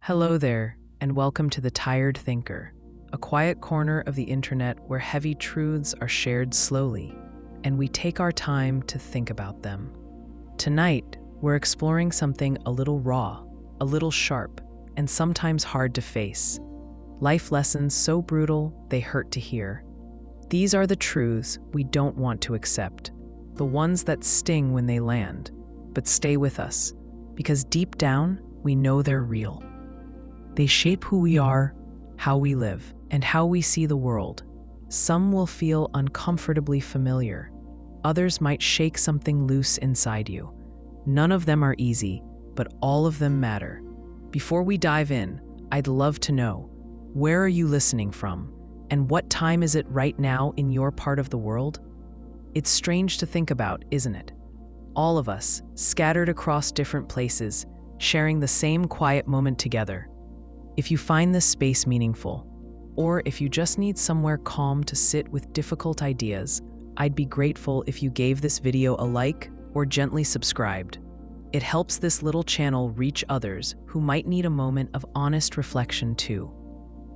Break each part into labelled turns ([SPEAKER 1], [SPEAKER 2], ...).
[SPEAKER 1] Hello there, and welcome to The Tired Thinker, a quiet corner of the internet where heavy truths are shared slowly, and we take our time to think about them. Tonight, we're exploring something a little raw, a little sharp, and sometimes hard to face. Life lessons so brutal they hurt to hear. These are the truths we don't want to accept, the ones that sting when they land, but stay with us, because deep down, we know they're real. They shape who we are, how we live, and how we see the world. Some will feel uncomfortably familiar. Others might shake something loose inside you. None of them are easy, but all of them matter. Before we dive in, I'd love to know, where are you listening from? And what time is it right now in your part of the world? It's strange to think about, isn't it? All of us, scattered across different places, sharing the same quiet moment together. If you find this space meaningful, or if you just need somewhere calm to sit with difficult ideas, I'd be grateful if you gave this video a like or gently subscribed. It helps this little channel reach others who might need a moment of honest reflection too.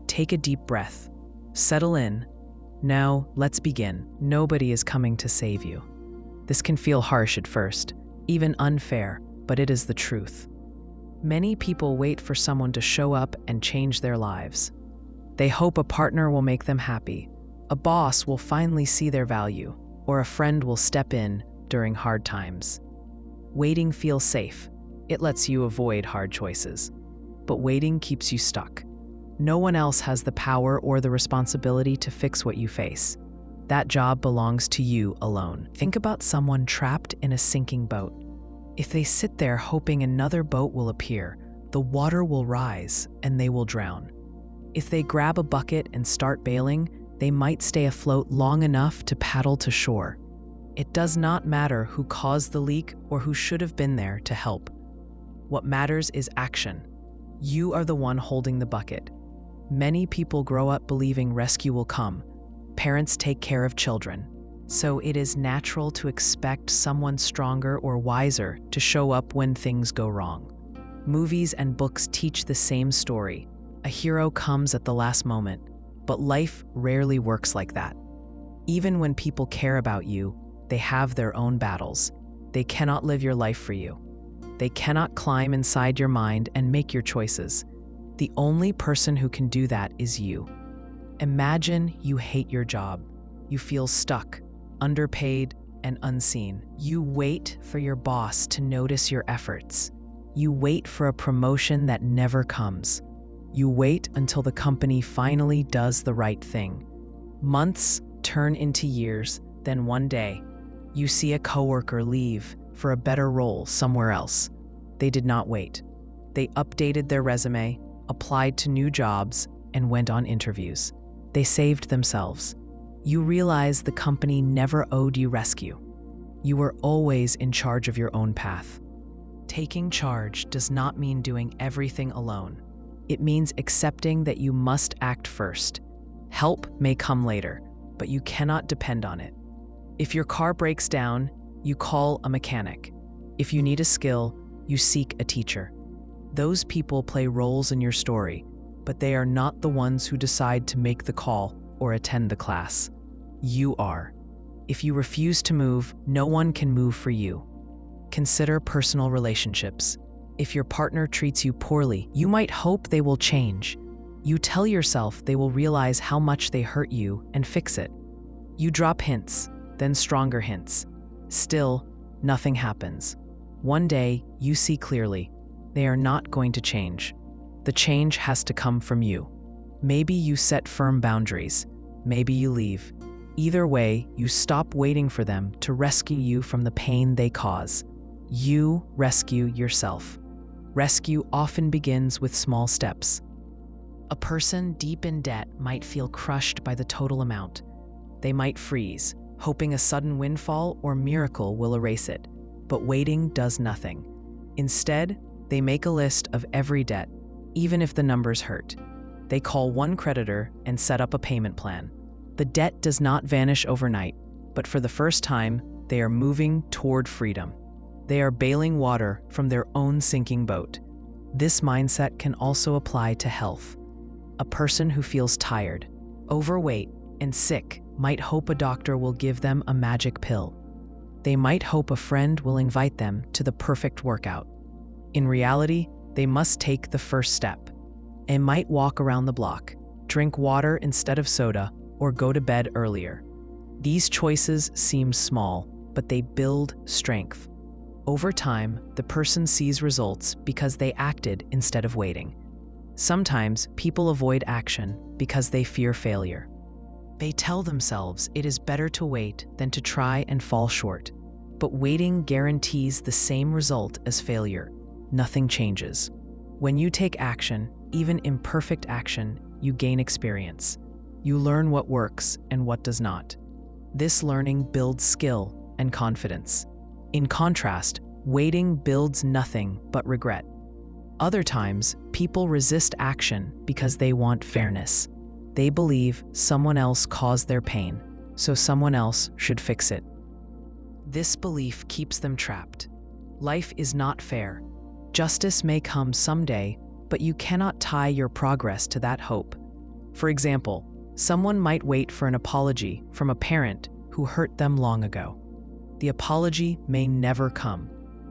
[SPEAKER 1] Take a deep breath. Settle in. Now, let's begin. Nobody is coming to save you. This can feel harsh at first, even unfair, but it is the truth. Many people wait for someone to show up and change their lives. They hope a partner will make them happy, a boss will finally see their value, or a friend will step in during hard times. Waiting feels safe. It lets you avoid hard choices. But waiting keeps you stuck. No one else has the power or the responsibility to fix what you face. That job belongs to you alone. Think about someone trapped in a sinking boat. If they sit there hoping another boat will appear, the water will rise and they will drown. If they grab a bucket and start bailing, they might stay afloat long enough to paddle to shore. It does not matter who caused the leak or who should have been there to help. What matters is action. You are the one holding the bucket. Many people grow up believing rescue will come. Parents take care of children. So it is natural to expect someone stronger or wiser to show up when things go wrong. Movies and books teach the same story. A hero comes at the last moment, but life rarely works like that. Even when people care about you, they have their own battles. They cannot live your life for you. They cannot climb inside your mind and make your choices. The only person who can do that is you. Imagine you hate your job. You feel stuck, underpaid, and unseen. You wait for your boss to notice your efforts. You wait for a promotion that never comes. You wait until the company finally does the right thing. Months turn into years, then one day, you see a coworker leave for a better role somewhere else. They did not wait. They updated their resume, applied to new jobs, and went on interviews. They saved themselves. You realize the company never owed you rescue. You were always in charge of your own path. Taking charge does not mean doing everything alone. It means accepting that you must act first. Help may come later, but you cannot depend on it. If your car breaks down, you call a mechanic. If you need a skill, you seek a teacher. Those people play roles in your story, but they are not the ones who decide to make the call or attend the class. You are. If you refuse to move, no one can move for you. Consider personal relationships. If your partner treats you poorly, you might hope they will change. You tell yourself they will realize how much they hurt you and fix it. You drop hints, then stronger hints. Still, nothing happens. One day, you see clearly, they are not going to change. The change has to come from you. Maybe you set firm boundaries. Maybe you leave. Either way, you stop waiting for them to rescue you from the pain they cause. You rescue yourself. Rescue often begins with small steps. A person deep in debt might feel crushed by the total amount. They might freeze, hoping a sudden windfall or miracle will erase it. But waiting does nothing. Instead, they make a list of every debt, even if the numbers hurt. They call one creditor and set up a payment plan. The debt does not vanish overnight, but for the first time, they are moving toward freedom. They are bailing water from their own sinking boat. This mindset can also apply to health. A person who feels tired, overweight, and sick might hope a doctor will give them a magic pill. They might hope a friend will invite them to the perfect workout. In reality, they must take the first step and might walk around the block, drink water instead of soda, or go to bed earlier. These choices seem small, but they build strength. Over time, the person sees results because they acted instead of waiting. Sometimes people avoid action because they fear failure. They tell themselves it is better to wait than to try and fall short. But waiting guarantees the same result as failure. Nothing changes. When you take action, even imperfect action, you gain experience. You learn what works and what does not. This learning builds skill and confidence. In contrast, waiting builds nothing but regret. Other times, people resist action because they want fairness. They believe someone else caused their pain, so someone else should fix it. This belief keeps them trapped. Life is not fair. Justice may come someday, but you cannot tie your progress to that hope. For example, someone might wait for an apology from a parent who hurt them long ago. The apology may never come.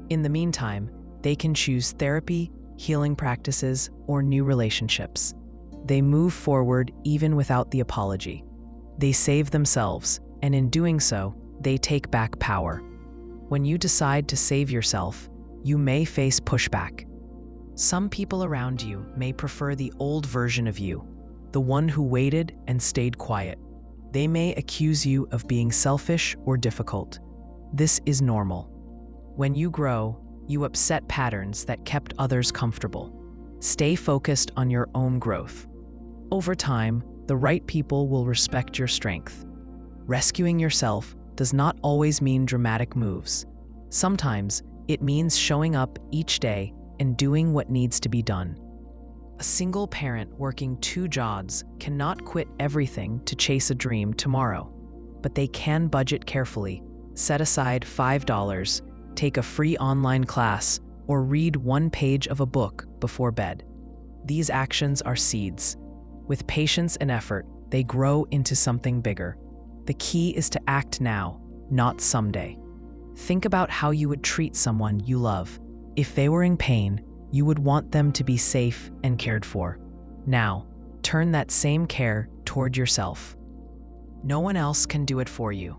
[SPEAKER 1] In the meantime, they can choose therapy, healing practices, or new relationships. They move forward even without the apology. They save themselves, and in doing so, they take back power. When you decide to save yourself, you may face pushback. Some people around you may prefer the old version of you, the one who waited and stayed quiet. They may accuse you of being selfish or difficult. This is normal. When you grow, you upset patterns that kept others comfortable. Stay focused on your own growth. Over time, the right people will respect your strength. Rescuing yourself does not always mean dramatic moves. Sometimes it means showing up each day and doing what needs to be done. A single parent working 2 jobs cannot quit everything to chase a dream tomorrow, but they can budget carefully, set aside $5, take a free online class, or read 1 page of a book before bed. These actions are seeds. With patience and effort, they grow into something bigger. The key is to act now, not someday. Think about how you would treat someone you love. If they were in pain, you would want them to be safe and cared for. Now, turn that same care toward yourself. No one else can do it for you.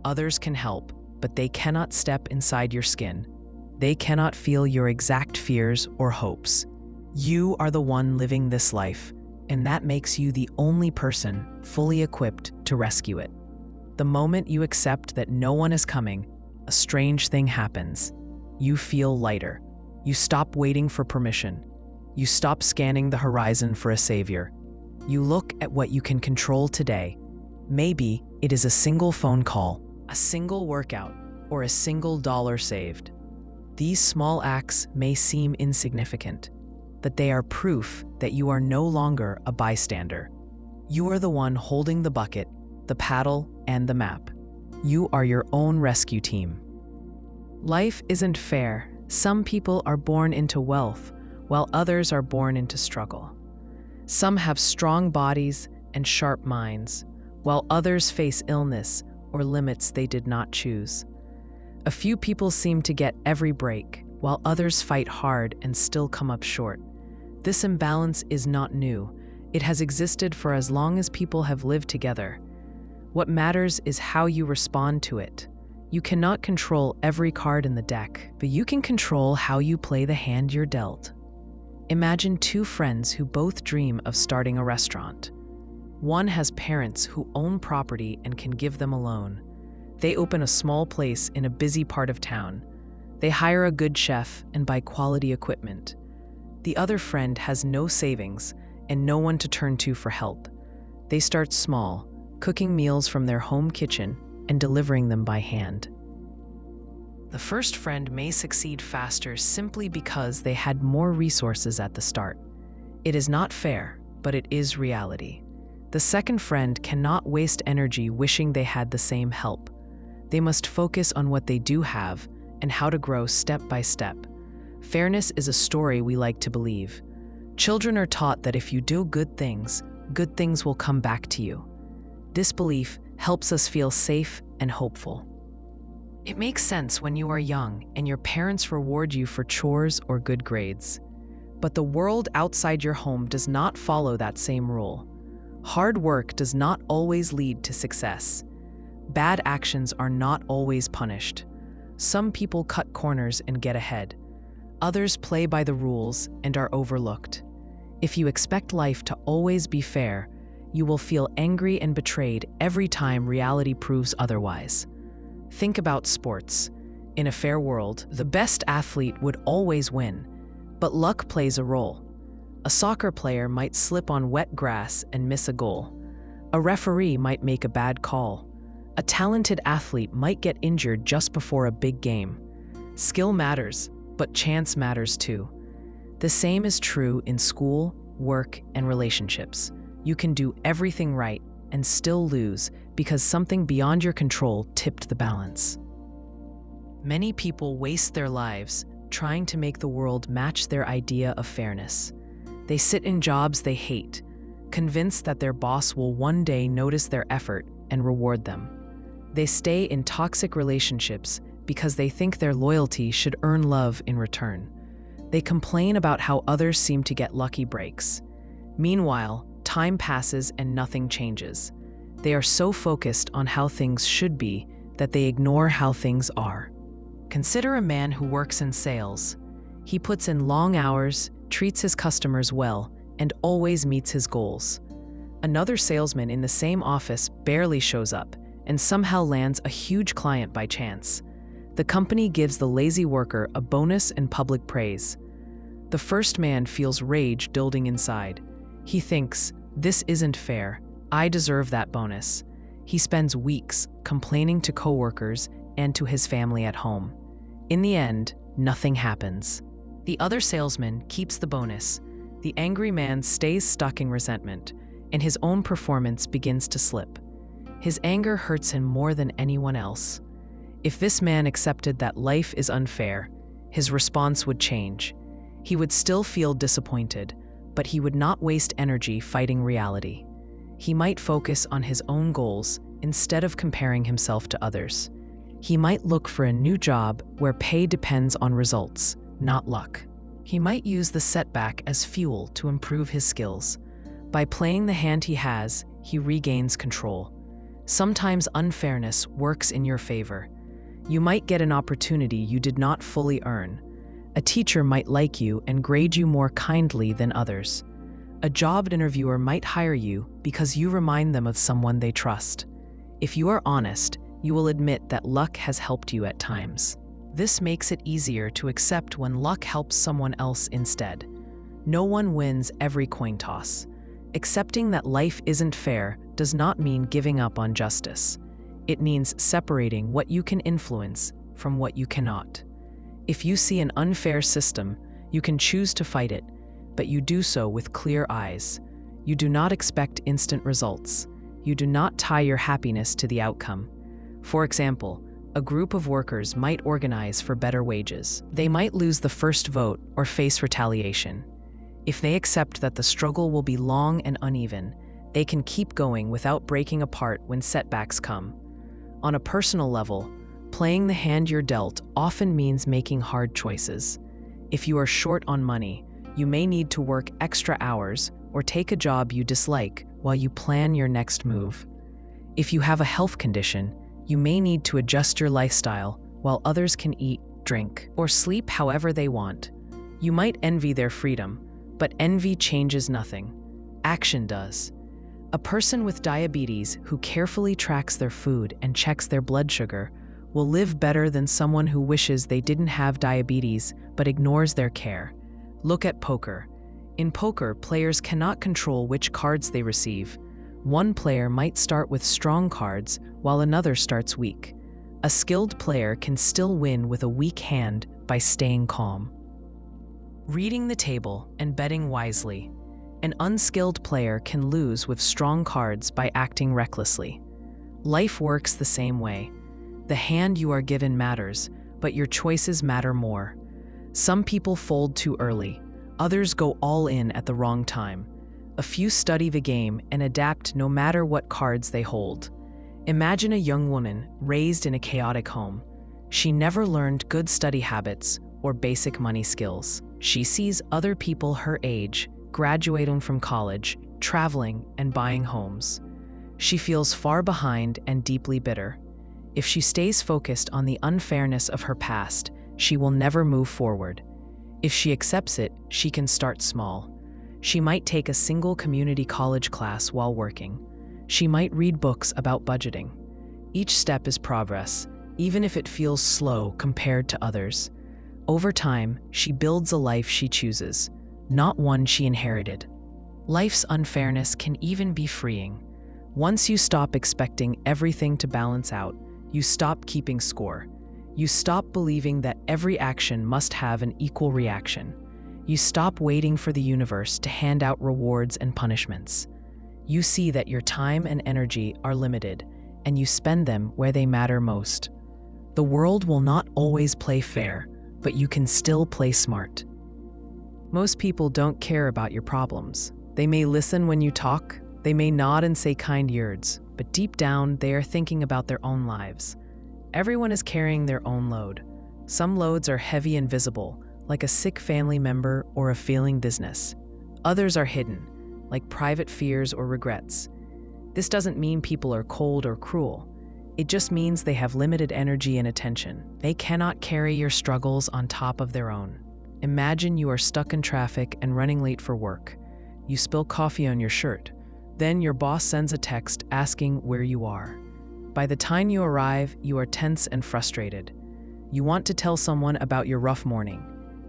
[SPEAKER 1] Others can help, but they cannot step inside your skin. They cannot feel your exact fears or hopes. You are the one living this life, and that makes you the only person fully equipped to rescue it. The moment you accept that no one is coming, a strange thing happens. You feel lighter. You stop waiting for permission. You stop scanning the horizon for a savior. You look at what you can control today. Maybe it is a single phone call, a single workout, or a single dollar saved. These small acts may seem insignificant, but they are proof that you are no longer a bystander. You are the one holding the bucket, the paddle, and the map. You are your own rescue team. Life isn't fair. Some people are born into wealth, while others are born into struggle. Some have strong bodies and sharp minds, while others face illness or limits they did not choose. A few people seem to get every break, while others fight hard and still come up short. This imbalance is not new. It has existed for as long as people have lived together. What matters is how you respond to it. You cannot control every card in the deck, but you can control how you play the hand you're dealt. Imagine 2 friends who both dream of starting a restaurant. One has parents who own property and can give them a loan. They open a small place in a busy part of town. They hire a good chef and buy quality equipment. The other friend has no savings and no one to turn to for help. They start small, cooking meals from their home kitchen and delivering them by hand. The first friend may succeed faster simply because they had more resources at the start. It is not fair, but it is reality. The second friend cannot waste energy wishing they had the same help. They must focus on what they do have and how to grow step by step. Fairness is a story we like to believe. Children are taught that if you do good things will come back to you. This belief helps us feel safe and hopeful. It makes sense when you are young and your parents reward you for chores or good grades. But the world outside your home does not follow that same rule. Hard work does not always lead to success. Bad actions are not always punished. Some people cut corners and get ahead. Others play by the rules and are overlooked. If you expect life to always be fair, you will feel angry and betrayed every time reality proves otherwise. Think about sports. In a fair world, the best athlete would always win, but luck plays a role. A soccer player might slip on wet grass and miss a goal. A referee might make a bad call. A talented athlete might get injured just before a big game. Skill matters, but chance matters too. The same is true in school, work, and relationships. You can do everything right and still lose because something beyond your control tipped the balance. Many people waste their lives trying to make the world match their idea of fairness. They sit in jobs they hate, convinced that their boss will one day notice their effort and reward them. They stay in toxic relationships because they think their loyalty should earn love in return. They complain about how others seem to get lucky breaks. Meanwhile, time passes and nothing changes. They are so focused on how things should be that they ignore how things are. Consider a man who works in sales. He puts in long hours, treats his customers well, and always meets his goals. Another salesman in the same office barely shows up and somehow lands a huge client by chance. The company gives the lazy worker a bonus and public praise. The first man feels rage building inside. He thinks, "This isn't fair. I deserve that bonus." He spends weeks complaining to coworkers and to his family at home. In the end, nothing happens. The other salesman keeps the bonus. The angry man stays stuck in resentment, and his own performance begins to slip. His anger hurts him more than anyone else. If this man accepted that life is unfair, his response would change. He would still feel disappointed, but he would not waste energy fighting reality. He might focus on his own goals instead of comparing himself to others. He might look for a new job where pay depends on results, not luck. He might use the setback as fuel to improve his skills. By playing the hand he has, he regains control. Sometimes unfairness works in your favor. You might get an opportunity you did not fully earn. A teacher might like you and grade you more kindly than others. A job interviewer might hire you because you remind them of someone they trust. If you are honest, you will admit that luck has helped you at times. This makes it easier to accept when luck helps someone else instead. No one wins every coin toss. Accepting that life isn't fair does not mean giving up on justice. It means separating what you can influence from what you cannot. If you see an unfair system, you can choose to fight it, but you do so with clear eyes. You do not expect instant results. You do not tie your happiness to the outcome. For example, a group of workers might organize for better wages. They might lose the first vote or face retaliation. If they accept that the struggle will be long and uneven, they can keep going without breaking apart when setbacks come. On a personal level, playing the hand you're dealt often means making hard choices. If you are short on money, you may need to work extra hours or take a job you dislike while you plan your next move. If you have a health condition, you may need to adjust your lifestyle while others can eat, drink, or sleep however they want. You might envy their freedom, but envy changes nothing. Action does. A person with diabetes who carefully tracks their food and checks their blood sugar will live better than someone who wishes they didn't have diabetes but ignores their care. Look at poker. In poker, players cannot control which cards they receive. One player might start with strong cards while another starts weak. A skilled player can still win with a weak hand by staying calm. Reading the table and betting wisely. An unskilled player can lose with strong cards by acting recklessly. Life works the same way. The hand you are given matters, but your choices matter more. Some people fold too early. Others go all in at the wrong time. A few study the game and adapt no matter what cards they hold. Imagine a young woman raised in a chaotic home. She never learned good study habits or basic money skills. She sees other people her age graduating from college, traveling, and buying homes. She feels far behind and deeply bitter. If she stays focused on the unfairness of her past, she will never move forward. If she accepts it, she can start small. She might take a single community college class while working. She might read books about budgeting. Each step is progress, even if it feels slow compared to others. Over time, she builds a life she chooses, not one she inherited. Life's unfairness can even be freeing. Once you stop expecting everything to balance out, you stop keeping score. You stop believing that every action must have an equal reaction. You stop waiting for the universe to hand out rewards and punishments. You see that your time and energy are limited, and you spend them where they matter most. The world will not always play fair, but you can still play smart. Most people don't care about your problems. They may listen when you talk, they may nod and say kind words, but deep down they are thinking about their own lives. Everyone is carrying their own load. Some loads are heavy and visible, like a sick family member or a failing business. Others are hidden, like private fears or regrets. This doesn't mean people are cold or cruel. It just means they have limited energy and attention. They cannot carry your struggles on top of their own. Imagine you are stuck in traffic and running late for work. You spill coffee on your shirt. Then your boss sends a text asking where you are. By the time you arrive, you are tense and frustrated. You want to tell someone about your rough morning.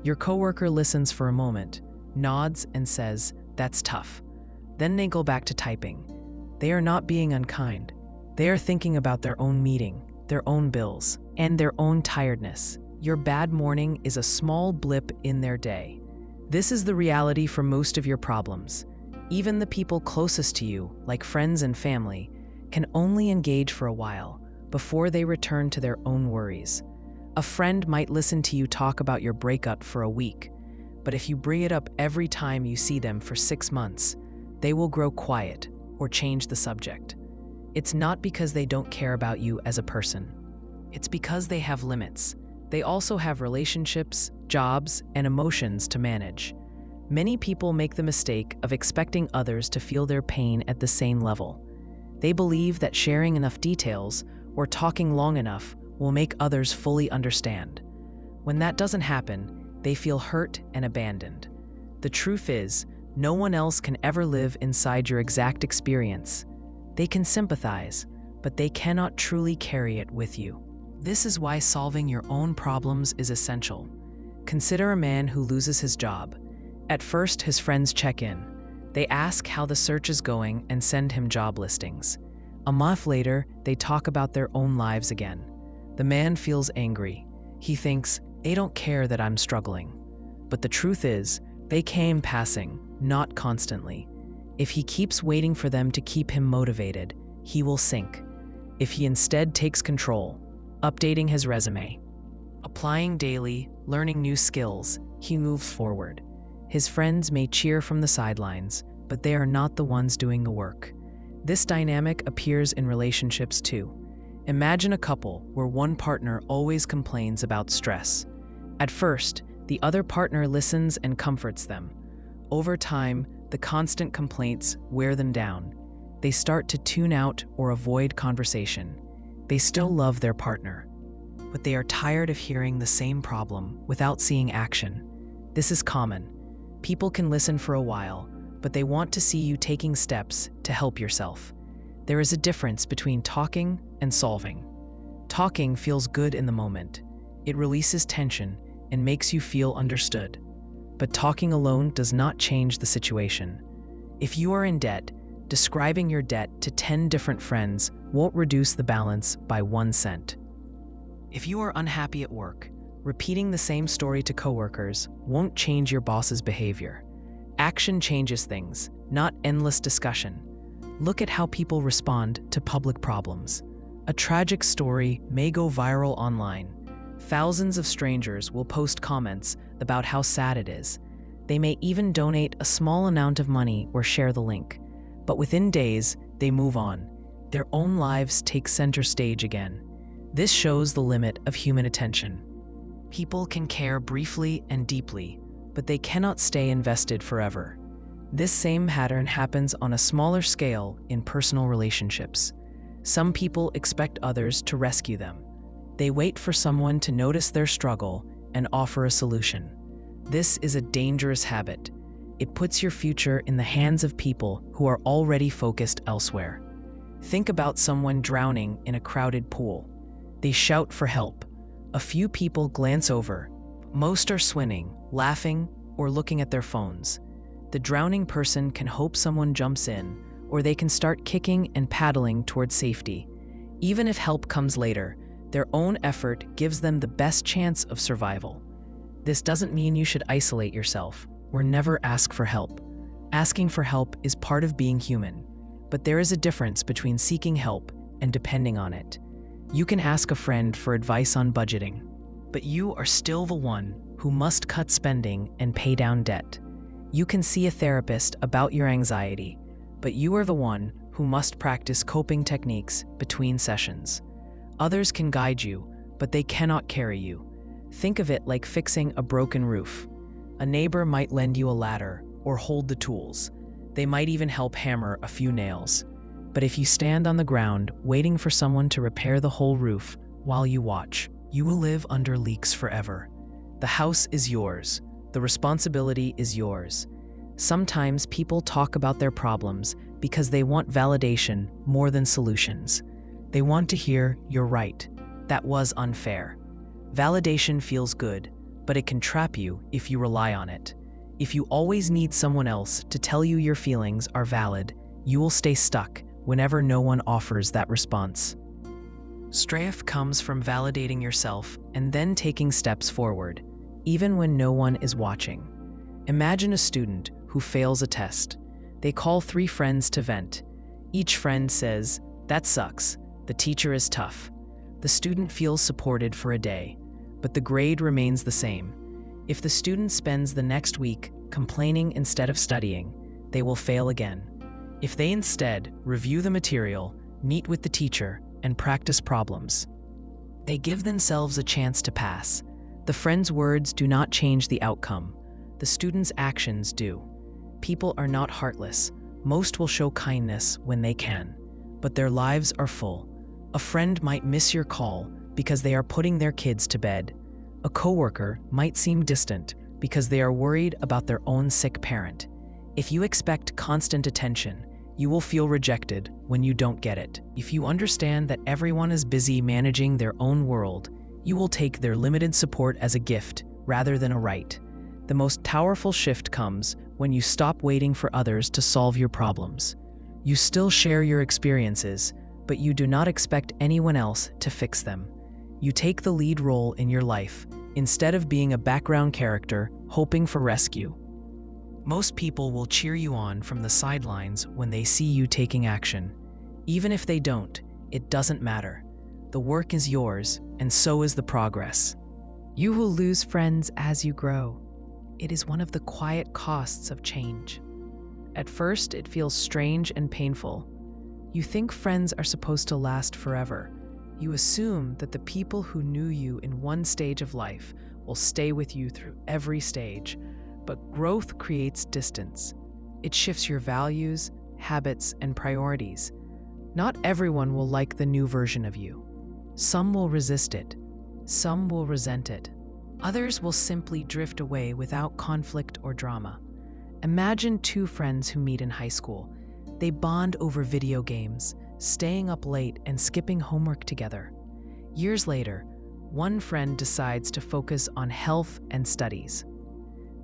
[SPEAKER 1] Your coworker listens for a moment, nods and says, "That's tough." Then they go back to typing. They are not being unkind. They are thinking about their own meeting, their own bills, and their own tiredness. Your bad morning is a small blip in their day. This is the reality for most of your problems. Even the people closest to you, like friends and family, can only engage for a while before they return to their own worries. A friend might listen to you talk about your breakup for a week, but if you bring it up every time you see them for 6 months, they will grow quiet or change the subject. It's not because they don't care about you as a person. It's because they have limits. They also have relationships, jobs, and emotions to manage. Many people make the mistake of expecting others to feel their pain at the same level. They believe that sharing enough details or talking long enough will make others fully understand. When that doesn't happen, they feel hurt and abandoned. The truth is, no one else can ever live inside your exact experience. They can sympathize, but they cannot truly carry it with you. This is why solving your own problems is essential. Consider a man who loses his job. At first, his friends check in. They ask how the search is going and send him job listings. A month later, they talk about their own lives again. The man feels angry. He thinks, they don't care that I'm struggling. But the truth is, they came passing, not constantly. If he keeps waiting for them to keep him motivated, he will sink. If he instead takes control, updating his resume, applying daily, learning new skills, he moves forward. His friends may cheer from the sidelines, but they are not the ones doing the work. This dynamic appears in relationships too. Imagine a couple where one partner always complains about stress. At first, the other partner listens and comforts them. Over time, the constant complaints wear them down. They start to tune out or avoid conversation. They still love their partner, but they are tired of hearing the same problem without seeing action. This is common. People can listen for a while, but they want to see you taking steps to help yourself. There is a difference between talking and solving. Talking feels good in the moment. It releases tension and makes you feel understood. But talking alone does not change the situation. If you are in debt, describing your debt to 10 different friends won't reduce the balance by 1 cent. If you are unhappy at work, repeating the same story to coworkers won't change your boss's behavior. Action changes things, not endless discussion. Look at how people respond to public problems. A tragic story may go viral online, Thousands of strangers will post comments about how sad it is. They may even donate a small amount of money or share the link. But within days, they move on. Their own lives take center stage again. This shows the limit of human attention. People can care briefly and deeply, but they cannot stay invested forever. This same pattern happens on a smaller scale in personal relationships. Some people expect others to rescue them. They wait for someone to notice their struggle and offer a solution. This is a dangerous habit. It puts your future in the hands of people who are already focused elsewhere. Think about someone drowning in a crowded pool. They shout for help. A few people glance over. Most are swimming, laughing, or looking at their phones. The drowning person can hope someone jumps in, or they can start kicking and paddling toward safety. Even if help comes later, their own effort gives them the best chance of survival. This doesn't mean you should isolate yourself or never ask for help. Asking for help is part of being human, but there is a difference between seeking help and depending on it. You can ask a friend for advice on budgeting, but you are still the one who must cut spending and pay down debt. You can see a therapist about your anxiety, but you are the one who must practice coping techniques between sessions. Others can guide you, but they cannot carry you. Think of it like fixing a broken roof. A neighbor might lend you a ladder or hold the tools. They might even help hammer a few nails. But if you stand on the ground waiting for someone to repair the whole roof while you watch, you will live under leaks forever. The house is yours. The responsibility is yours. Sometimes people talk about their problems because they want validation more than solutions. They want to hear, "You're right. That was unfair." Validation feels good, but it can trap you if you rely on it. If you always need someone else to tell you your feelings are valid, you will stay stuck whenever no one offers that response. Strength comes from validating yourself and then taking steps forward, even when no one is watching. Imagine a student who fails a test. They call 3 friends to vent. Each friend says, "That sucks. The teacher is tough." The student feels supported for a day, but the grade remains the same. If the student spends the next week complaining instead of studying, they will fail again. If they instead review the material, meet with the teacher, and practice problems, they give themselves a chance to pass. The friend's words do not change the outcome. The student's actions do. People are not heartless. Most will show kindness when they can, but their lives are full. A friend might miss your call because they are putting their kids to bed. A coworker might seem distant because they are worried about their own sick parent. If you expect constant attention, you will feel rejected when you don't get it. If you understand that everyone is busy managing their own world, you will take their limited support as a gift rather than a right. The most powerful shift comes when you stop waiting for others to solve your problems. You still share your experiences, but you do not expect anyone else to fix them. You take the lead role in your life, instead of being a background character hoping for rescue. Most people will cheer you on from the sidelines when they see you taking action. Even if they don't, it doesn't matter. The work is yours, and so is the progress. You will lose friends as you grow. It is one of the quiet costs of change. At first, it feels strange and painful. You think friends are supposed to last forever. You assume that the people who knew you in one stage of life will stay with you through every stage, but growth creates distance. It shifts your values, habits, and priorities. Not everyone will like the new version of you. Some will resist it. Some will resent it. Others will simply drift away without conflict or drama. Imagine 2 friends who meet in high school. They bond over video games, staying up late and skipping homework together. Years later, one friend decides to focus on health and studies.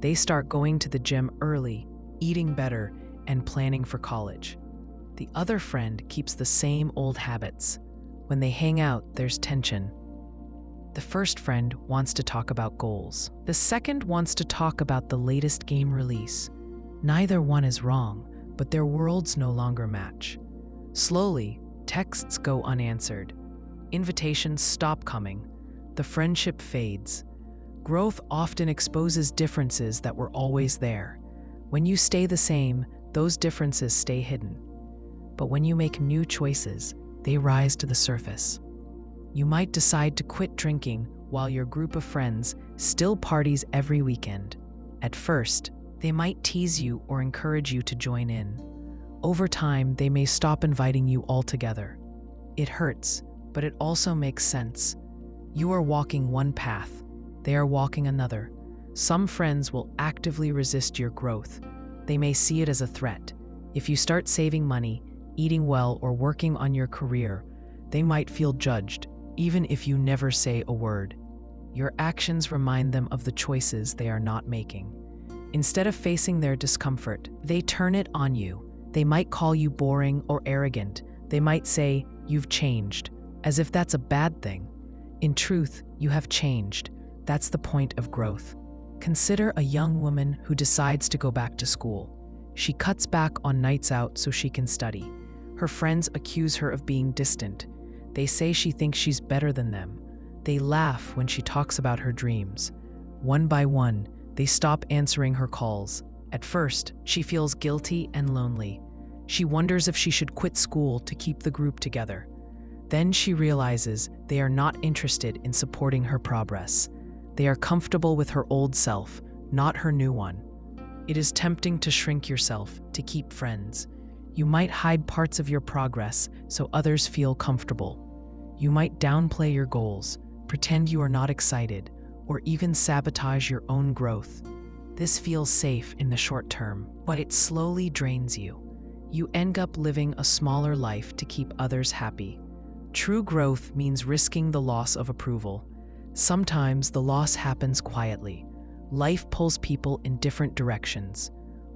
[SPEAKER 1] They start going to the gym early, eating better, and planning for college. The other friend keeps the same old habits. When they hang out, there's tension. The first friend wants to talk about goals. The second wants to talk about the latest game release. Neither one is wrong, but their worlds no longer match. Slowly, texts go unanswered. Invitations stop coming. the friendship fades. Growth often exposes differences that were always there. When you stay the same, those differences stay hidden. But when you make new choices, they rise to the surface. You might decide to quit drinking while your group of friends still parties every weekend. At first, they might tease you or encourage you to join in. Over time, they may stop inviting you altogether. It hurts, but it also makes sense. You are walking one path, they are walking another. Some friends will actively resist your growth. They may see it as a threat. If you start saving money, eating well, or working on your career, they might feel judged, even if you never say a word. Your actions remind them of the choices they are not making. Instead of facing their discomfort, they turn it on you. They might call you boring or arrogant. They might say, "You've changed," as if that's a bad thing. In truth, you have changed. That's the point of growth. Consider a young woman who decides to go back to school. She cuts back on nights out so she can study. Her friends accuse her of being distant. They say she thinks she's better than them. They laugh when she talks about her dreams. One by one, they stop answering her calls. At first, she feels guilty and lonely. She wonders if she should quit school to keep the group together. Then she realizes they are not interested in supporting her progress. They are comfortable with her old self, not her new one. It is tempting to shrink yourself to keep friends. You might hide parts of your progress so others feel comfortable. You might downplay your goals, pretend you are not excited, or even sabotage your own growth. This feels safe in the short term, but it slowly drains you. You end up living a smaller life to keep others happy. True growth means risking the loss of approval. Sometimes the loss happens quietly. Life pulls people in different directions.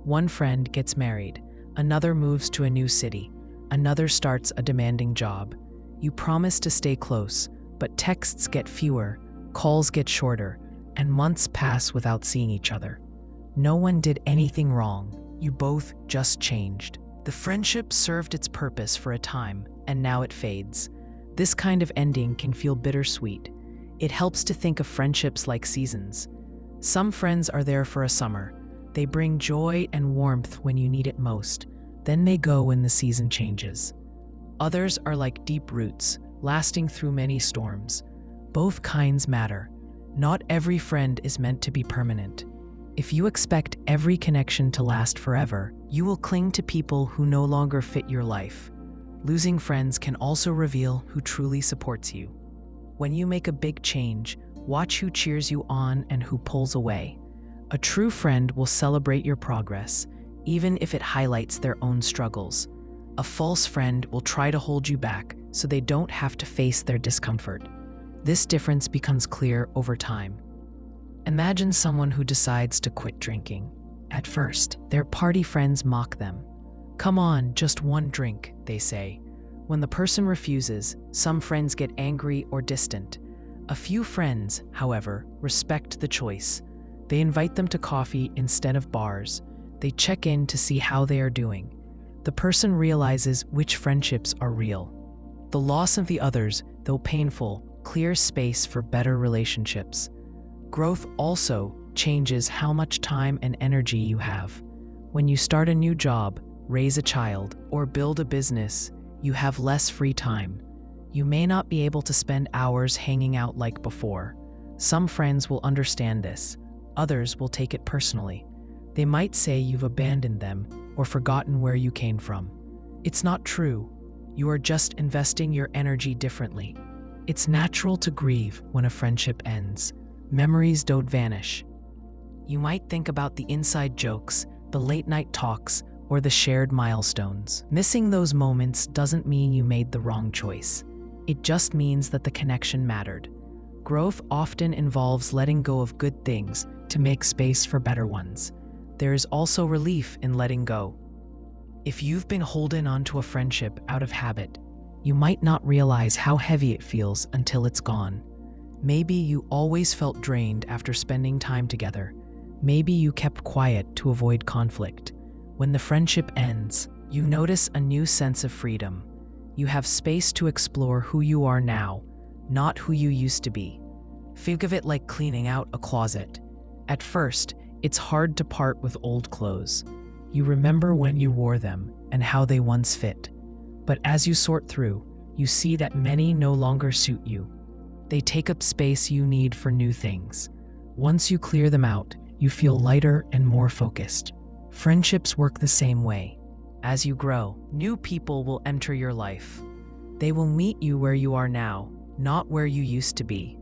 [SPEAKER 1] One friend gets married, another moves to a new city, another starts a demanding job. You promise to stay close, but texts get fewer, calls get shorter, and months pass without seeing each other. No one did anything wrong. You both just changed. The friendship served its purpose for a time, and now it fades. This kind of ending can feel bittersweet. It helps to think of friendships like seasons. Some friends are there for a summer. They bring joy and warmth when you need it most. Then they go when the season changes. Others are like deep roots, lasting through many storms. Both kinds matter. Not every friend is meant to be permanent. If you expect every connection to last forever, you will cling to people who no longer fit your life. Losing friends can also reveal who truly supports you. When you make a big change, watch who cheers you on and who pulls away. A true friend will celebrate your progress, even if it highlights their own struggles. A false friend will try to hold you back so they don't have to face their discomfort. This difference becomes clear over time. Imagine someone who decides to quit drinking. At first, their party friends mock them. "Come on, just one drink," they say. When the person refuses, some friends get angry or distant. A few friends, however, respect the choice. They invite them to coffee instead of bars. They check in to see how they are doing. The person realizes which friendships are real. The loss of the others, though painful, clears space for better relationships. Growth also changes how much time and energy you have. When you start a new job, raise a child, or build a business, you have less free time. You may not be able to spend hours hanging out like before. Some friends will understand this. Others will take it personally. They might say you've abandoned them or forgotten where you came from. It's not true. You are just investing your energy differently. It's natural to grieve when a friendship ends. Memories don't vanish. You might think about the inside jokes, the late-night talks, or the shared milestones. Missing those moments doesn't mean you made the wrong choice. It just means that the connection mattered. Growth often involves letting go of good things to make space for better ones. There is also relief in letting go. If you've been holding on to a friendship out of habit, you might not realize how heavy it feels until it's gone. Maybe you always felt drained after spending time together. Maybe you kept quiet to avoid conflict. When the friendship ends, you notice a new sense of freedom. You have space to explore who you are now, not who you used to be. Think of it like cleaning out a closet. At first, it's hard to part with old clothes. You remember when you wore them and how they once fit. But as you sort through, you see that many no longer suit you. They take up space you need for new things. Once you clear them out, you feel lighter and more focused. Friendships work the same way. As you grow, new people will enter your life. They will meet you where you are now, not where you used to be.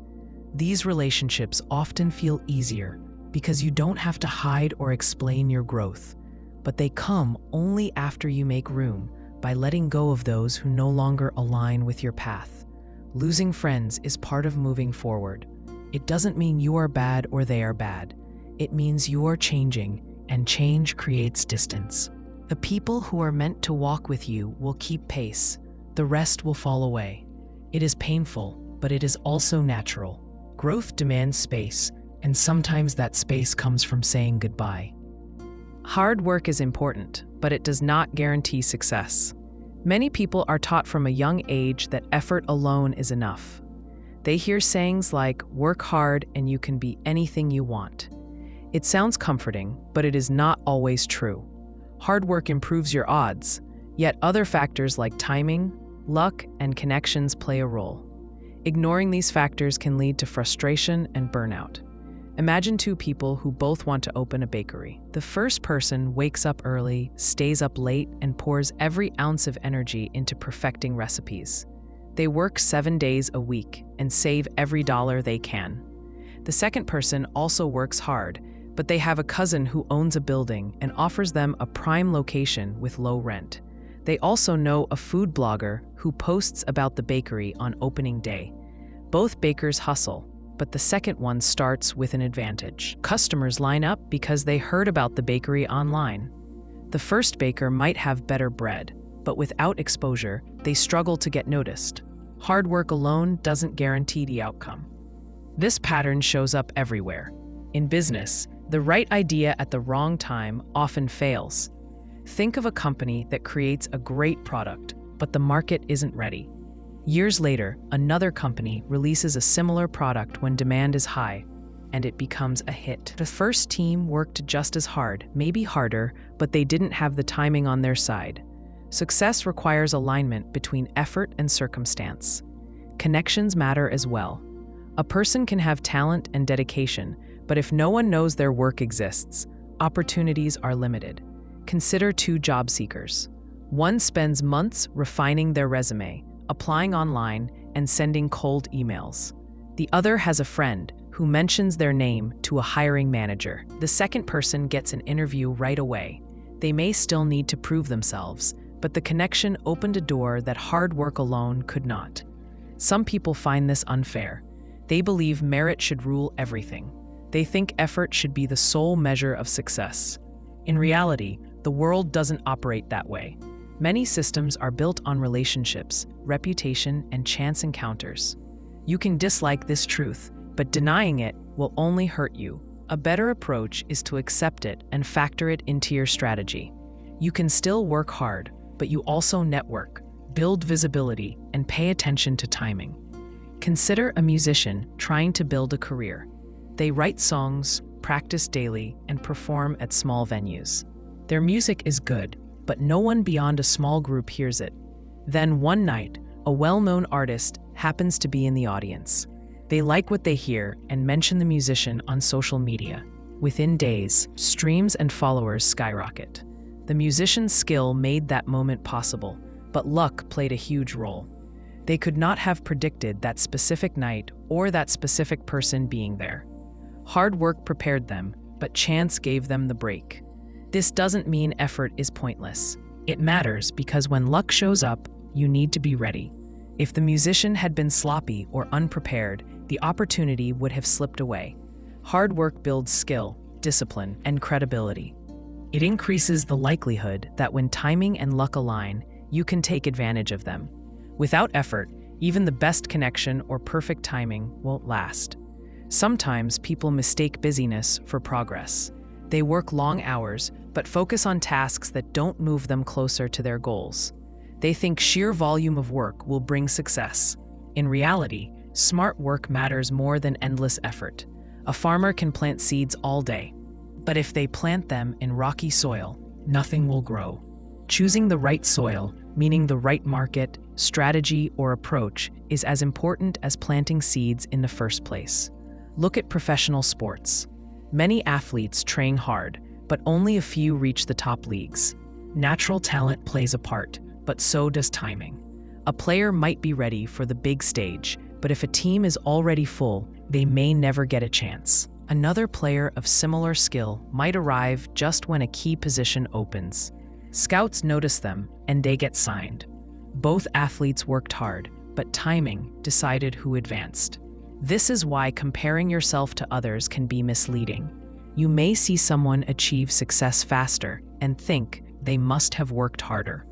[SPEAKER 1] These relationships often feel easier because you don't have to hide or explain your growth, but they come only after you make room by letting go of those who no longer align with your path. Losing friends is part of moving forward. It doesn't mean you are bad or they are bad. It means you are changing, and change creates distance. The people who are meant to walk with you will keep pace. The rest will fall away. It is painful, but it is also natural. Growth demands space, and sometimes that space comes from saying goodbye. Hard work is important, but it does not guarantee success. Many people are taught from a young age that effort alone is enough. They hear sayings like, "Work hard and you can be anything you want." It sounds comforting, but it is not always true. Hard work improves your odds, yet other factors like timing, luck, and connections play a role. Ignoring these factors can lead to frustration and burnout. Imagine two people who both want to open a bakery. The first person wakes up early, stays up late, and pours every ounce of energy into perfecting recipes. They work 7 days a week and save every dollar they can. The second person also works hard, but they have a cousin who owns a building and offers them a prime location with low rent. They also know a food blogger who posts about the bakery on opening day. Both bakers hustle, but the second one starts with an advantage. Customers line up because they heard about the bakery online. The first baker might have better bread, but without exposure, they struggle to get noticed. Hard work alone doesn't guarantee the outcome. This pattern shows up everywhere. In business, the right idea at the wrong time often fails. Think of a company that creates a great product, but the market isn't ready. Years later, another company releases a similar product when demand is high, and it becomes a hit. The first team worked just as hard, maybe harder, but they didn't have the timing on their side. Success requires alignment between effort and circumstance. Connections matter as well. A person can have talent and dedication, but if no one knows their work exists, opportunities are limited. Consider two job seekers. One spends months refining their resume, applying online, and sending cold emails. The other has a friend who mentions their name to a hiring manager. The second person gets an interview right away. They may still need to prove themselves, but the connection opened a door that hard work alone could not. Some people find this unfair. They believe merit should rule everything. They think effort should be the sole measure of success. In reality, the world doesn't operate that way. Many systems are built on relationships, reputation, and chance encounters. You can dislike this truth, but denying it will only hurt you. A better approach is to accept it and factor it into your strategy. You can still work hard, but you also network, build visibility, and pay attention to timing. Consider a musician trying to build a career. They write songs, practice daily, and perform at small venues. Their music is good, but no one beyond a small group hears it. Then one night, a well-known artist happens to be in the audience. They like what they hear and mention the musician on social media. Within days, streams and followers skyrocket. The musician's skill made that moment possible, but luck played a huge role. They could not have predicted that specific night or that specific person being there. Hard work prepared them, but chance gave them the break. This doesn't mean effort is pointless. It matters because when luck shows up, you need to be ready. If the musician had been sloppy or unprepared, the opportunity would have slipped away. Hard work builds skill, discipline, and credibility. It increases the likelihood that when timing and luck align, you can take advantage of them. Without effort, even the best connection or perfect timing won't last. Sometimes people mistake busyness for progress. They work long hours, but focus on tasks that don't move them closer to their goals. They think sheer volume of work will bring success. In reality, Smart work matters more than endless effort. A farmer can plant seeds all day, but if they plant them in rocky soil, nothing will grow. Choosing the right soil, meaning the right market, strategy, or approach, is as important as planting seeds in the first place. Look at professional sports. Many athletes train hard, but only a few reach the top leagues. Natural talent plays a part, but so does timing. A player might be ready for the big stage, but if a team is already full, they may never get a chance. Another player of similar skill might arrive just when a key position opens. Scouts notice them, and they get signed. Both athletes worked hard, but timing decided who advanced. This is why comparing yourself to others can be misleading. You may see someone achieve success faster and think they must have worked harder.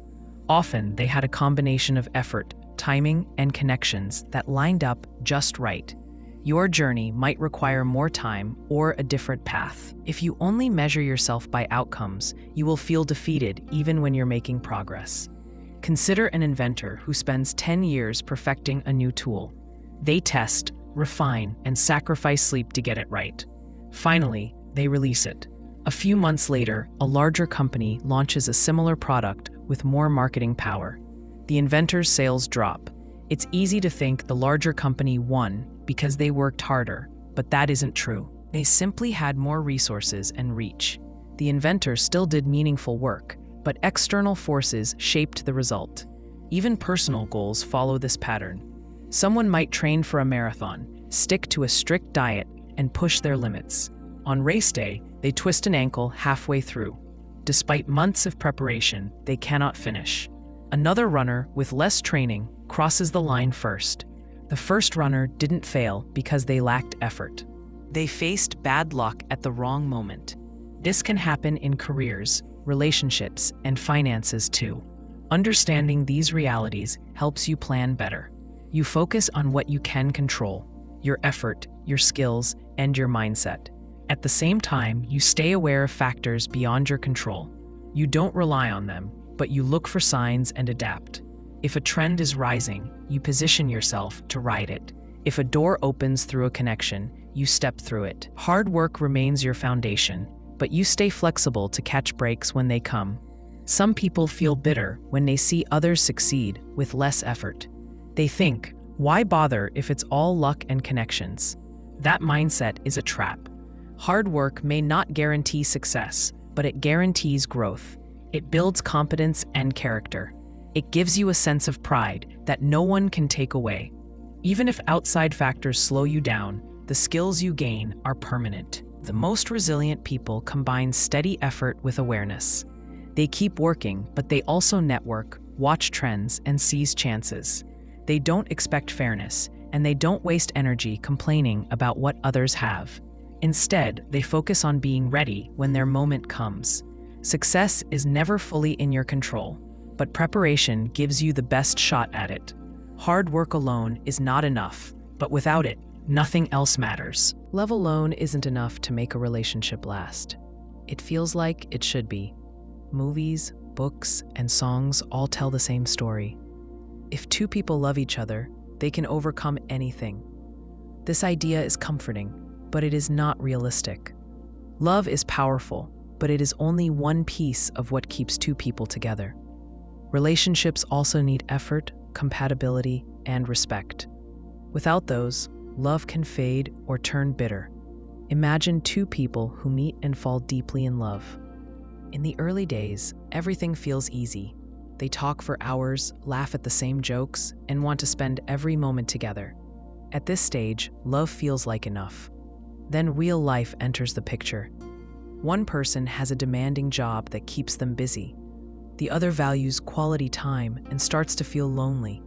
[SPEAKER 1] Often, they had a combination of effort, timing, and connections that lined up just right. Your journey might require more time or a different path. If you only measure yourself by outcomes, you will feel defeated even when you're making progress. Consider an inventor who spends 10 years perfecting a new tool. They test, refine, and sacrifice sleep to get it right. Finally, they release it. A few months later, a larger company launches a similar product with more marketing power. The inventor's sales drop. It's easy to think the larger company won because they worked harder, but that isn't true. They simply had more resources and reach. The inventor still did meaningful work, but external forces shaped the result. Even personal goals follow this pattern. Someone might train for a marathon, stick to a strict diet, and push their limits. On race day, they twist an ankle halfway through. Despite months of preparation, they cannot finish. Another runner with less training crosses the line first. The first runner didn't fail because they lacked effort. They faced bad luck at the wrong moment. This can happen in careers, relationships, and finances too. Understanding these realities helps you plan better. You focus on what you can control: your effort, your skills, and your mindset. At the same time, you stay aware of factors beyond your control. You don't rely on them, but you look for signs and adapt. If a trend is rising, you position yourself to ride it. If a door opens through a connection, you step through it. Hard work remains your foundation, but you stay flexible to catch breaks when they come. Some people feel bitter when they see others succeed with less effort. They think, why bother if it's all luck and connections? That mindset is a trap. Hard work may not guarantee success, but it guarantees growth. It builds competence and character. It gives you a sense of pride that no one can take away. Even if outside factors slow you down, the skills you gain are permanent. The most resilient people combine steady effort with awareness. They keep working, but they also network, watch trends, and seize chances. They don't expect fairness, and they don't waste energy complaining about what others have. Instead, they focus on being ready when their moment comes. Success is never fully in your control, but preparation gives you the best shot at it. Hard work alone is not enough, but without it, nothing else matters. Love alone isn't enough to make a relationship last. It feels like it should be. Movies, books, and songs all tell the same story. If two people love each other, they can overcome anything. This idea is comforting, but it is not realistic. Love is powerful, but it is only one piece of what keeps two people together. Relationships also need effort, compatibility, and respect. Without those, love can fade or turn bitter. Imagine two people who meet and fall deeply in love. In the early days, everything feels easy. They talk for hours, laugh at the same jokes, and want to spend every moment together. At this stage, love feels like enough. Then real life enters the picture. One person has a demanding job that keeps them busy. The other values quality time and starts to feel lonely.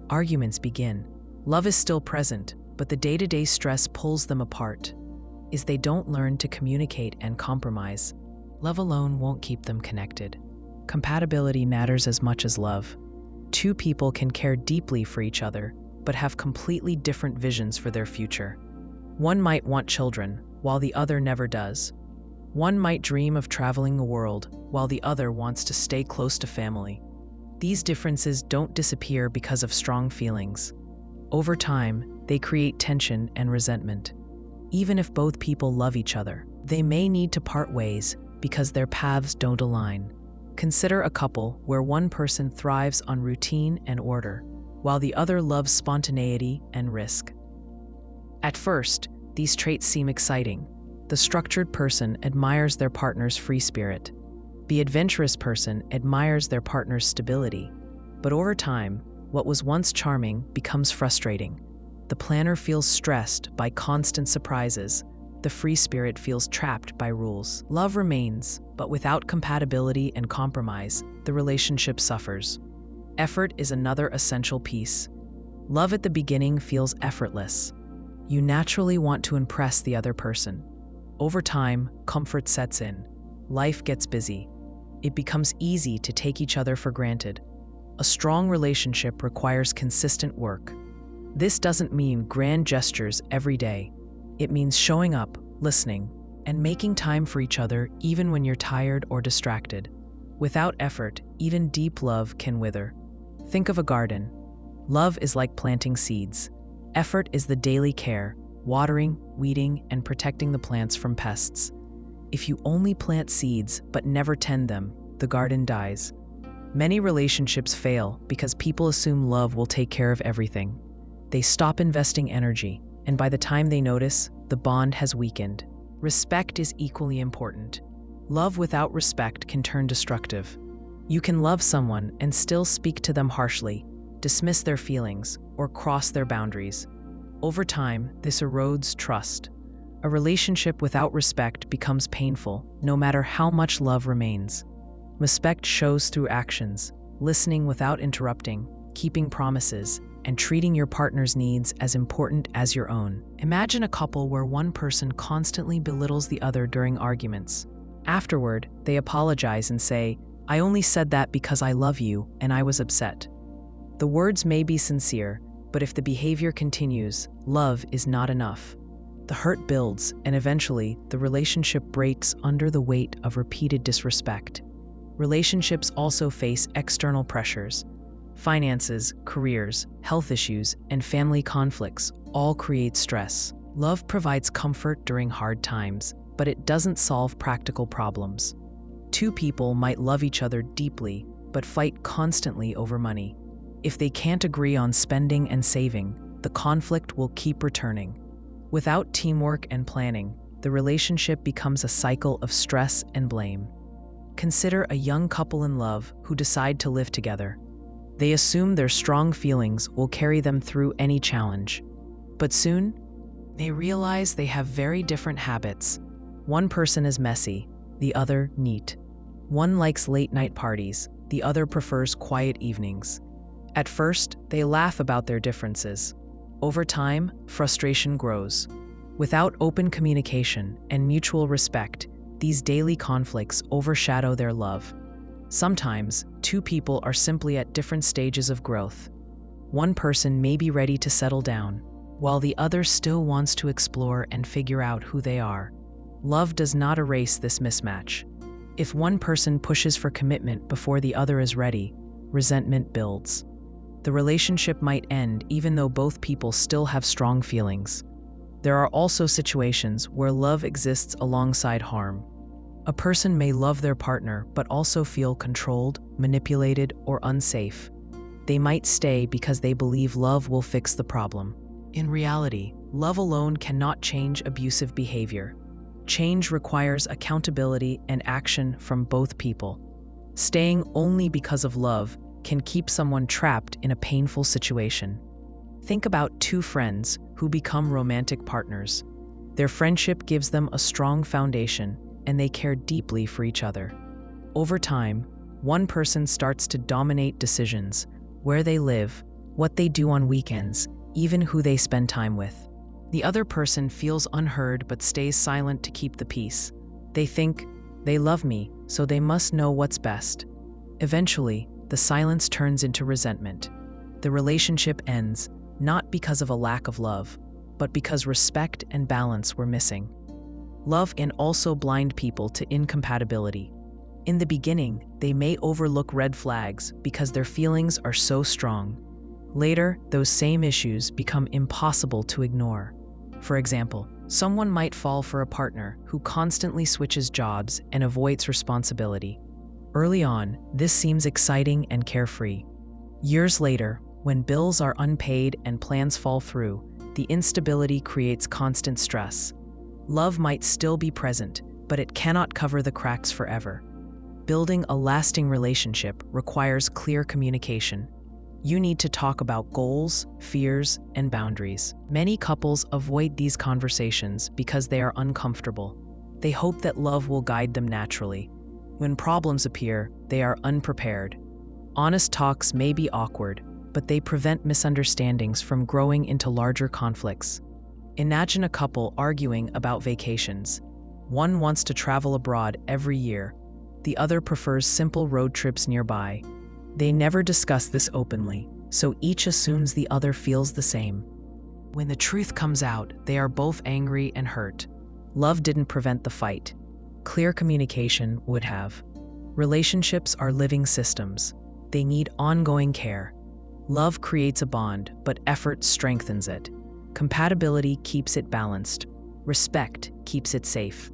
[SPEAKER 1] Arguments begin. Love is still present, but the day-to-day stress pulls them apart. As they don't learn to communicate and compromise, love alone won't keep them connected. Compatibility matters as much as love. Two people can care deeply for each other, but have completely different visions for their future. One might want children, while the other never does. One might dream of traveling the world, while the other wants to stay close to family. These differences don't disappear because of strong feelings. Over time, they create tension and resentment. Even if both people love each other, they may need to part ways because their paths don't align. Consider a couple where one person thrives on routine and order, while the other loves spontaneity and risk. At first, these traits seem exciting. The structured person admires their partner's free spirit. The adventurous person admires their partner's stability. But over time, what was once charming becomes frustrating. The planner feels stressed by constant surprises. The free spirit feels trapped by rules. Love remains, but without compatibility and compromise, the relationship suffers. Effort is another essential piece. Love at the beginning feels effortless. You naturally want to impress the other person. Over time, comfort sets in. Life gets busy. It becomes easy to take each other for granted. A strong relationship requires consistent work. This doesn't mean grand gestures every day. It means showing up, listening, and making time for each other even when you're tired or distracted. Without effort, even deep love can wither. Think of a garden. Love is like planting seeds. Effort is the daily care, watering, weeding, and protecting the plants from pests. If you only plant seeds but never tend them, the garden dies. Many relationships fail because people assume love will take care of everything. They stop investing energy, and by the time they notice, the bond has weakened. Respect is equally important. Love without respect can turn destructive. You can love someone and still speak to them harshly, dismiss their feelings, or cross their boundaries. Over time, this erodes trust. A relationship without respect becomes painful, no matter how much love remains. Respect shows through actions, listening without interrupting, keeping promises, and treating your partner's needs as important as your own. Imagine a couple where one person constantly belittles the other during arguments. Afterward, they apologize and say, "I only said that because I love you and I was upset." The words may be sincere, but if the behavior continues, love is not enough. The hurt builds, and eventually, the relationship breaks under the weight of repeated disrespect. Relationships also face external pressures. Finances, careers, health issues, and family conflicts all create stress. Love provides comfort during hard times, but it doesn't solve practical problems. Two people might love each other deeply, but fight constantly over money. If they can't agree on spending and saving, the conflict will keep returning. Without teamwork and planning, the relationship becomes a cycle of stress and blame. Consider a young couple in love who decide to live together. They assume their strong feelings will carry them through any challenge. But soon, they realize they have very different habits. One person is messy, the other neat. One likes late-night parties, the other prefers quiet evenings. At first, they laugh about their differences. Over time, frustration grows. Without open communication and mutual respect, these daily conflicts overshadow their love. Sometimes, two people are simply at different stages of growth. One person may be ready to settle down, while the other still wants to explore and figure out who they are. Love does not erase this mismatch. If one person pushes for commitment before the other is ready, resentment builds. The relationship might end even though both people still have strong feelings. There are also situations where love exists alongside harm. A person may love their partner but also feel controlled, manipulated, or unsafe. They might stay because they believe love will fix the problem. In reality, love alone cannot change abusive behavior. Change requires accountability and action from both people. Staying only because of love can keep someone trapped in a painful situation. Think about two friends who become romantic partners. Their friendship gives them a strong foundation, and they care deeply for each other. Over time, one person starts to dominate decisions, where they live, what they do on weekends, even who they spend time with. The other person feels unheard but stays silent to keep the peace. They think, "They love me, so they must know what's best." Eventually, the silence turns into resentment. The relationship ends, not because of a lack of love, but because respect and balance were missing. Love can also blind people to incompatibility. In the beginning, they may overlook red flags because their feelings are so strong. Later, those same issues become impossible to ignore. For example, someone might fall for a partner who constantly switches jobs and avoids responsibility. Early on, this seems exciting and carefree. Years later, when bills are unpaid and plans fall through, the instability creates constant stress. Love might still be present, but it cannot cover the cracks forever. Building a lasting relationship requires clear communication. You need to talk about goals, fears, and boundaries. Many couples avoid these conversations because they are uncomfortable. They hope that love will guide them naturally. When problems appear, they are unprepared. Honest talks may be awkward, but they prevent misunderstandings from growing into larger conflicts. Imagine a couple arguing about vacations. One wants to travel abroad every year. The other prefers simple road trips nearby. They never discuss this openly, so each assumes the other feels the same. When the truth comes out, they are both angry and hurt. Love didn't prevent the fight. Clear communication would have. Relationships are living systems. They need ongoing care. Love creates a bond, but effort strengthens it. Compatibility keeps it balanced. Respect keeps it safe.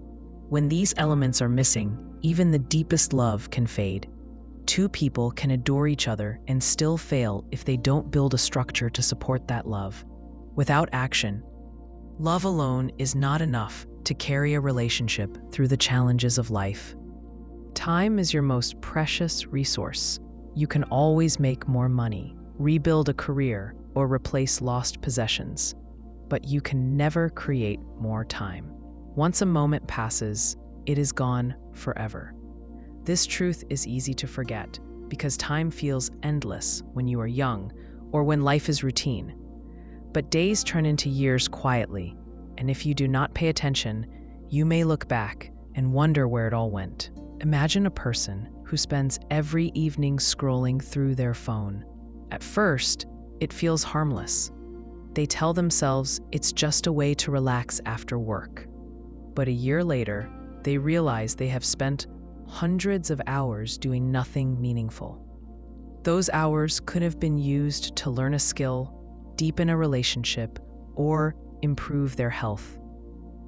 [SPEAKER 1] When these elements are missing, even the deepest love can fade. Two people can adore each other and still fail if they don't build a structure to support that love. Without action, love alone is not enough to carry a relationship through the challenges of life. Time is your most precious resource. You can always make more money, rebuild a career, or replace lost possessions. But you can never create more time. Once a moment passes, it is gone forever. This truth is easy to forget because time feels endless when you are young or when life is routine. But days turn into years quietly, and if you do not pay attention, you may look back and wonder where it all went. Imagine a person who spends every evening scrolling through their phone. At first, it feels harmless. They tell themselves it's just a way to relax after work. But a year later, they realize they have spent hundreds of hours doing nothing meaningful. Those hours could have been used to learn a skill, deepen a relationship, or improve their health.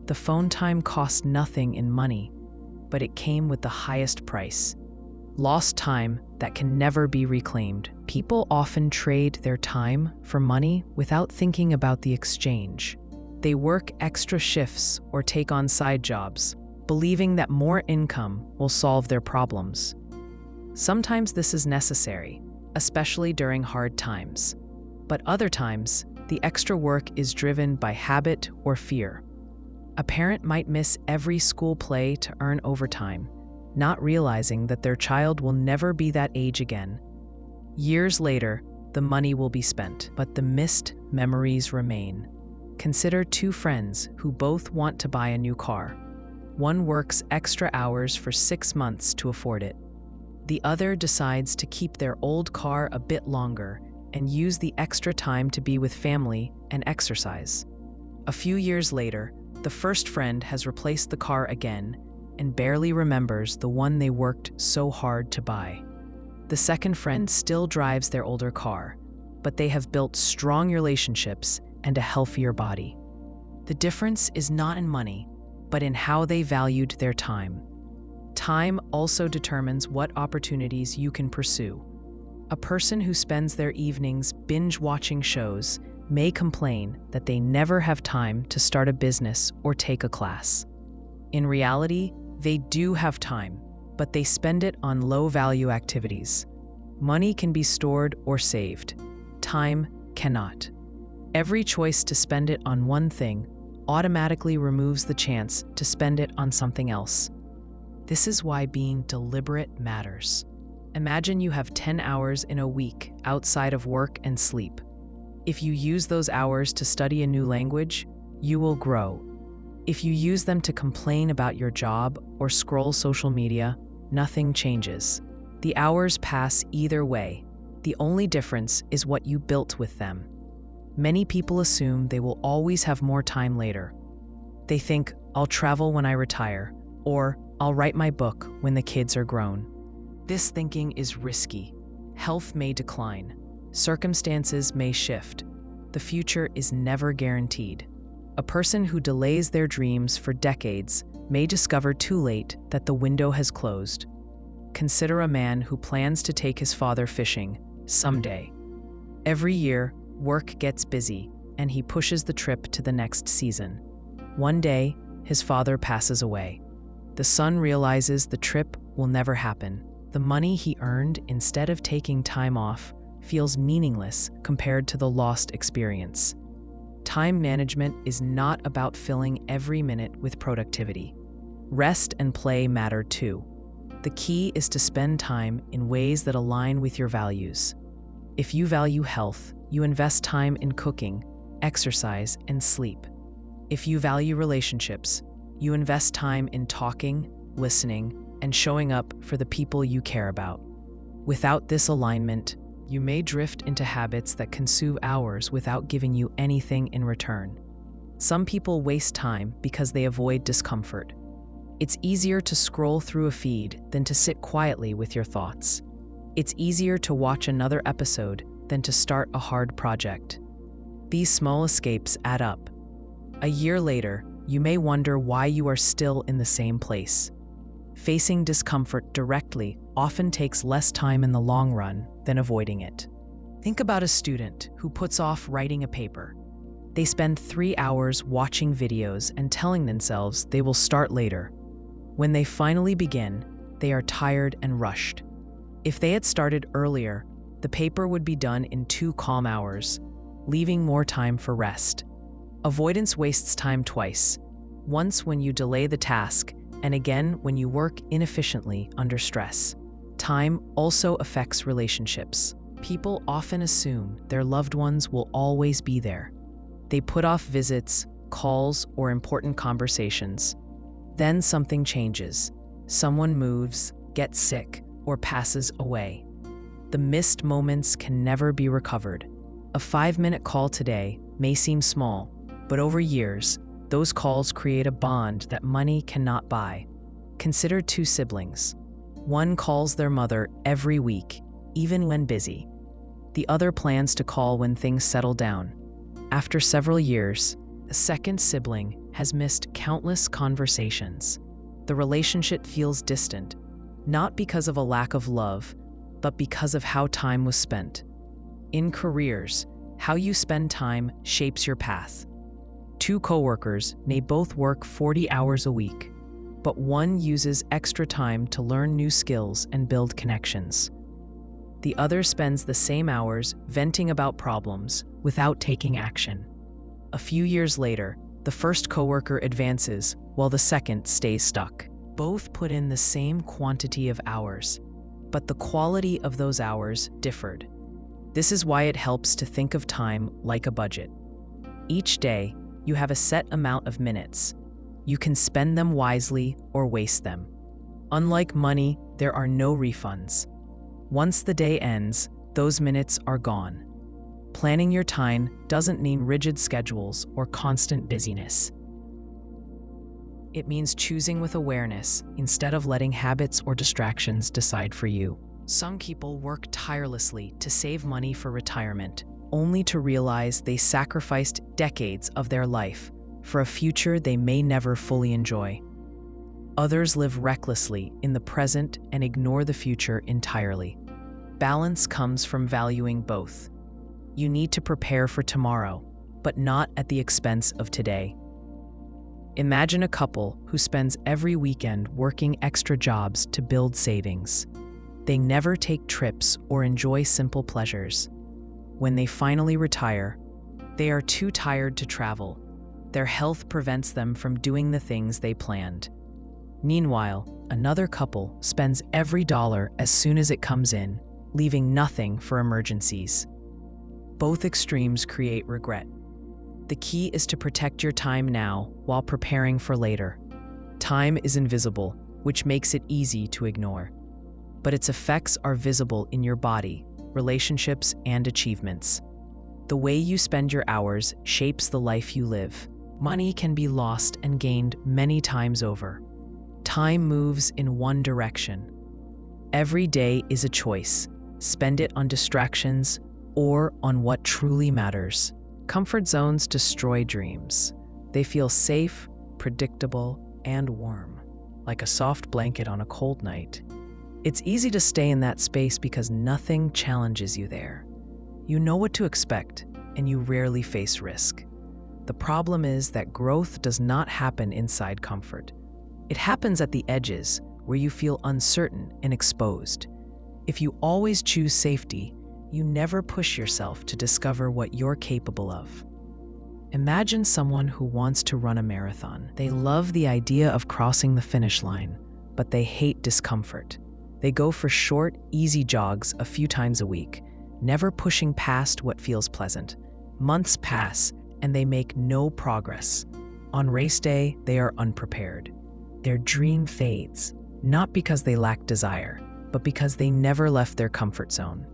[SPEAKER 1] The phone time cost nothing in money, but it came with the highest price. Lost time that can never be reclaimed. People often trade their time for money without thinking about the exchange. They work extra shifts or take on side jobs, believing that more income will solve their problems. Sometimes this is necessary, especially during hard times. But other times, the extra work is driven by habit or fear. A parent might miss every school play to earn overtime, not realizing that their child will never be that age again. Years later, the money will be spent, but the missed memories remain. Consider two friends who both want to buy a new car. One works extra hours for 6 months to afford it. The other decides to keep their old car a bit longer and use the extra time to be with family and exercise. A few years later, the first friend has replaced the car again and barely remembers the one they worked so hard to buy. The second friend still drives their older car, but they have built strong relationships and a healthier body. The difference is not in money, but in how they valued their time. Time also determines what opportunities you can pursue. A person who spends their evenings binge-watching shows may complain that they never have time to start a business or take a class. In reality, they do have time, but they spend it on low-value activities. Money can be stored or saved. Time cannot. Every choice to spend it on one thing automatically removes the chance to spend it on something else. This is why being deliberate matters. Imagine you have 10 hours in a week outside of work and sleep. If you use those hours to study a new language, you will grow. If you use them to complain about your job or scroll social media, nothing changes. The hours pass either way. The only difference is what you built with them. Many people assume they will always have more time later. They think, I'll travel when I retire, or I'll write my book when the kids are grown. This thinking is risky. Health may decline. Circumstances may shift. The future is never guaranteed. A person who delays their dreams for decades may discover too late that the window has closed. Consider a man who plans to take his father fishing someday. Every year, work gets busy, and he pushes the trip to the next season. One day, his father passes away. The son realizes the trip will never happen. The money he earned instead of taking time off feels meaningless compared to the lost experience. Time management is not about filling every minute with productivity. Rest and play matter too. The key is to spend time in ways that align with your values. If you value health, you invest time in cooking, exercise, and sleep. If you value relationships, you invest time in talking, listening, and showing up for the people you care about. Without this alignment, you may drift into habits that consume hours without giving you anything in return. Some people waste time because they avoid discomfort. It's easier to scroll through a feed than to sit quietly with your thoughts. It's easier to watch another episode than to start a hard project. These small escapes add up. A year later, you may wonder why you are still in the same place. Facing discomfort directly often takes less time in the long run than avoiding it. Think about a student who puts off writing a paper. They spend 3 hours watching videos and telling themselves they will start later. When they finally begin, they are tired and rushed. If they had started earlier, the paper would be done in 2 calm hours, leaving more time for rest. Avoidance wastes time twice, once when you delay the task, and again when you work inefficiently under stress. Time also affects relationships. People often assume their loved ones will always be there. They put off visits, calls, or important conversations. Then something changes. Someone moves, gets sick, or passes away. The missed moments can never be recovered. A 5-minute call today may seem small, but over years, those calls create a bond that money cannot buy. Consider 2 siblings. One calls their mother every week, even when busy. The other plans to call when things settle down. After several years, the second sibling has missed countless conversations. The relationship feels distant, not because of a lack of love, but because of how time was spent. In careers, how you spend time shapes your path. 2 coworkers may both work 40 hours a week, but one uses extra time to learn new skills and build connections. The other spends the same hours venting about problems without taking action. A few years later, the first coworker advances while the second stays stuck. Both put in the same quantity of hours, but the quality of those hours differed. This is why it helps to think of time like a budget. Each day, you have a set amount of minutes. You can spend them wisely or waste them. Unlike money, there are no refunds. Once the day ends, those minutes are gone. Planning your time doesn't mean rigid schedules or constant busyness. It means choosing with awareness instead of letting habits or distractions decide for you. Some people work tirelessly to save money for retirement, only to realize they sacrificed decades of their life for a future they may never fully enjoy. Others live recklessly in the present and ignore the future entirely. Balance comes from valuing both. You need to prepare for tomorrow, but not at the expense of today. Imagine a couple who spends every weekend working extra jobs to build savings. They never take trips or enjoy simple pleasures. When they finally retire, they are too tired to travel. Their health prevents them from doing the things they planned. Meanwhile, another couple spends every dollar as soon as it comes in, leaving nothing for emergencies. Both extremes create regret. The key is to protect your time now while preparing for later. Time is invisible, which makes it easy to ignore. But its effects are visible in your body, relationships, and achievements. The way you spend your hours shapes the life you live. Money can be lost and gained many times over. Time moves in one direction. Every day is a choice. Spend it on distractions or on what truly matters. Comfort zones destroy dreams. They feel safe, predictable, and warm, like a soft blanket on a cold night. It's easy to stay in that space because nothing challenges you there. You know what to expect, and you rarely face risk. The problem is that growth does not happen inside comfort. It happens at the edges, where you feel uncertain and exposed. If you always choose safety, you never push yourself to discover what you're capable of. Imagine someone who wants to run a marathon. They love the idea of crossing the finish line, but they hate discomfort. They go for short, easy jogs a few times a week, never pushing past what feels pleasant. Months pass, and they make no progress. On race day, they are unprepared. Their dream fades, not because they lack desire, but because they never left their comfort zone.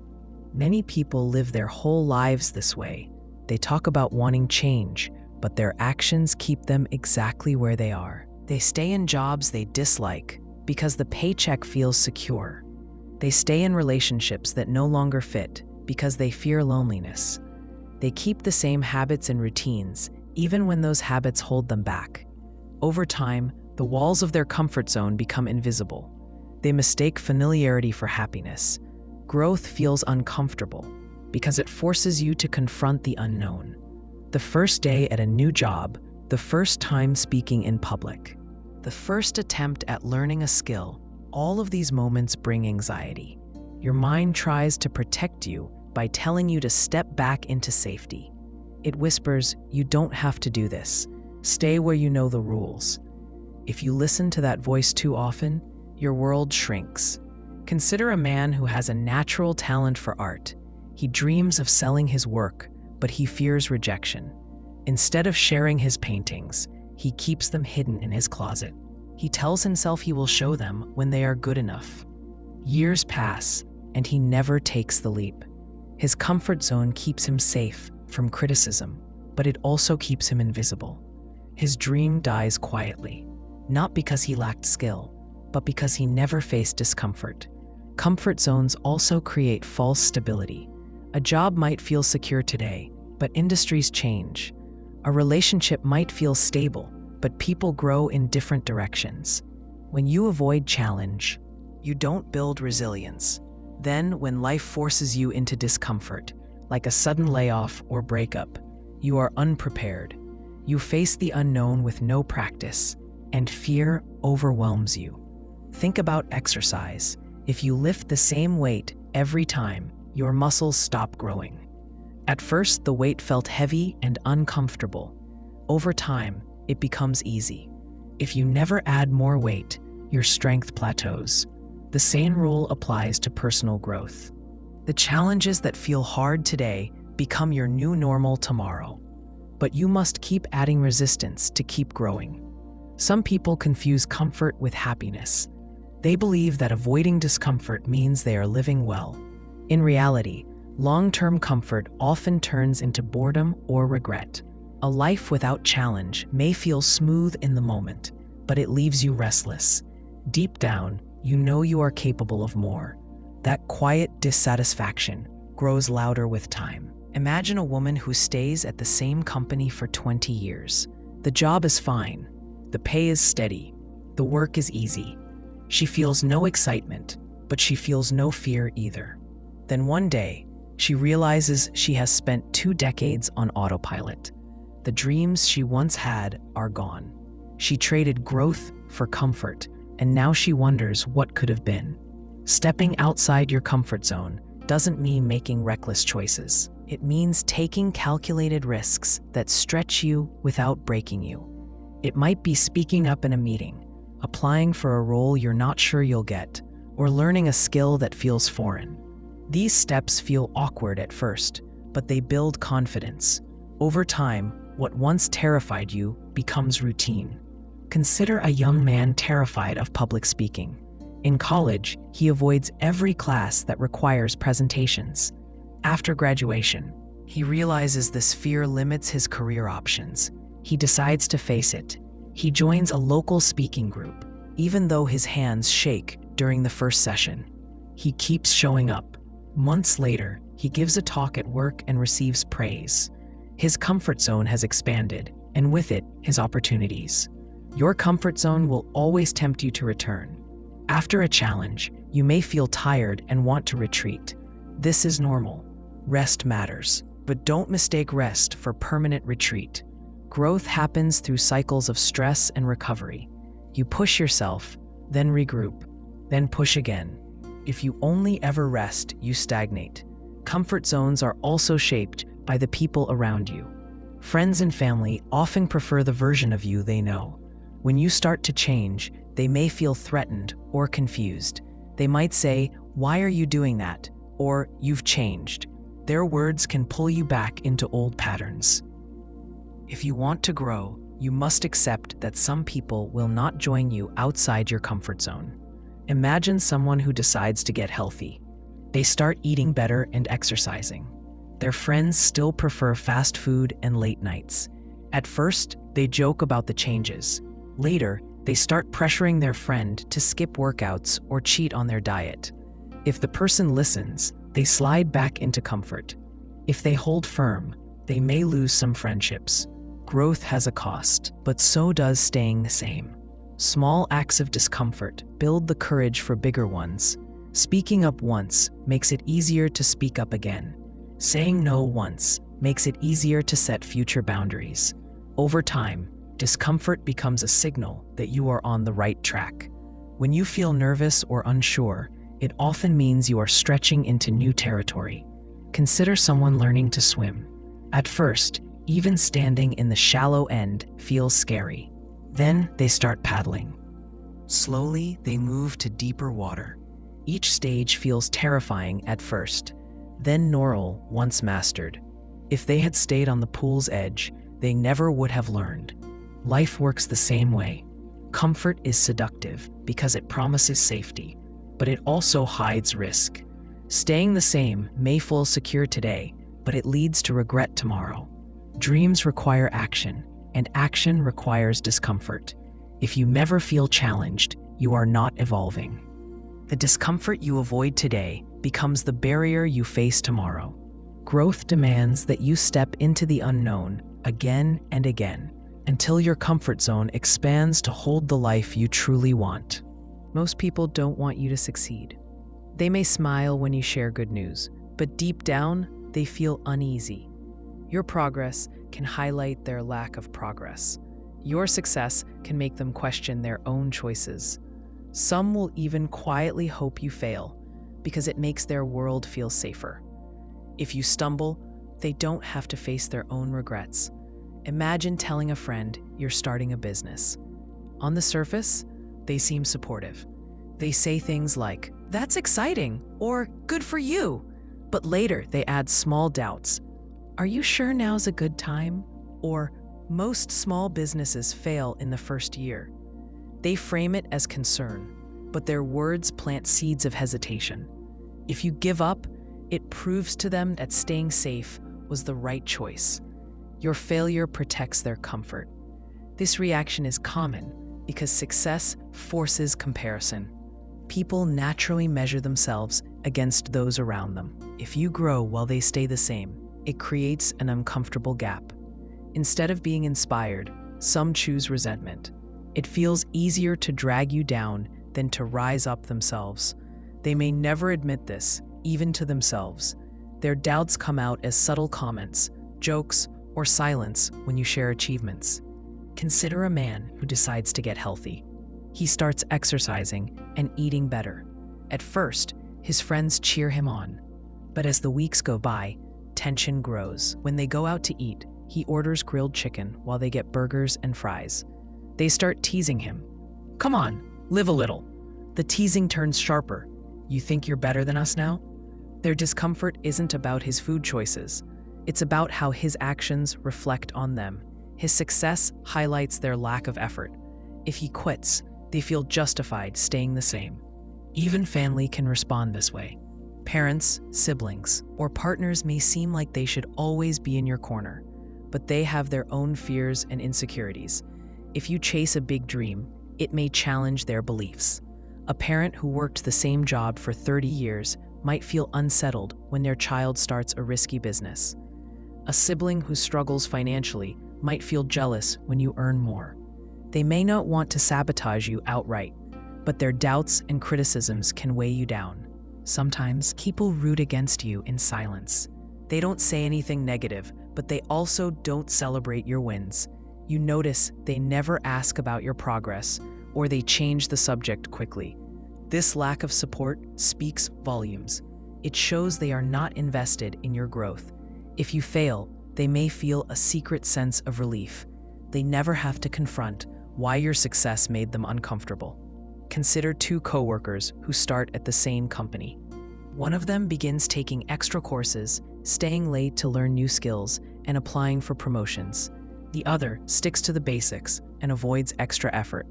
[SPEAKER 1] Many people live their whole lives this way. They talk about wanting change, but their actions keep them exactly where they are. They stay in jobs they dislike because the paycheck feels secure. They stay in relationships that no longer fit because they fear loneliness. They keep the same habits and routines, even when those habits hold them back. Over time, the walls of their comfort zone become invisible. They mistake familiarity for happiness. Growth feels uncomfortable because it forces you to confront the unknown. The first day at a new job, the first time speaking in public, the first attempt at learning a skill, all of these moments bring anxiety. Your mind tries to protect you by telling you to step back into safety. It whispers, "You don't have to do this. Stay where you know the rules." If you listen to that voice too often, your world shrinks. Consider a man who has a natural talent for art. He dreams of selling his work, but he fears rejection. Instead of sharing his paintings, he keeps them hidden in his closet. He tells himself he will show them when they are good enough. Years pass, and he never takes the leap. His comfort zone keeps him safe from criticism, but it also keeps him invisible. His dream dies quietly, not because he lacked skill, but because he never faced discomfort. Comfort zones also create false stability. A job might feel secure today, but industries change. A relationship might feel stable, but people grow in different directions. When you avoid challenge, you don't build resilience. Then, when life forces you into discomfort, like a sudden layoff or breakup, you are unprepared. You face the unknown with no practice, and fear overwhelms you. Think about exercise. If you lift the same weight every time, your muscles stop growing. At first, the weight felt heavy and uncomfortable. Over time, it becomes easy. If you never add more weight, your strength plateaus. The same rule applies to personal growth. The challenges that feel hard today become your new normal tomorrow. But you must keep adding resistance to keep growing. Some people confuse comfort with happiness. They believe that avoiding discomfort means they are living well. In reality, long-term comfort often turns into boredom or regret. A life without challenge may feel smooth in the moment, but it leaves you restless. Deep down, you know you are capable of more. That quiet dissatisfaction grows louder with time. Imagine a woman who stays at the same company for 20 years. The job is fine. The pay is steady. The work is easy. She feels no excitement, but she feels no fear either. Then one day, she realizes she has spent 2 decades on autopilot. The dreams she once had are gone. She traded growth for comfort, and now she wonders what could have been. Stepping outside your comfort zone doesn't mean making reckless choices. It means taking calculated risks that stretch you without breaking you. It might be speaking up in a meeting, applying for a role you're not sure you'll get, or learning a skill that feels foreign. These steps feel awkward at first, but they build confidence. Over time, what once terrified you becomes routine. Consider a young man terrified of public speaking. In college, he avoids every class that requires presentations. After graduation, he realizes this fear limits his career options. He decides to face it. He joins a local speaking group, even though his hands shake during the first session. He keeps showing up. Months later, he gives a talk at work and receives praise. His comfort zone has expanded, and with it, his opportunities. Your comfort zone will always tempt you to return. After a challenge, you may feel tired and want to retreat. This is normal. Rest matters, but don't mistake rest for permanent retreat. Growth happens through cycles of stress and recovery. You push yourself, then regroup, then push again. If you only ever rest, you stagnate. Comfort zones are also shaped by the people around you. Friends and family often prefer the version of you they know. When you start to change, they may feel threatened or confused. They might say, "Why are you doing that?" or "You've changed." Their words can pull you back into old patterns. If you want to grow, you must accept that some people will not join you outside your comfort zone. Imagine someone who decides to get healthy. They start eating better and exercising. Their friends still prefer fast food and late nights. At first, they joke about the changes. Later, they start pressuring their friend to skip workouts or cheat on their diet. If the person listens, they slide back into comfort. If they hold firm, they may lose some friendships. Growth has a cost, but so does staying the same. Small acts of discomfort build the courage for bigger ones. Speaking up once makes it easier to speak up again. Saying no once makes it easier to set future boundaries. Over time, discomfort becomes a signal that you are on the right track. When you feel nervous or unsure, it often means you are stretching into new territory. Consider someone learning to swim. At first, even standing in the shallow end feels scary. Then they start paddling. Slowly, they move to deeper water. Each stage feels terrifying at first, then normal once mastered. If they had stayed on the pool's edge, they never would have learned. Life works the same way. Comfort is seductive because it promises safety, but it also hides risk. Staying the same may feel secure today, but it leads to regret tomorrow. Dreams require action, and action requires discomfort. If you never feel challenged, you are not evolving. The discomfort you avoid today becomes the barrier you face tomorrow. Growth demands that you step into the unknown again and again until your comfort zone expands to hold the life you truly want. Most people don't want you to succeed. They may smile when you share good news, but deep down, they feel uneasy. Your progress can highlight their lack of progress. Your success can make them question their own choices. Some will even quietly hope you fail because it makes their world feel safer. If you stumble, they don't have to face their own regrets. Imagine telling a friend you're starting a business. On the surface, they seem supportive. They say things like, "That's exciting," or "Good for you." But later, they add small doubts. "Are you sure now's a good time?" Or, "Most small businesses fail in the first year." They frame it as concern, but their words plant seeds of hesitation. If you give up, it proves to them that staying safe was the right choice. Your failure protects their comfort. This reaction is common because success forces comparison. People naturally measure themselves against those around them. If you grow while they stay the same, it creates an uncomfortable gap. Instead of being inspired, some choose resentment. It feels easier to drag you down than to rise up themselves. They may never admit this, even to themselves. Their doubts come out as subtle comments, jokes, or silence when you share achievements. Consider a man who decides to get healthy. He starts exercising and eating better. At first, his friends cheer him on. But as the weeks go by, tension grows. When they go out to eat, he orders grilled chicken while they get burgers and fries. They start teasing him. "Come on, live a little." The teasing turns sharper. "You think you're better than us now?" Their discomfort isn't about his food choices. It's about how his actions reflect on them. His success highlights their lack of effort. If he quits, they feel justified staying the same. Even family can respond this way. Parents, siblings, or partners may seem like they should always be in your corner, but they have their own fears and insecurities. If you chase a big dream, it may challenge their beliefs. A parent who worked the same job for 30 years might feel unsettled when their child starts a risky business. A sibling who struggles financially might feel jealous when you earn more. They may not want to sabotage you outright, but their doubts and criticisms can weigh you down. Sometimes people root against you in silence. They don't say anything negative, but they also don't celebrate your wins. You notice they never ask about your progress, or they change the subject quickly. This lack of support speaks volumes. It shows they are not invested in your growth. If you fail, they may feel a secret sense of relief. They never have to confront why your success made them uncomfortable. Consider two coworkers who start at the same company. One of them begins taking extra courses, staying late to learn new skills, and applying for promotions. The other sticks to the basics and avoids extra effort.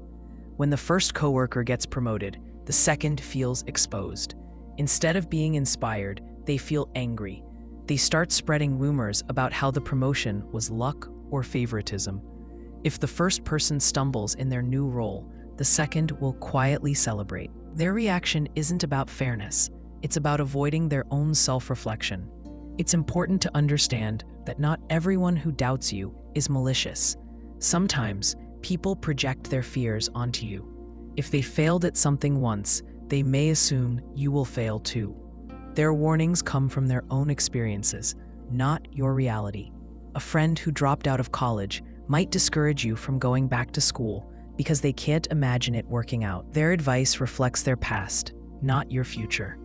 [SPEAKER 1] When the first coworker gets promoted, the second feels exposed. Instead of being inspired, they feel angry. They start spreading rumors about how the promotion was luck or favoritism. If the first person stumbles in their new role, the second will quietly celebrate. Their reaction isn't about fairness. It's about avoiding their own self-reflection. It's important to understand that not everyone who doubts you is malicious. Sometimes, people project their fears onto you. If they failed at something once, they may assume you will fail too. Their warnings come from their own experiences, not your reality. A friend who dropped out of college might discourage you from going back to school because they can't imagine it working out. Their advice reflects their past, not your future.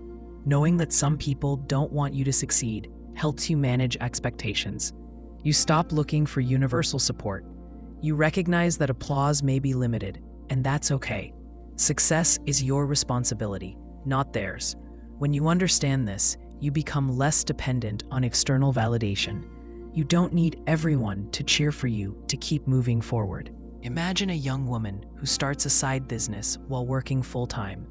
[SPEAKER 1] Knowing that some people don't want you to succeed helps you manage expectations. You stop looking for universal support. You recognize that applause may be limited, and that's okay. Success is your responsibility, not theirs. When you understand this, you become less dependent on external validation. You don't need everyone to cheer for you to keep moving forward. Imagine a young woman who starts a side business while working full-time.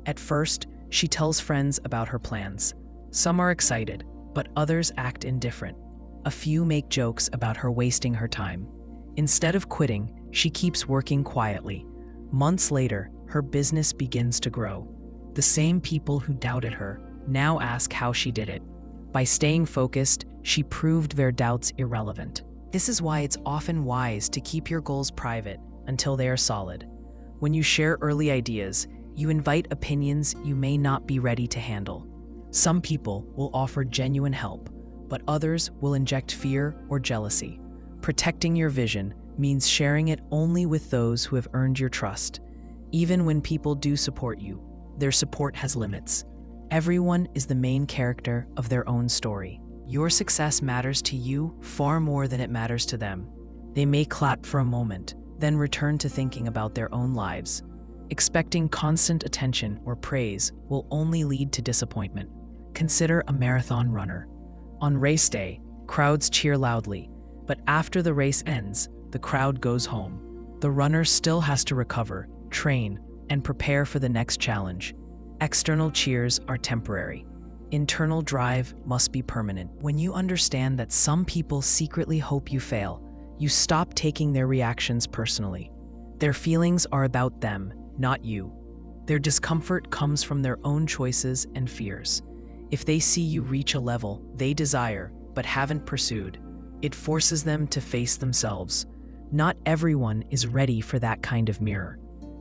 [SPEAKER 1] At first, she tells friends about her plans. Some are excited, but others act indifferent. A few make jokes about her wasting her time. Instead of quitting, she keeps working quietly. Months later, her business begins to grow. The same people who doubted her now ask how she did it. By staying focused, she proved their doubts irrelevant. This is why it's often wise to keep your goals private until they are solid. When you share early ideas, you invite opinions you may not be ready to handle. Some people will offer genuine help, but others will inject fear or jealousy. Protecting your vision means sharing it only with those who have earned your trust. Even when people do support you, their support has limits. Everyone is the main character of their own story. Your success matters to you far more than it matters to them. They may clap for a moment, then return to thinking about their own lives. Expecting constant attention or praise will only lead to disappointment. Consider a marathon runner. On race day, crowds cheer loudly, but after the race ends, the crowd goes home. The runner still has to recover, train, and prepare for the next challenge. External cheers are temporary. Internal drive must be permanent. When you understand that some people secretly hope you fail, you stop taking their reactions personally. Their feelings are about them, not you. Their discomfort comes from their own choices and fears. If they see you reach a level they desire but haven't pursued, it forces them to face themselves. Not everyone is ready for that kind of mirror.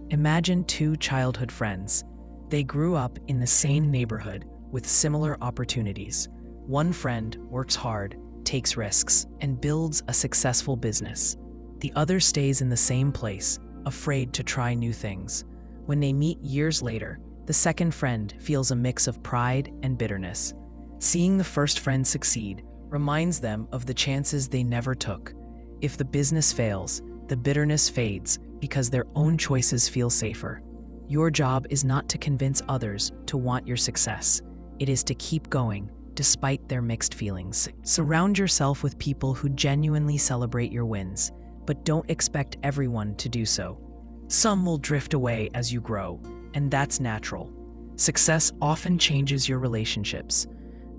[SPEAKER 1] Imagine two childhood friends. They grew up in the same neighborhood with similar opportunities. One friend works hard, takes risks, and builds a successful business. The other stays in the same place, afraid to try new things. When they meet years later, the second friend feels a mix of pride and bitterness. Seeing the first friend succeed reminds them of the chances they never took. If the business fails, the bitterness fades because their own choices feel safer. Your job is not to convince others to want your success. It is to keep going, despite their mixed feelings. Surround yourself with people who genuinely celebrate your wins, but don't expect everyone to do so. Some will drift away as you grow, and that's natural. Success often changes your relationships.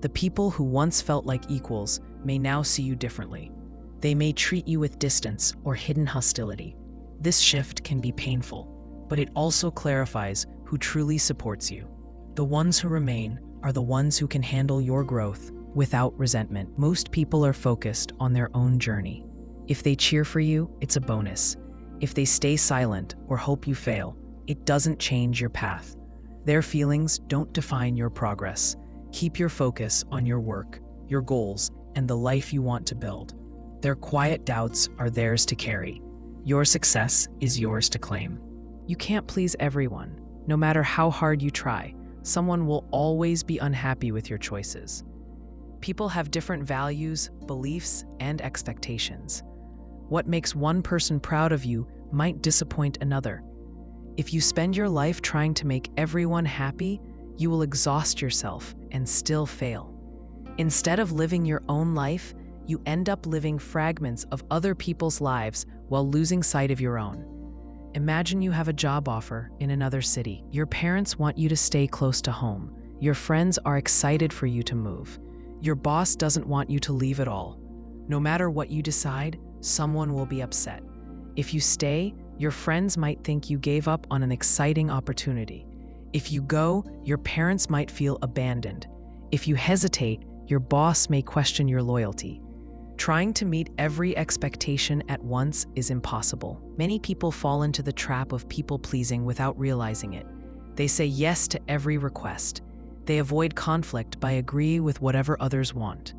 [SPEAKER 1] The people who once felt like equals may now see you differently. They may treat you with distance or hidden hostility. This shift can be painful, but it also clarifies who truly supports you. The ones who remain are the ones who can handle your growth without resentment. Most people are focused on their own journey. If they cheer for you, it's a bonus. If they stay silent or hope you fail, it doesn't change your path. Their feelings don't define your progress. Keep your focus on your work, your goals, and the life you want to build. Their quiet doubts are theirs to carry. Your success is yours to claim. You can't please everyone. No matter how hard you try, someone will always be unhappy with your choices. People have different values, beliefs, and expectations. What makes one person proud of you might disappoint another. If you spend your life trying to make everyone happy, you will exhaust yourself and still fail. Instead of living your own life, you end up living fragments of other people's lives while losing sight of your own. Imagine you have a job offer in another city. Your parents want you to stay close to home. Your friends are excited for you to move. Your boss doesn't want you to leave at all. No matter what you decide, someone will be upset. If you stay, your friends might think you gave up on an exciting opportunity. If you go, your parents might feel abandoned. If you hesitate, your boss may question your loyalty. Trying to meet every expectation at once is impossible. Many people fall into the trap of people-pleasing without realizing it. They say yes to every request. They avoid conflict by agreeing with whatever others want.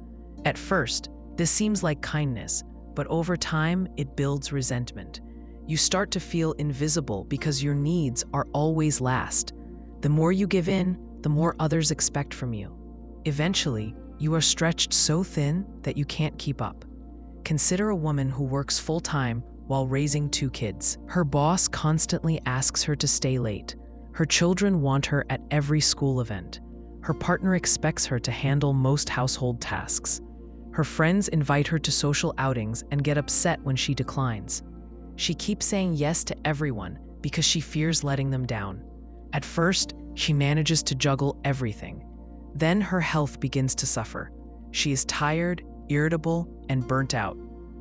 [SPEAKER 1] At first, this seems like kindness, but over time, it builds resentment. You start to feel invisible because your needs are always last. The more you give in, the more others expect from you. Eventually, you are stretched so thin that you can't keep up. Consider a woman who works full-time while raising 2 kids. Her boss constantly asks her to stay late. Her children want her at every school event. Her partner expects her to handle most household tasks. Her friends invite her to social outings and get upset when she declines. She keeps saying yes to everyone because she fears letting them down. At first, she manages to juggle everything. Then her health begins to suffer. She is tired, irritable, and burnt out.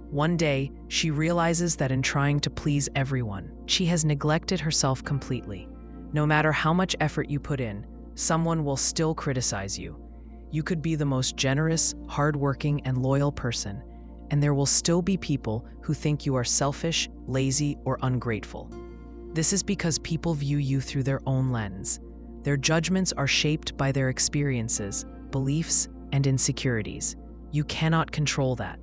[SPEAKER 1] One day, she realizes that in trying to please everyone, she has neglected herself completely. No matter how much effort you put in, someone will still criticize you. You could be the most generous, hardworking, and loyal person, and there will still be people who think you are selfish, lazy, or ungrateful. This is because people view you through their own lens. Their judgments are shaped by their experiences, beliefs, and insecurities. You cannot control that.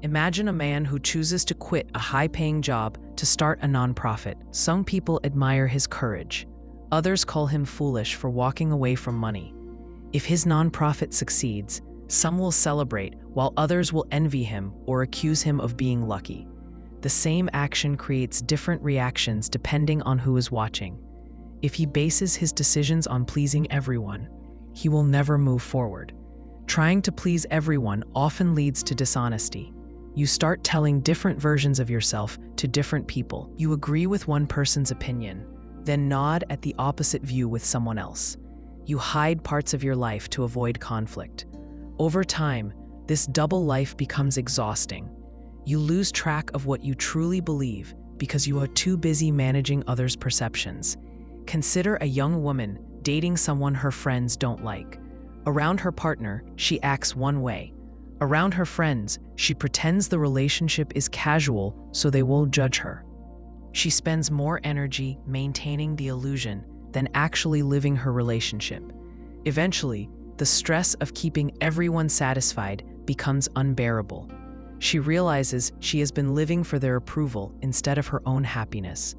[SPEAKER 1] Imagine a man who chooses to quit a high-paying job to start a nonprofit. Some people admire his courage. Others call him foolish for walking away from money. If his nonprofit succeeds, some will celebrate, while others will envy him or accuse him of being lucky. The same action creates different reactions depending on who is watching. If he bases his decisions on pleasing everyone, he will never move forward. Trying to please everyone often leads to dishonesty. You start telling different versions of yourself to different people. You agree with one person's opinion, then nod at the opposite view with someone else. You hide parts of your life to avoid conflict. Over time, this double life becomes exhausting. You lose track of what you truly believe because you are too busy managing others' perceptions. Consider a young woman dating someone her friends don't like. Around her partner, she acts one way. Around her friends, she pretends the relationship is casual so they won't judge her. She spends more energy maintaining the illusion than actually living her relationship. Eventually, the stress of keeping everyone satisfied becomes unbearable. She realizes she has been living for their approval instead of her own happiness.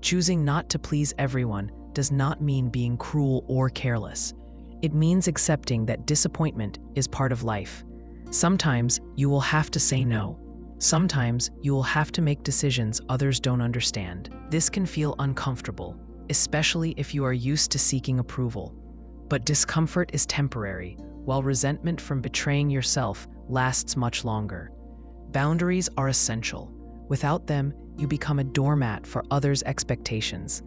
[SPEAKER 1] Choosing not to please everyone does not mean being cruel or careless. It means accepting that disappointment is part of life. Sometimes you will have to say no. Sometimes you will have to make decisions others don't understand. This can feel uncomfortable, especially if you are used to seeking approval. But discomfort is temporary, while resentment from betraying yourself lasts much longer. Boundaries are essential. Without them, you become a doormat for others' expectations.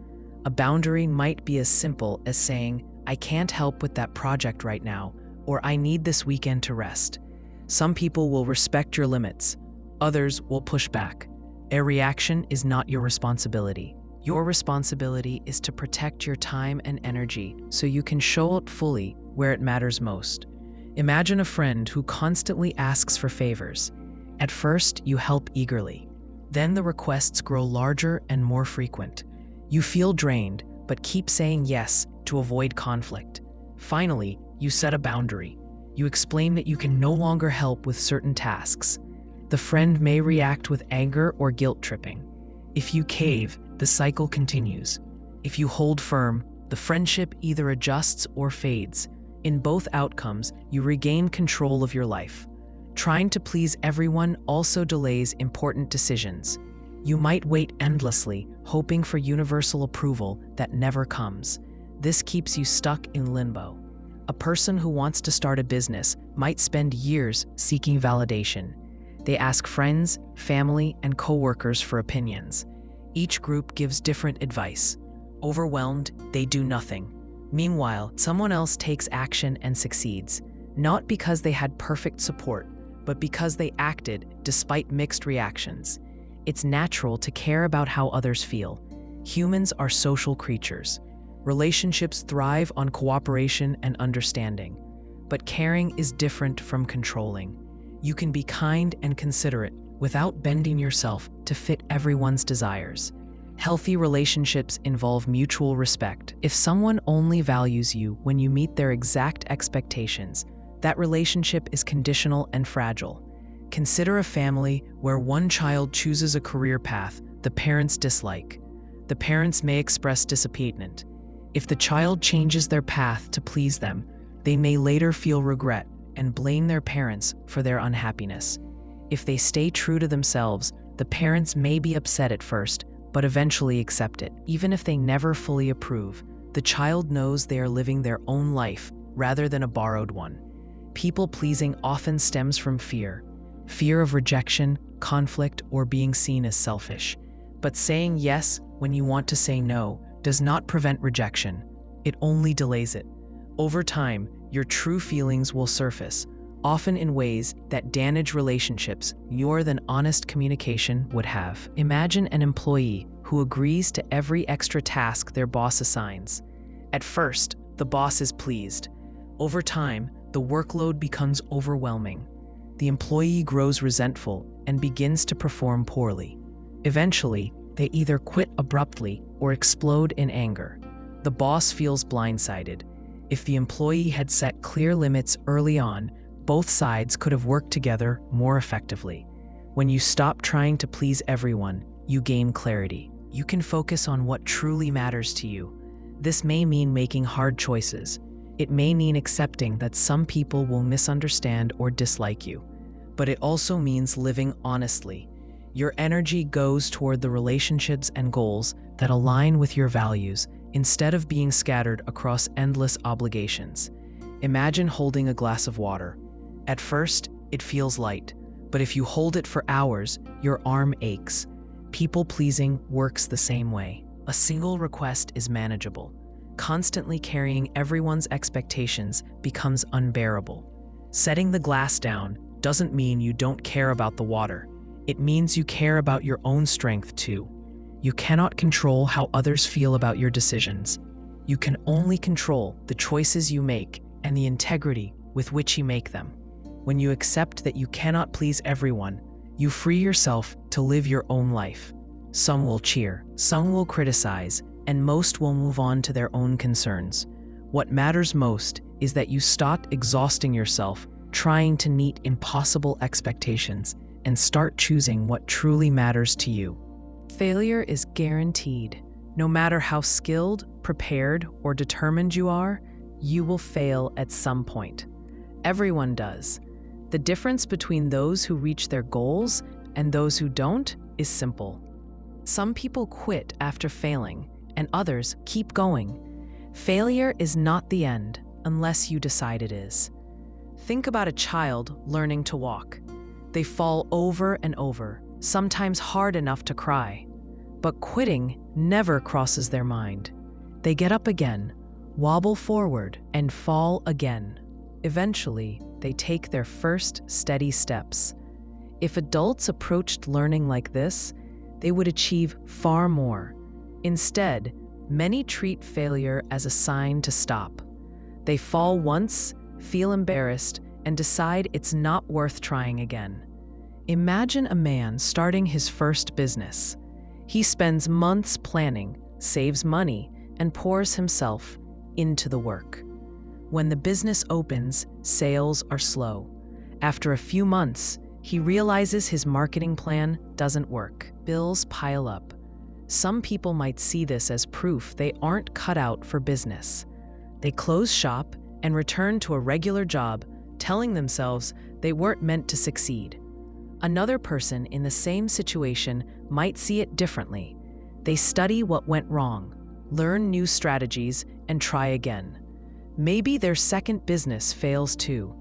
[SPEAKER 1] A boundary might be as simple as saying, "I can't help with that project right now," or "I need this weekend to rest." Some people will respect your limits. Others will push back. Their reaction is not your responsibility. Your responsibility is to protect your time and energy so you can show up fully where it matters most. Imagine a friend who constantly asks for favors. At first, you help eagerly. Then the requests grow larger and more frequent. You feel drained, but keep saying yes to avoid conflict. Finally, you set a boundary. You explain that you can no longer help with certain tasks. The friend may react with anger or guilt tripping. If you cave, the cycle continues. If you hold firm, the friendship either adjusts or fades. In both outcomes, you regain control of your life. Trying to please everyone also delays important decisions. You might wait endlessly, hoping for universal approval that never comes. This keeps you stuck in limbo. A person who wants to start a business might spend years seeking validation. They ask friends, family, and coworkers for opinions. Each group gives different advice. Overwhelmed, they do nothing. Meanwhile, someone else takes action and succeeds, not because they had perfect support, but because they acted despite mixed reactions. It's natural to care about how others feel. Humans are social creatures. Relationships thrive on cooperation and understanding. But caring is different from controlling. You can be kind and considerate without bending yourself to fit everyone's desires. Healthy relationships involve mutual respect. If someone only values you when you meet their exact expectations, that relationship is conditional and fragile. Consider a family where one child chooses a career path the parents dislike. The parents may express disappointment. If the child changes their path to please them, they may later feel regret and blame their parents for their unhappiness. If they stay true to themselves, the parents may be upset at first, but eventually accept it. Even if they never fully approve, the child knows they are living their own life rather than a borrowed one. People-pleasing often stems from fear. Fear of rejection, conflict, or being seen as selfish. But saying yes when you want to say no does not prevent rejection. It only delays it. Over time, your true feelings will surface, often in ways that damage relationships more than honest communication would have. Imagine an employee who agrees to every extra task their boss assigns. At first, the boss is pleased. Over time, the workload becomes overwhelming. The employee grows resentful and begins to perform poorly. Eventually, they either quit abruptly or explode in anger. The boss feels blindsided. If the employee had set clear limits early on, both sides could have worked together more effectively. When you stop trying to please everyone, you gain clarity. You can focus on what truly matters to you. This may mean making hard choices. It may mean accepting that some people will misunderstand or dislike you. But it also means living honestly. Your energy goes toward the relationships and goals that align with your values instead of being scattered across endless obligations. Imagine holding a glass of water. At first, it feels light, but if you hold it for hours, your arm aches. People-pleasing works the same way. A single request is manageable. Constantly carrying everyone's expectations becomes unbearable. Setting the glass down doesn't mean you don't care about the water. It means you care about your own strength too. You cannot control how others feel about your decisions. You can only control the choices you make and the integrity with which you make them. When you accept that you cannot please everyone, you free yourself to live your own life. Some will cheer, some will criticize, and most will move on to their own concerns. What matters most is that you stop exhausting yourself trying to meet impossible expectations and start choosing what truly matters to you. Failure is guaranteed. No matter how skilled, prepared, or determined you are, you will fail at some point. Everyone does. The difference between those who reach their goals and those who don't is simple. Some people quit after failing, and others keep going. Failure is not the end unless you decide it is. Think about a child learning to walk. They fall over and over, sometimes hard enough to cry. But quitting never crosses their mind. They get up again, wobble forward, and fall again. Eventually, they take their first steady steps. If adults approached learning like this, they would achieve far more. Instead, many treat failure as a sign to stop. They fall once, feel embarrassed, and decide it's not worth trying again. Imagine a man starting his first business. He spends months planning, saves money, and pours himself into the work. When the business opens, sales are slow. After a few months, he realizes his marketing plan doesn't work. Bills pile up. Some people might see this as proof they aren't cut out for business. They close shop and return to a regular job, telling themselves they weren't meant to succeed. Another person in the same situation might see it differently. They study what went wrong, learn new strategies, and try again. Maybe their second business fails too,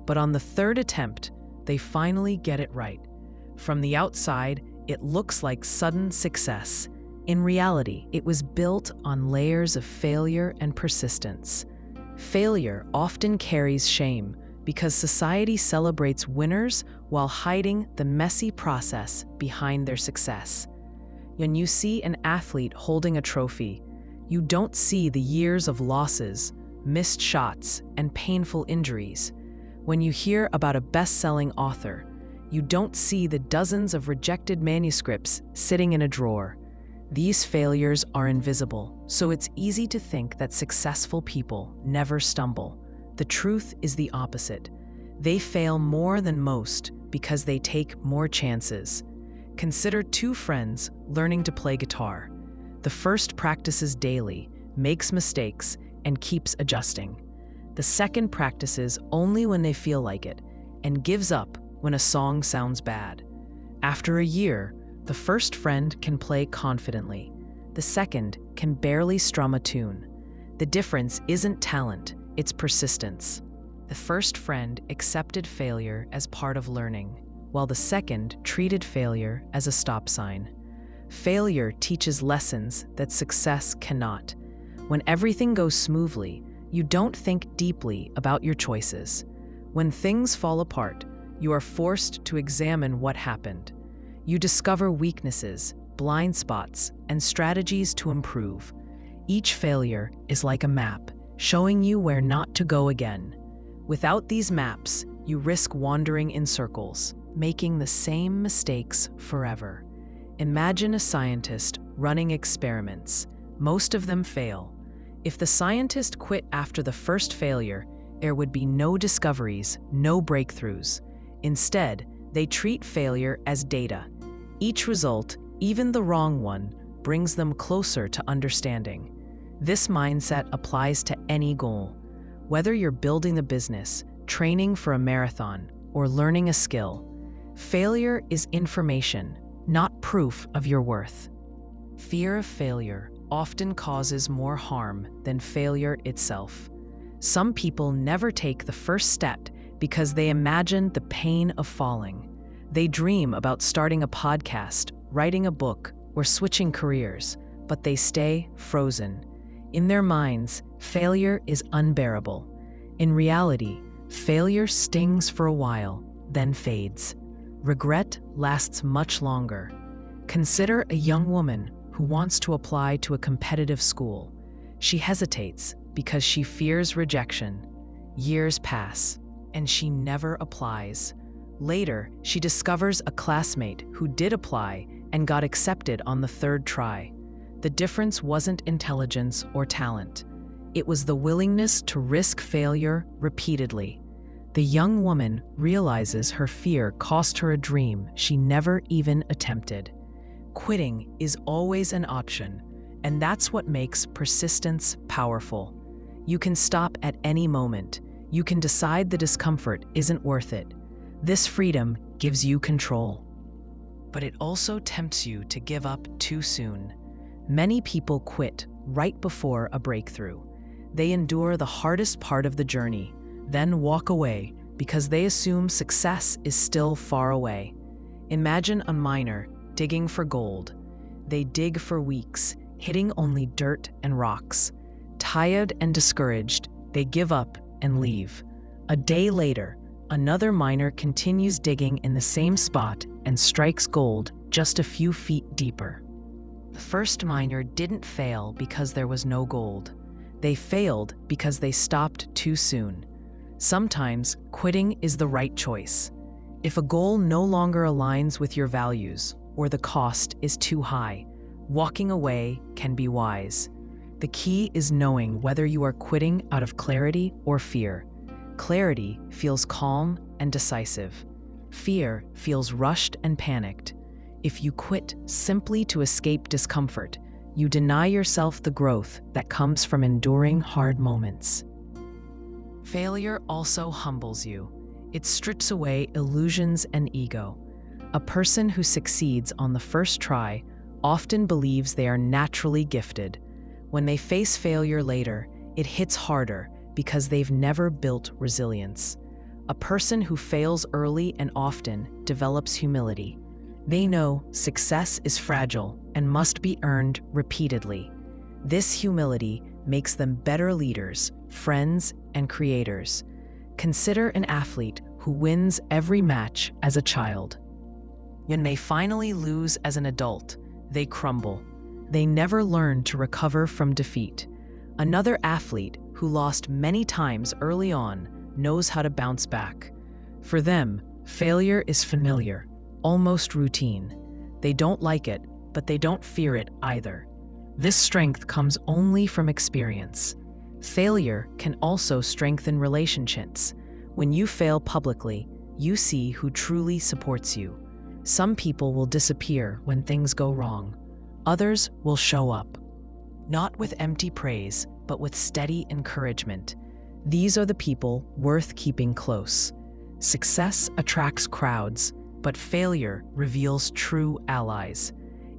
[SPEAKER 1] but on the third attempt, they finally get it right. From the outside, it looks like sudden success. In reality, it was built on layers of failure and persistence. Failure often carries shame because society celebrates winners while hiding the messy process behind their success. When you see an athlete holding a trophy, you don't see the years of losses, missed shots, and painful injuries. When you hear about a best-selling author, you don't see the dozens of rejected manuscripts sitting in a drawer. These failures are invisible, so it's easy to think that successful people never stumble. The truth is the opposite. They fail more than most because they take more chances. Consider two friends learning to play guitar. The first practices daily, makes mistakes, and keeps adjusting. The second practices only when they feel like it, and gives up when a song sounds bad. After a year, the first friend can play confidently. The second can barely strum a tune. The difference isn't talent, it's persistence. The first friend accepted failure as part of learning, while the second treated failure as a stop sign. Failure teaches lessons that success cannot. When everything goes smoothly, you don't think deeply about your choices. When things fall apart, you are forced to examine what happened. You discover weaknesses, blind spots, and strategies to improve. Each failure is like a map, showing you where not to go again. Without these maps, you risk wandering in circles, making the same mistakes forever. Imagine a scientist running experiments. Most of them fail. If the scientist quit after the first failure, there would be no discoveries, no breakthroughs. Instead, they treat failure as data. Each result, even the wrong one, brings them closer to understanding. This mindset applies to any goal. Whether you're building a business, training for a marathon, or learning a skill, failure is information, not proof of your worth. Fear of failure often causes more harm than failure itself. Some people never take the first step because they imagine the pain of falling. They dream about starting a podcast, writing a book, or switching careers, but they stay frozen. In their minds, failure is unbearable. In reality, failure stings for a while, then fades. Regret lasts much longer. Consider a young woman who wants to apply to a competitive school. She hesitates because she fears rejection. Years pass, and she never applies. Later, she discovers a classmate who did apply and got accepted on the third try. The difference wasn't intelligence or talent. It was the willingness to risk failure repeatedly. The young woman realizes her fear cost her a dream she never even attempted. Quitting is always an option, and that's what makes persistence powerful. You can stop at any moment. You can decide the discomfort isn't worth it. This freedom gives you control. But it also tempts you to give up too soon. Many people quit right before a breakthrough. They endure the hardest part of the journey, then walk away because they assume success is still far away. Imagine a miner digging for gold. They dig for weeks, hitting only dirt and rocks. Tired and discouraged, they give up and leave. A day later, another miner continues digging in the same spot and strikes gold just a few feet deeper. The first miner didn't fail because there was no gold. They failed because they stopped too soon. Sometimes quitting is the right choice. If a goal no longer aligns with your values or the cost is too high, walking away can be wise. The key is knowing whether you are quitting out of clarity or fear. Clarity feels calm and decisive. Fear feels rushed and panicked. If you quit simply to escape discomfort, you deny yourself the growth that comes from enduring hard moments. Failure also humbles you. It strips away illusions and ego. A person who succeeds on the first try often believes they are naturally gifted. When they face failure later, it hits harder because they've never built resilience. A person who fails early and often develops humility. They know success is fragile and must be earned repeatedly. This humility makes them better leaders, friends, and creators. Consider an athlete who wins every match as a child. When they finally lose as an adult, they crumble. They never learn to recover from defeat. Another athlete who lost many times early on knows how to bounce back. For them, failure is familiar, almost routine. They don't like it, but they don't fear it either. This strength comes only from experience. Failure can also strengthen relationships. When you fail publicly, you see who truly supports you. Some people will disappear when things go wrong. Others will show up, not with empty praise, but with steady encouragement. These are the people worth keeping close. Success attracts crowds, but failure reveals true allies.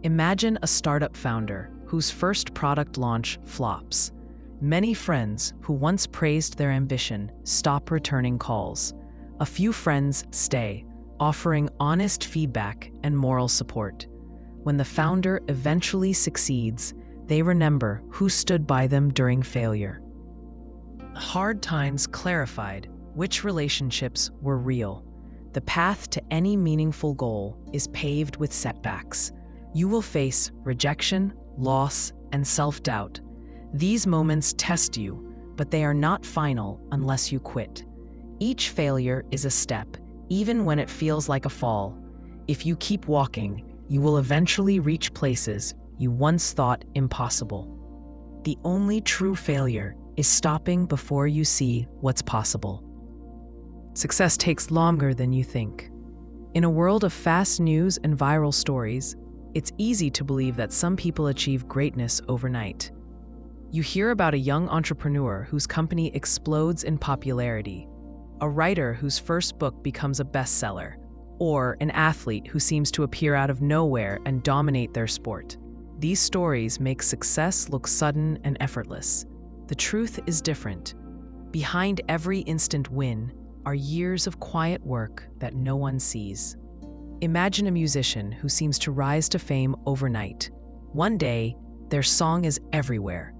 [SPEAKER 1] Imagine a startup founder whose first product launch flops. Many friends who once praised their ambition stop returning calls. A few friends stay, offering honest feedback and moral support. When the founder eventually succeeds, they remember who stood by them during failure. Hard times clarified which relationships were real. The path to any meaningful goal is paved with setbacks. You will face rejection, loss, and self-doubt. These moments test you, but they are not final unless you quit. Each failure is a step, even when it feels like a fall. If you keep walking, you will eventually reach places you once thought impossible. The only true failure is stopping before you see what's possible. Success takes longer than you think. In a world of fast news and viral stories, it's easy to believe that some people achieve greatness overnight. You hear about a young entrepreneur whose company explodes in popularity, a writer whose first book becomes a bestseller, or an athlete who seems to appear out of nowhere and dominate their sport. These stories make success look sudden and effortless. The truth is different. Behind every instant win are years of quiet work that no one sees. Imagine a musician who seems to rise to fame overnight. One day, their song is everywhere.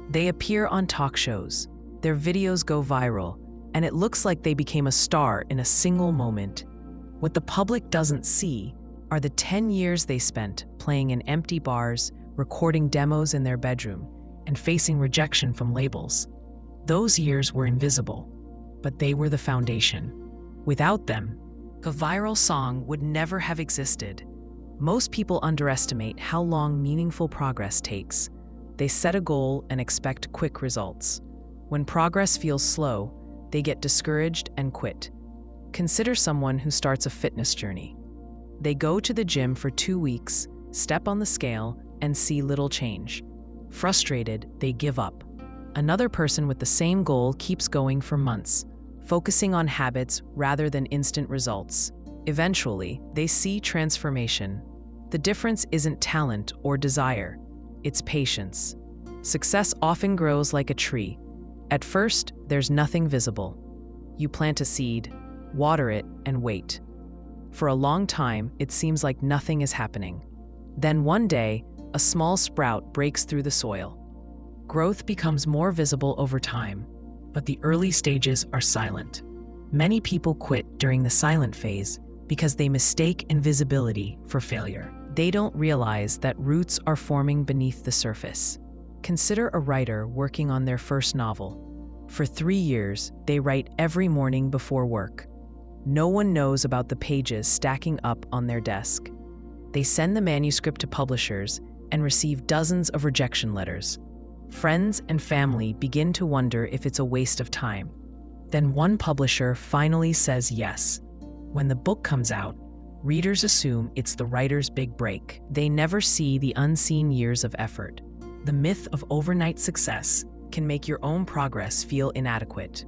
[SPEAKER 1] They appear on talk shows, their videos go viral, and it looks like they became a star in a single moment. What the public doesn't see are the 10 years they spent playing in empty bars, recording demos in their bedroom, and facing rejection from labels. Those years were invisible, but they were the foundation. Without them, a viral song would never have existed. Most people underestimate how long meaningful progress takes. They set a goal and expect quick results. When progress feels slow, they get discouraged and quit. Consider someone who starts a fitness journey. They go to the gym for 2 weeks, step on the scale, and see little change. Frustrated, they give up. Another person with the same goal keeps going for months, focusing on habits rather than instant results. Eventually, they see transformation. The difference isn't talent or desire, it's patience. Success often grows like a tree. At first, there's nothing visible. You plant a seed, water it, and wait. For a long time, it seems like nothing is happening. Then one day, a small sprout breaks through the soil. Growth becomes more visible over time, but the early stages are silent. Many people quit during the silent phase because they mistake invisibility for failure. They don't realize that roots are forming beneath the surface. Consider a writer working on their first novel. For 3 years, they write every morning before work. No one knows about the pages stacking up on their desk. They send the manuscript to publishers and receive dozens of rejection letters. Friends and family begin to wonder if it's a waste of time. Then one publisher finally says yes. When the book comes out, readers assume it's the writer's big break. They never see the unseen years of effort. The myth of overnight success can make your own progress feel inadequate.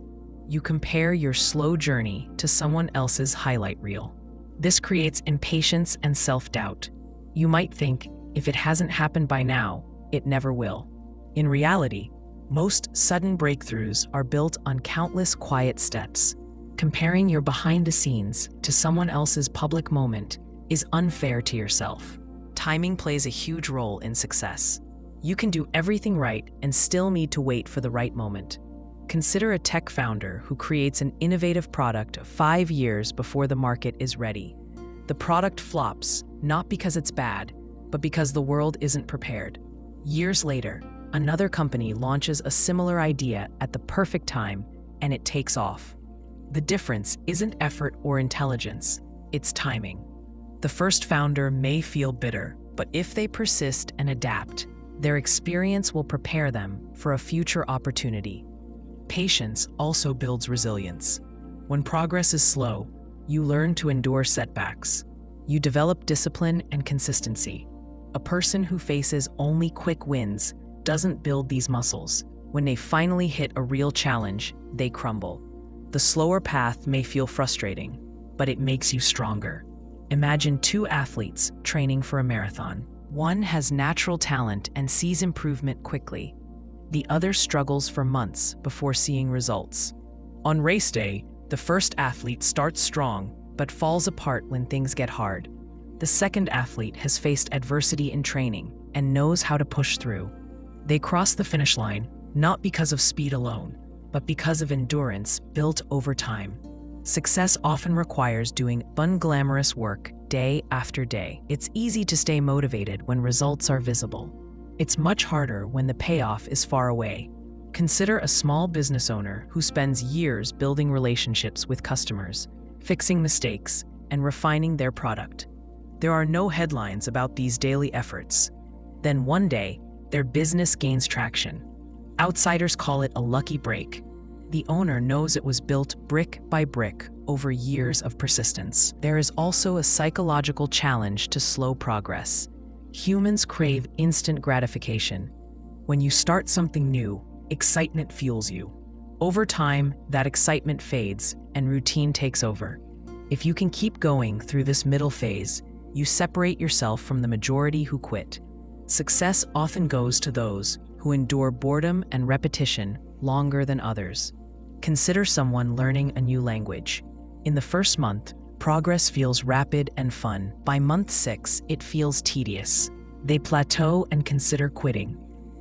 [SPEAKER 1] You compare your slow journey to someone else's highlight reel. This creates impatience and self-doubt. You might think, if it hasn't happened by now, it never will. In reality, most sudden breakthroughs are built on countless quiet steps. Comparing your behind the scenes to someone else's public moment is unfair to yourself. Timing plays a huge role in success. You can do everything right and still need to wait for the right moment. Consider a tech founder who creates an innovative product 5 years before the market is ready. The product flops, not because it's bad, but because the world isn't prepared. Years later, another company launches a similar idea at the perfect time, and it takes off. The difference isn't effort or intelligence, it's timing. The first founder may feel bitter, but if they persist and adapt, their experience will prepare them for a future opportunity. Patience also builds resilience. When progress is slow, you learn to endure setbacks. You develop discipline and consistency. A person who faces only quick wins doesn't build these muscles. When they finally hit a real challenge, they crumble. The slower path may feel frustrating, but it makes you stronger. Imagine 2 athletes training for a marathon. One has natural talent and sees improvement quickly. The other struggles for months before seeing results. On race day, the first athlete starts strong, but falls apart when things get hard. The second athlete has faced adversity in training and knows how to push through. They cross the finish line, not because of speed alone, but because of endurance built over time. Success often requires doing unglamorous work day after day. It's easy to stay motivated when results are visible. It's much harder when the payoff is far away. Consider a small business owner who spends years building relationships with customers, fixing mistakes, and refining their product. There are no headlines about these daily efforts. Then one day, their business gains traction. Outsiders call it a lucky break. The owner knows it was built brick by brick over years of persistence. There is also a psychological challenge to slow progress. Humans crave instant gratification. When you start something new, excitement fuels you. Over time, that excitement fades and routine takes over. If you can keep going through this middle phase, you separate yourself from the majority who quit. Success often goes to those who endure boredom and repetition longer than others. Consider someone learning a new language. In the first month, progress feels rapid and fun. By month 6, it feels tedious. They plateau and consider quitting.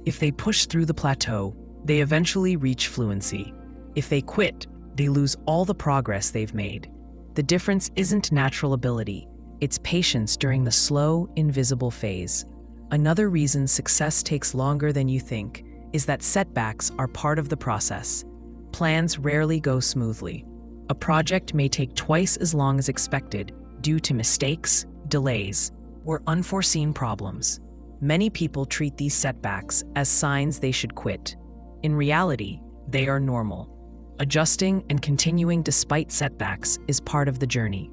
[SPEAKER 1] If they push through the plateau, they eventually reach fluency. If they quit, they lose all the progress they've made. The difference isn't natural ability, it's patience during the slow, invisible phase. Another reason success takes longer than you think is that setbacks are part of the process. Plans rarely go smoothly. A project may take twice as long as expected due to mistakes, delays, or unforeseen problems. Many people treat these setbacks as signs they should quit. In reality, they are normal. Adjusting and continuing despite setbacks is part of the journey.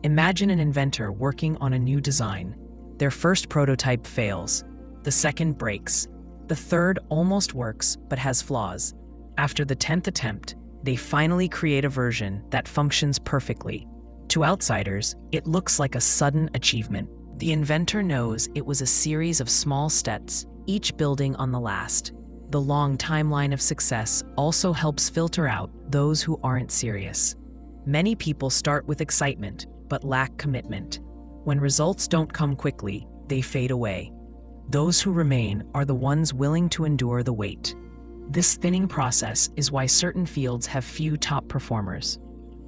[SPEAKER 1] Imagine an inventor working on a new design. Their first prototype fails. The second breaks. The third almost works but has flaws. After the 10th attempt, they finally create a version that functions perfectly. To outsiders, it looks like a sudden achievement. The inventor knows it was a series of small steps, each building on the last. The long timeline of success also helps filter out those who aren't serious. Many people start with excitement, but lack commitment. When results don't come quickly, they fade away. Those who remain are the ones willing to endure the wait. This thinning process is why certain fields have few top performers.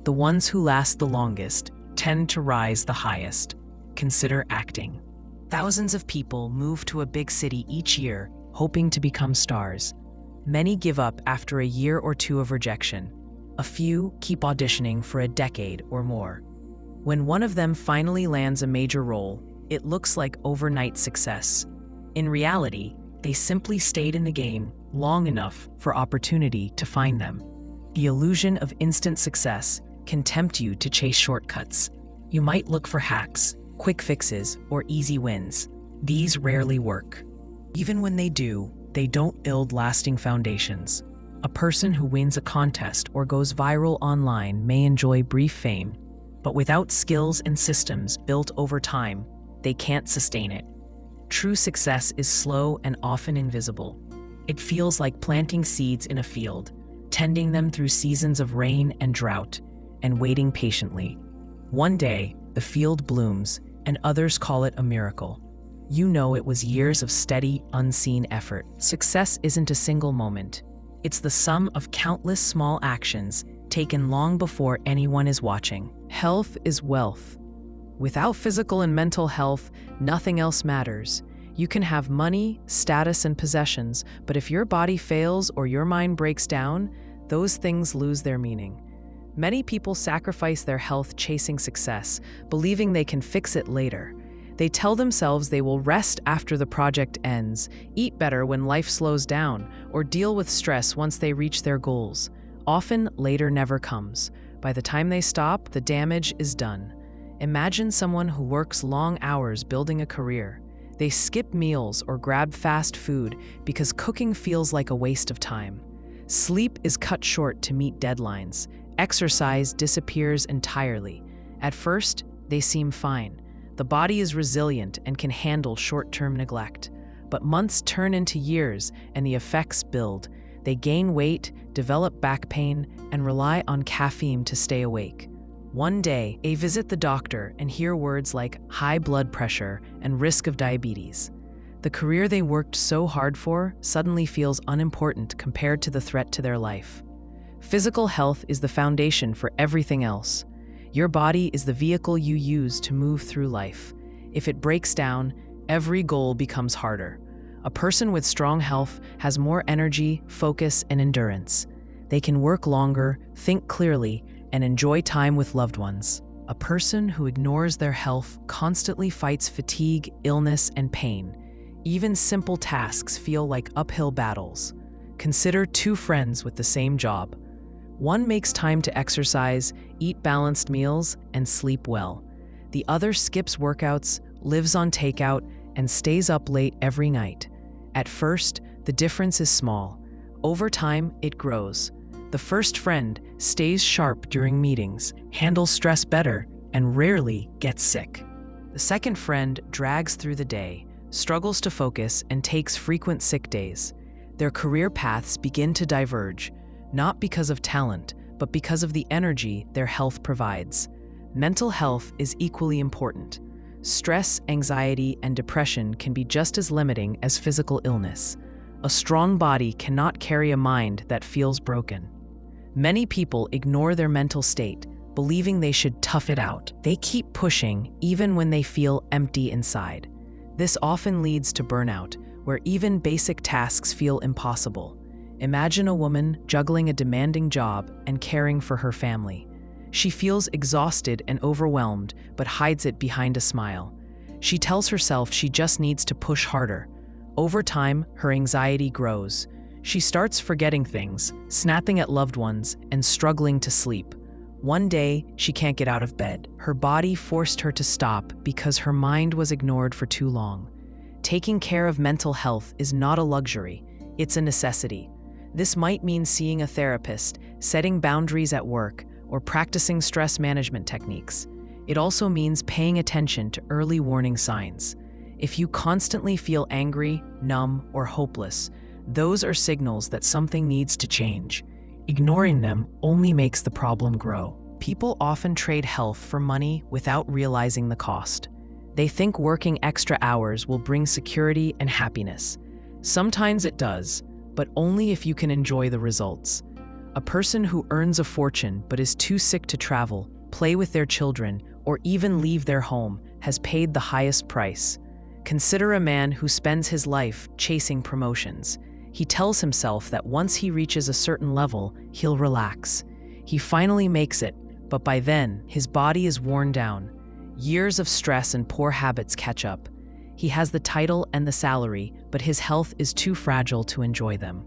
[SPEAKER 1] The ones who last the longest tend to rise the highest. Consider acting. Thousands of people move to a big city each year, hoping to become stars. Many give up after a year or two of rejection. A few keep auditioning for a decade or more. When one of them finally lands a major role, it looks like overnight success. In reality, they simply stayed in the game long enough for opportunity to find them. The illusion of instant success can tempt you to chase shortcuts. You might look for hacks, quick fixes, or easy wins. These rarely work. Even when they do, they don't build lasting foundations. A person who wins a contest or goes viral online may enjoy brief fame, but without skills and systems built over time, they can't sustain it. True success is slow and often invisible. It feels like planting seeds in a field, tending them through seasons of rain and drought, and waiting patiently. One day, the field blooms, and others call it a miracle. You know it was years of steady, unseen effort. Success isn't a single moment. It's the sum of countless small actions taken long before anyone is watching. Health is wealth. Without physical and mental health, nothing else matters. You can have money, status, and possessions, but if your body fails or your mind breaks down, those things lose their meaning. Many people sacrifice their health chasing success, believing they can fix it later. They tell themselves they will rest after the project ends, eat better when life slows down, or deal with stress once they reach their goals. Often, later never comes. By the time they stop, the damage is done. Imagine someone who works long hours building a career. They skip meals or grab fast food because cooking feels like a waste of time. Sleep is cut short to meet deadlines. Exercise disappears entirely. At first, they seem fine. The body is resilient and can handle short-term neglect. But months turn into years and the effects build. They gain weight, develop back pain, and rely on caffeine to stay awake. One day, they visit the doctor and hear words like high blood pressure and risk of diabetes. The career they worked so hard for suddenly feels unimportant compared to the threat to their life. Physical health is the foundation for everything else. Your body is the vehicle you use to move through life. If it breaks down, every goal becomes harder. A person with strong health has more energy, focus, and endurance. They can work longer, think clearly, and enjoy time with loved ones. A person who ignores their health constantly fights fatigue, illness, and pain. Even simple tasks feel like uphill battles. Consider two friends with the same job. One makes time to exercise, eat balanced meals, and sleep well. The other skips workouts, lives on takeout, and stays up late every night. At first, the difference is small. Over time, it grows. The first friend stays sharp during meetings, handles stress better, and rarely gets sick. The second friend drags through the day, struggles to focus, and takes frequent sick days. Their career paths begin to diverge, not because of talent, but because of the energy their health provides. Mental health is equally important. Stress, anxiety, and depression can be just as limiting as physical illness. A strong body cannot carry a mind that feels broken. Many people ignore their mental state, believing they should tough it out. They keep pushing even when they feel empty inside. This often leads to burnout, where even basic tasks feel impossible. Imagine a woman juggling a demanding job and caring for her family. She feels exhausted and overwhelmed, but hides it behind a smile. She tells herself she just needs to push harder. Over time, her anxiety grows. She starts forgetting things, snapping at loved ones, and struggling to sleep. One day, she can't get out of bed. Her body forced her to stop because her mind was ignored for too long. Taking care of mental health is not a luxury, it's a necessity. This might mean seeing a therapist, setting boundaries at work, or practicing stress management techniques. It also means paying attention to early warning signs. If you constantly feel angry, numb, or hopeless, those are signals that something needs to change. Ignoring them only makes the problem grow. People often trade health for money without realizing the cost. They think working extra hours will bring security and happiness. Sometimes it does, but only if you can enjoy the results. A person who earns a fortune but is too sick to travel, play with their children, or even leave their home has paid the highest price. Consider a man who spends his life chasing promotions. He tells himself that once he reaches a certain level, he'll relax. He finally makes it, but by then, his body is worn down. Years of stress and poor habits catch up. He has the title and the salary, but his health is too fragile to enjoy them.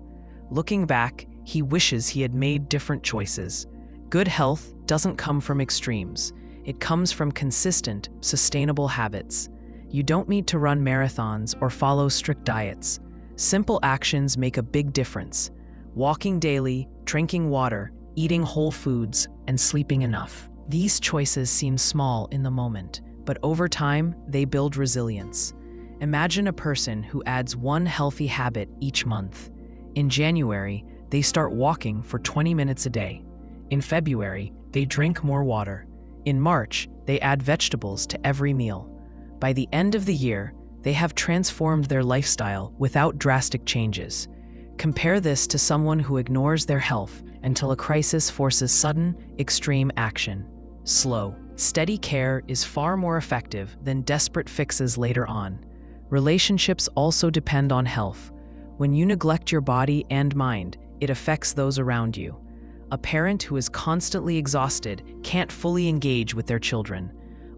[SPEAKER 1] Looking back, he wishes he had made different choices. Good health doesn't come from extremes. It comes from consistent, sustainable habits. You don't need to run marathons or follow strict diets. Simple actions make a big difference. Walking daily, drinking water, eating whole foods, and sleeping enough. These choices seem small in the moment, but over time, they build resilience. Imagine a person who adds one healthy habit each month. In January, they start walking for 20 minutes a day. In February, they drink more water. In March, they add vegetables to every meal. By the end of the year, they have transformed their lifestyle without drastic changes. Compare this to someone who ignores their health until a crisis forces sudden, extreme action. Slow, steady care is far more effective than desperate fixes later on. Relationships also depend on health. When you neglect your body and mind, it affects those around you. A parent who is constantly exhausted can't fully engage with their children.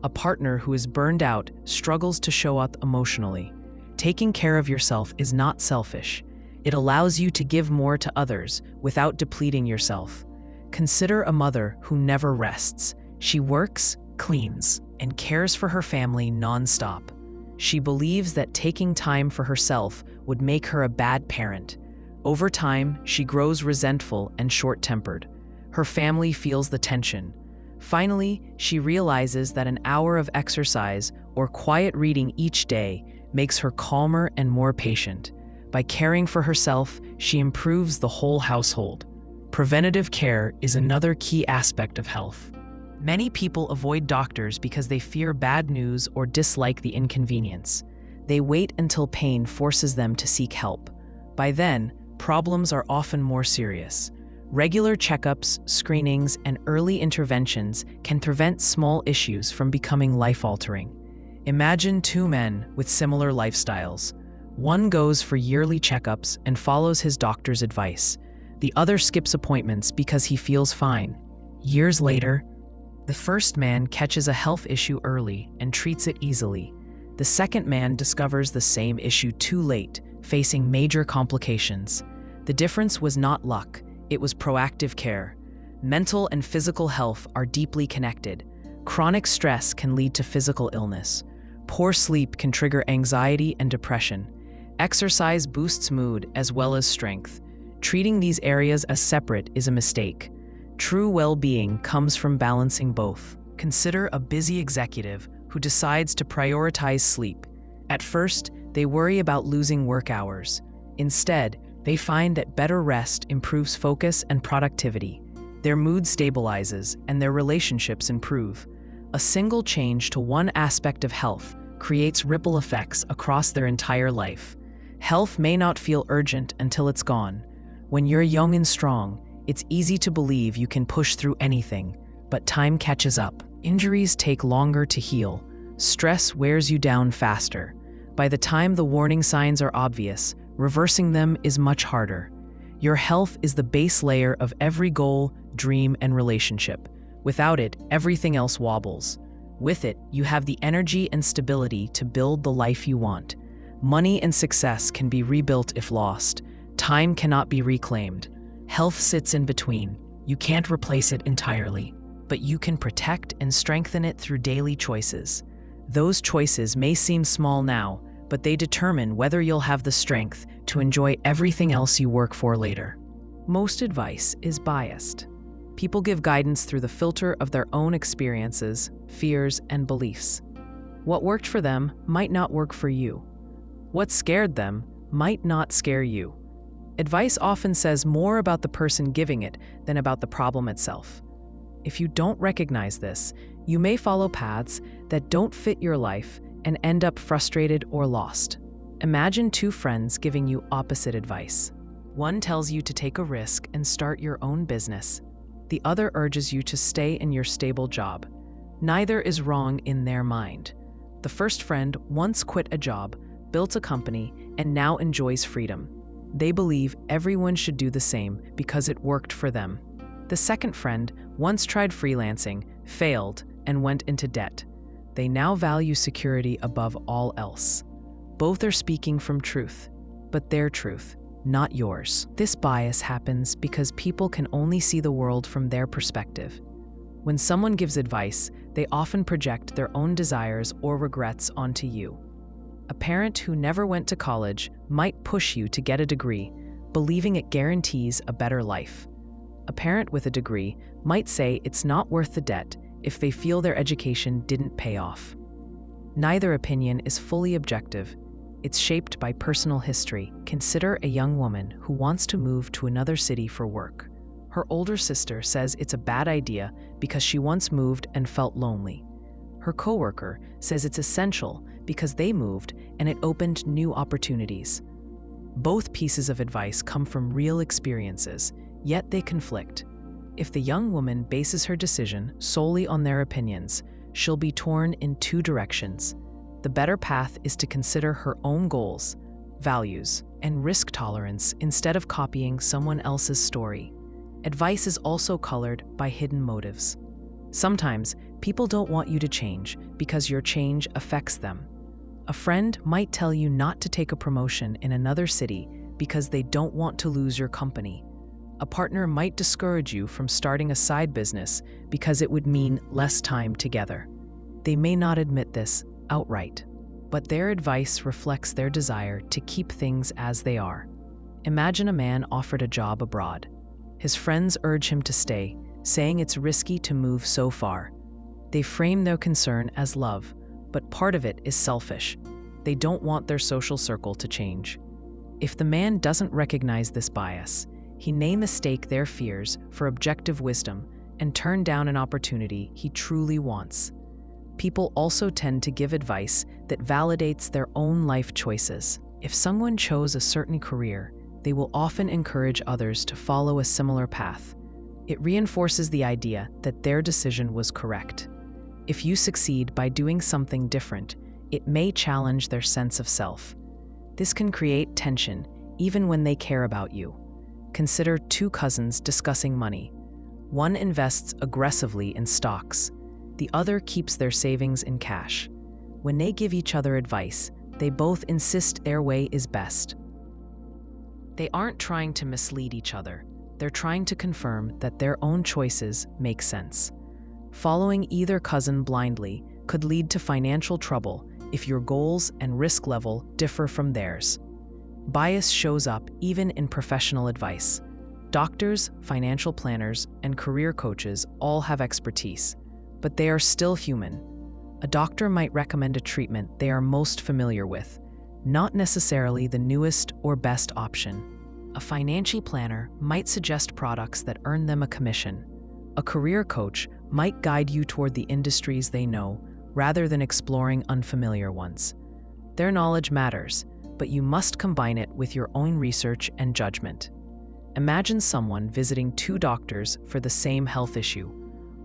[SPEAKER 1] A partner who is burned out struggles to show up emotionally. Taking care of yourself is not selfish. It allows you to give more to others without depleting yourself. Consider a mother who never rests. She works, cleans, and cares for her family non-stop. She believes that taking time for herself would make her a bad parent. Over time, she grows resentful and short-tempered. Her family feels the tension. Finally, she realizes that an hour of exercise or quiet reading each day makes her calmer and more patient. By caring for herself, she improves the whole household. Preventative care is another key aspect of health. Many people avoid doctors because they fear bad news or dislike the inconvenience. They wait until pain forces them to seek help. By then, problems are often more serious. Regular checkups, screenings, and early interventions can prevent small issues from becoming life-altering. Imagine two men with similar lifestyles. One goes for yearly checkups and follows his doctor's advice. The other skips appointments because he feels fine. Years later, the first man catches a health issue early and treats it easily. The second man discovers the same issue too late, facing major complications. The difference was not luck, it was proactive care. Mental and physical health are deeply connected. Chronic stress can lead to physical illness. Poor sleep can trigger anxiety and depression. Exercise boosts mood as well as strength. Treating these areas as separate is a mistake. True well-being comes from balancing both. Consider a busy executive who decides to prioritize sleep. At first, they worry about losing work hours. Instead, they find that better rest improves focus and productivity. Their mood stabilizes and their relationships improve. A single change to one aspect of health creates ripple effects across their entire life. Health may not feel urgent until it's gone. When you're young and strong, it's easy to believe you can push through anything, but time catches up. Injuries take longer to heal. Stress wears you down faster. By the time the warning signs are obvious, reversing them is much harder. Your health is the base layer of every goal, dream, and relationship. Without it, everything else wobbles. With it, you have the energy and stability to build the life you want. Money and success can be rebuilt if lost. Time cannot be reclaimed. Health sits in between. You can't replace it entirely, but you can protect and strengthen it through daily choices. Those choices may seem small now, but they determine whether you'll have the strength to enjoy everything else you work for later. Most advice is biased. People give guidance through the filter of their own experiences, fears, and beliefs. What worked for them might not work for you. What scared them might not scare you. Advice often says more about the person giving it than about the problem itself. If you don't recognize this, you may follow paths that don't fit your life and end up frustrated or lost. Imagine two friends giving you opposite advice. One tells you to take a risk and start your own business. The other urges you to stay in your stable job. Neither is wrong in their mind. The first friend once quit a job, built a company, and now enjoys freedom. They believe everyone should do the same because it worked for them. The second friend once tried freelancing, failed, and went into debt. They now value security above all else. Both are speaking from truth, but their truth, not yours. This bias happens because people can only see the world from their perspective. When someone gives advice, they often project their own desires or regrets onto you. A parent who never went to college might push you to get a degree, believing it guarantees a better life. A parent with a degree might say it's not worth the debt if they feel their education didn't pay off. Neither opinion is fully objective. It's shaped by personal history. Consider a young woman who wants to move to another city for work. Her older sister says it's a bad idea because she once moved and felt lonely. Her coworker says it's essential because they moved and it opened new opportunities. Both pieces of advice come from real experiences, yet they conflict. If the young woman bases her decision solely on their opinions, she'll be torn in two directions. The better path is to consider her own goals, values, and risk tolerance instead of copying someone else's story. Advice is also colored by hidden motives. Sometimes, people don't want you to change because your change affects them. A friend might tell you not to take a promotion in another city because they don't want to lose your company. A partner might discourage you from starting a side business because it would mean less time together. They may not admit this outright, but their advice reflects their desire to keep things as they are. Imagine a man offered a job abroad. His friends urge him to stay, saying it's risky to move so far. They frame their concern as love, but part of it is selfish. They don't want their social circle to change. If the man doesn't recognize this bias, he may mistake their fears for objective wisdom and turn down an opportunity he truly wants. People also tend to give advice that validates their own life choices. If someone chose a certain career, they will often encourage others to follow a similar path. It reinforces the idea that their decision was correct. If you succeed by doing something different, it may challenge their sense of self. This can create tension, even when they care about you. Consider two cousins discussing money. One invests aggressively in stocks. The other keeps their savings in cash. When they give each other advice, they both insist their way is best. They aren't trying to mislead each other. They're trying to confirm that their own choices make sense. Following either cousin blindly could lead to financial trouble if your goals and risk level differ from theirs. Bias shows up even in professional advice. Doctors, financial planners, and career coaches all have expertise, but they are still human. A doctor might recommend a treatment they are most familiar with, not necessarily the newest or best option. A financial planner might suggest products that earn them a commission. A career coach might guide you toward the industries they know, rather than exploring unfamiliar ones. Their knowledge matters, but you must combine it with your own research and judgment. Imagine someone visiting two doctors for the same health issue.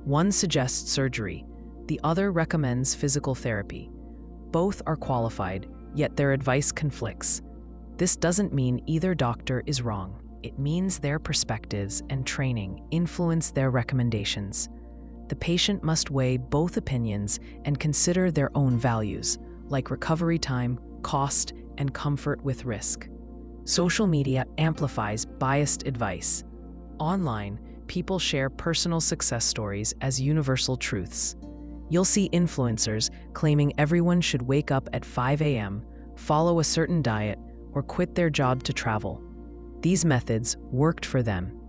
[SPEAKER 1] One suggests surgery, the other recommends physical therapy. Both are qualified, yet their advice conflicts. This doesn't mean either doctor is wrong. It means their perspectives and training influence their recommendations. The patient must weigh both opinions and consider their own values, like recovery time, cost, and comfort with risk. Social media amplifies biased advice. Online, people share personal success stories as universal truths. You'll see influencers claiming everyone should wake up at 5 a.m., follow a certain diet, or quit their job to travel. These methods worked for them,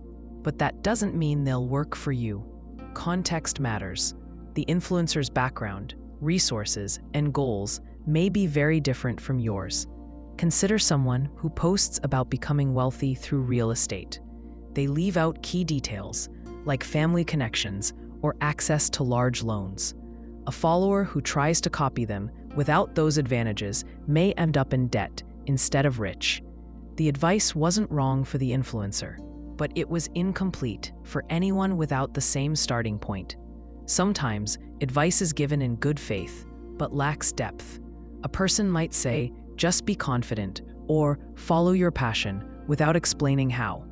[SPEAKER 1] but that doesn't mean they'll work for you. Context matters. The influencer's background, resources, and goals may be very different from yours. Consider someone who posts about becoming wealthy through real estate. They leave out key details, like family connections or access to large loans. A follower who tries to copy them without those advantages may end up in debt instead of rich. The advice wasn't wrong for the influencer, but it was incomplete for anyone without the same starting point. Sometimes, advice is given in good faith, but lacks depth. A person might say, "Just be confident," or "Follow your passion," without explaining how.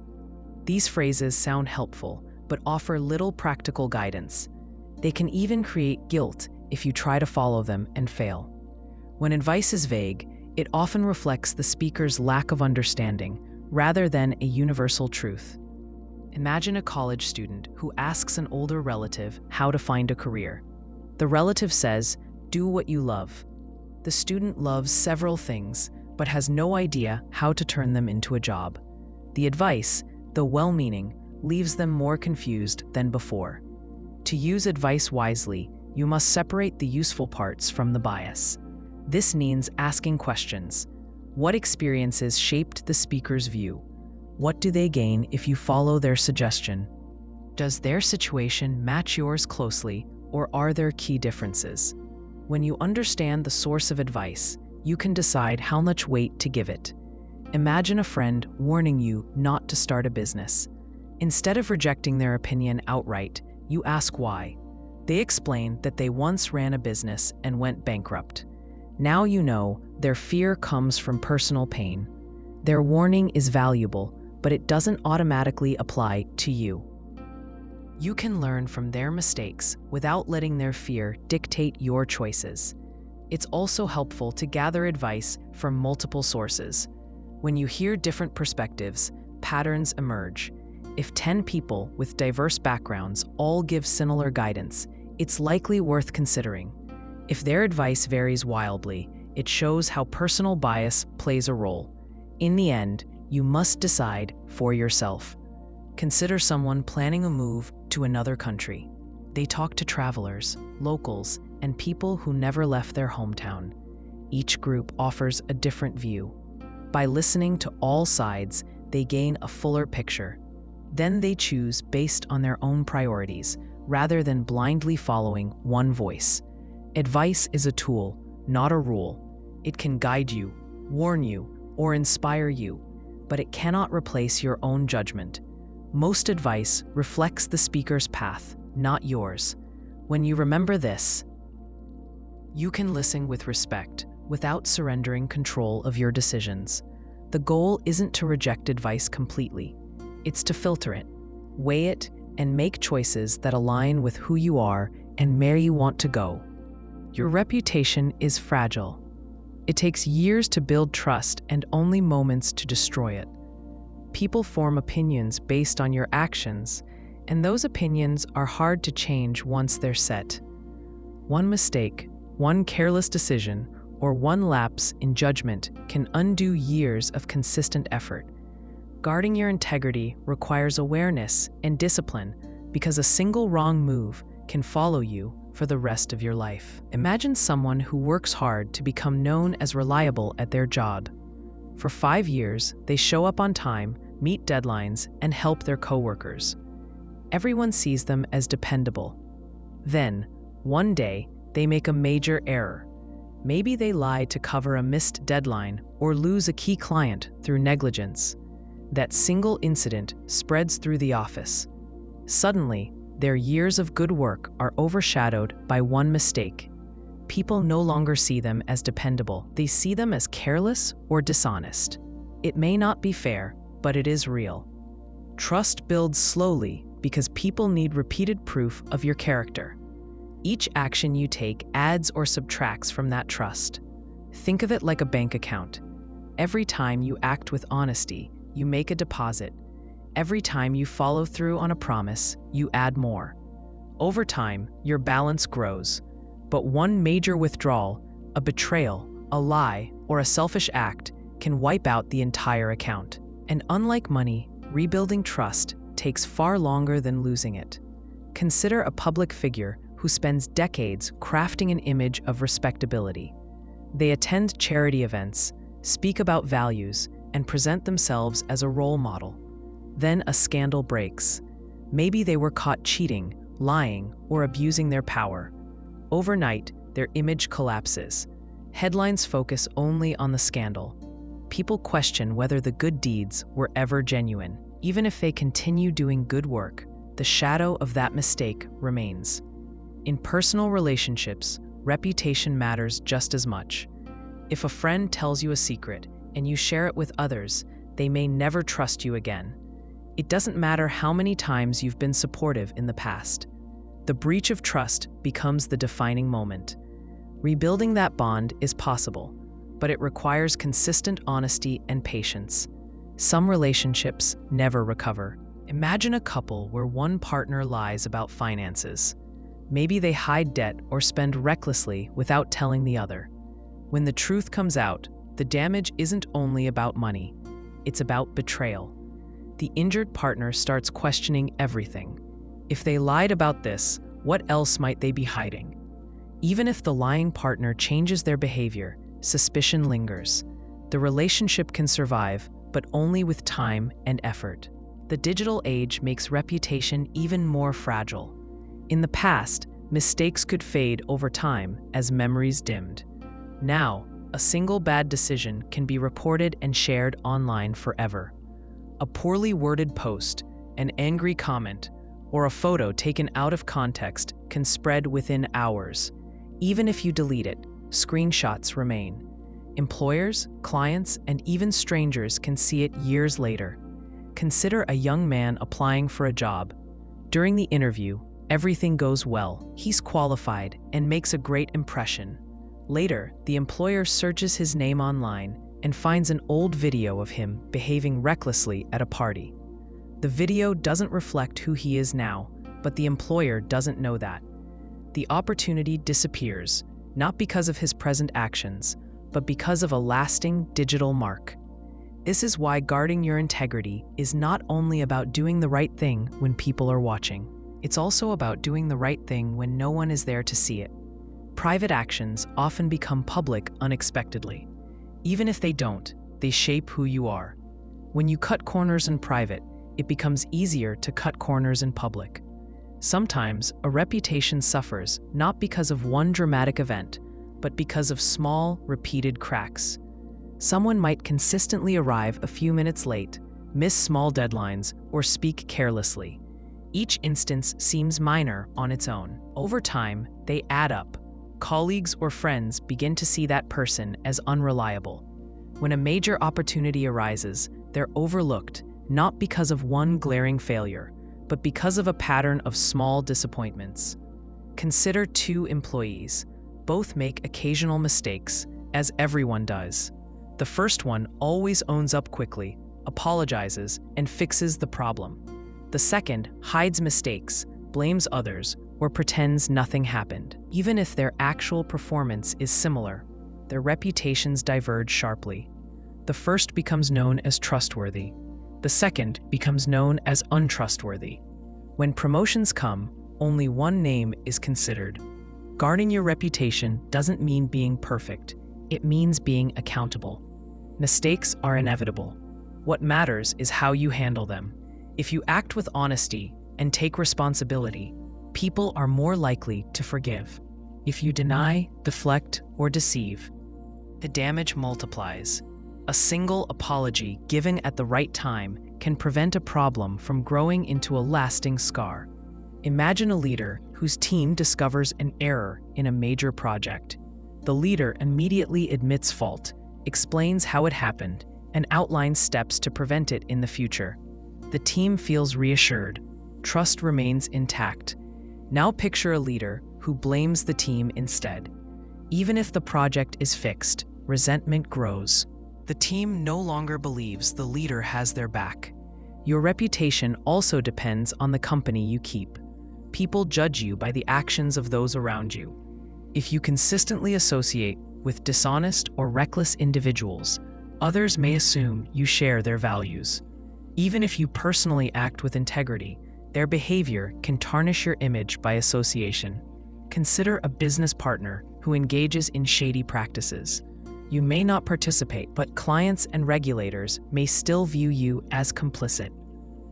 [SPEAKER 1] These phrases sound helpful, but offer little practical guidance. They can even create guilt if you try to follow them and fail. When advice is vague, it often reflects the speaker's lack of understanding rather than a universal truth. Imagine a college student who asks an older relative how to find a career. The relative says, "Do what you love." The student loves several things, but has no idea how to turn them into a job. The advice, though well-meaning, leaves them more confused than before. To use advice wisely, you must separate the useful parts from the bias. This means asking questions. What experiences shaped the speaker's view? What do they gain if you follow their suggestion? Does their situation match yours closely, or are there key differences? When you understand the source of advice, you can decide how much weight to give it. Imagine a friend warning you not to start a business. Instead of rejecting their opinion outright, you ask why. They explain that they once ran a business and went bankrupt. Now you know their fear comes from personal pain. Their warning is valuable, but it doesn't automatically apply to you. You can learn from their mistakes without letting their fear dictate your choices. It's also helpful to gather advice from multiple sources. When you hear different perspectives, patterns emerge. If 10 people with diverse backgrounds all give similar guidance, it's likely worth considering. If their advice varies wildly, it shows how personal bias plays a role. In the end, you must decide for yourself. Consider someone planning a move to another country. They talk to travelers, locals, and people who never left their hometown. Each group offers a different view. By listening to all sides, they gain a fuller picture. Then they choose based on their own priorities, rather than blindly following one voice. Advice is a tool, not a rule. It can guide you, warn you, or inspire you, but it cannot replace your own judgment. Most advice reflects the speaker's path, not yours. When you remember this, you can listen with respect without surrendering control of your decisions. The goal isn't to reject advice completely. It's to filter it, weigh it, and make choices that align with who you are and where you want to go. Your reputation is fragile. It takes years to build trust and only moments to destroy it. People form opinions based on your actions, and those opinions are hard to change once they're set. One mistake, one careless decision, or one lapse in judgment can undo years of consistent effort. Guarding your integrity requires awareness and discipline because a single wrong move can follow you for the rest of your life. Imagine someone who works hard to become known as reliable at their job. For 5 years, they show up on time, meet deadlines, and help their coworkers. Everyone sees them as dependable. Then, one day, they make a major error. Maybe they lie to cover a missed deadline or lose a key client through negligence. That single incident spreads through the office. Suddenly, their years of good work are overshadowed by one mistake. People no longer see them as dependable. They see them as careless or dishonest. It may not be fair, but it is real. Trust builds slowly because people need repeated proof of your character. Each action you take adds or subtracts from that trust. Think of it like a bank account. Every time you act with honesty, you make a deposit. Every time you follow through on a promise, you add more. Over time, your balance grows. But one major withdrawal, a betrayal, a lie, or a selfish act can wipe out the entire account. And unlike money, rebuilding trust takes far longer than losing it. Consider a public figure who spends decades crafting an image of respectability. They attend charity events, speak about values, and present themselves as a role model. Then a scandal breaks. Maybe they were caught cheating, lying, or abusing their power. Overnight, their image collapses. Headlines focus only on the scandal. People question whether the good deeds were ever genuine. Even if they continue doing good work, the shadow of that mistake remains. In personal relationships, reputation matters just as much. If a friend tells you a secret and you share it with others, they may never trust you again. It doesn't matter how many times you've been supportive in the past. The breach of trust becomes the defining moment. Rebuilding that bond is possible, but it requires consistent honesty and patience. Some relationships never recover. Imagine a couple where one partner lies about finances. Maybe they hide debt or spend recklessly without telling the other. When the truth comes out, the damage isn't only about money, it's about betrayal. The injured partner starts questioning everything. If they lied about this, what else might they be hiding? Even if the lying partner changes their behavior, suspicion lingers. The relationship can survive, but only with time and effort. The digital age makes reputation even more fragile. In the past, mistakes could fade over time as memories dimmed. Now, a single bad decision can be reported and shared online forever. A poorly worded post, an angry comment, or a photo taken out of context can spread within hours. Even if you delete it, screenshots remain. Employers, clients, and even strangers can see it years later. Consider a young man applying for a job. During the interview, everything goes well. He's qualified and makes a great impression. Later, the employer searches his name online and finds an old video of him behaving recklessly at a party. The video doesn't reflect who he is now, but the employer doesn't know that. The opportunity disappears, not because of his present actions, but because of a lasting digital mark. This is why guarding your integrity is not only about doing the right thing when people are watching. It's also about doing the right thing when no one is there to see it. Private actions often become public unexpectedly. Even if they don't, they shape who you are. When you cut corners in private, it becomes easier to cut corners in public. Sometimes, a reputation suffers not because of one dramatic event, but because of small, repeated cracks. Someone might consistently arrive a few minutes late, miss small deadlines, or speak carelessly. Each instance seems minor on its own. Over time, they add up. Colleagues or friends begin to see that person as unreliable. When a major opportunity arises, they're overlooked, not because of one glaring failure, but because of a pattern of small disappointments. Consider two employees. Both make occasional mistakes, as everyone does. The first one always owns up quickly, apologizes, and fixes the problem. The second hides mistakes, blames others, or pretends nothing happened. Even if their actual performance is similar, their reputations diverge sharply. The first becomes known as trustworthy. The second becomes known as untrustworthy. When promotions come, only one name is considered. Guarding your reputation doesn't mean being perfect. It means being accountable. Mistakes are inevitable. What matters is how you handle them. If you act with honesty and take responsibility, people are more likely to forgive. If you deny, deflect, or deceive, the damage multiplies. A single apology given at the right time can prevent a problem from growing into a lasting scar. Imagine a leader whose team discovers an error in a major project. The leader immediately admits fault, explains how it happened, and outlines steps to prevent it in the future. The team feels reassured. Trust remains intact. Now picture a leader who blames the team instead. Even if the project is fixed, resentment grows. The team no longer believes the leader has their back. Your reputation also depends on the company you keep. People judge you by the actions of those around you. If you consistently associate with dishonest or reckless individuals, others may assume you share their values. Even if you personally act with integrity, their behavior can tarnish your image by association. Consider a business partner who engages in shady practices. You may not participate, but clients and regulators may still view you as complicit.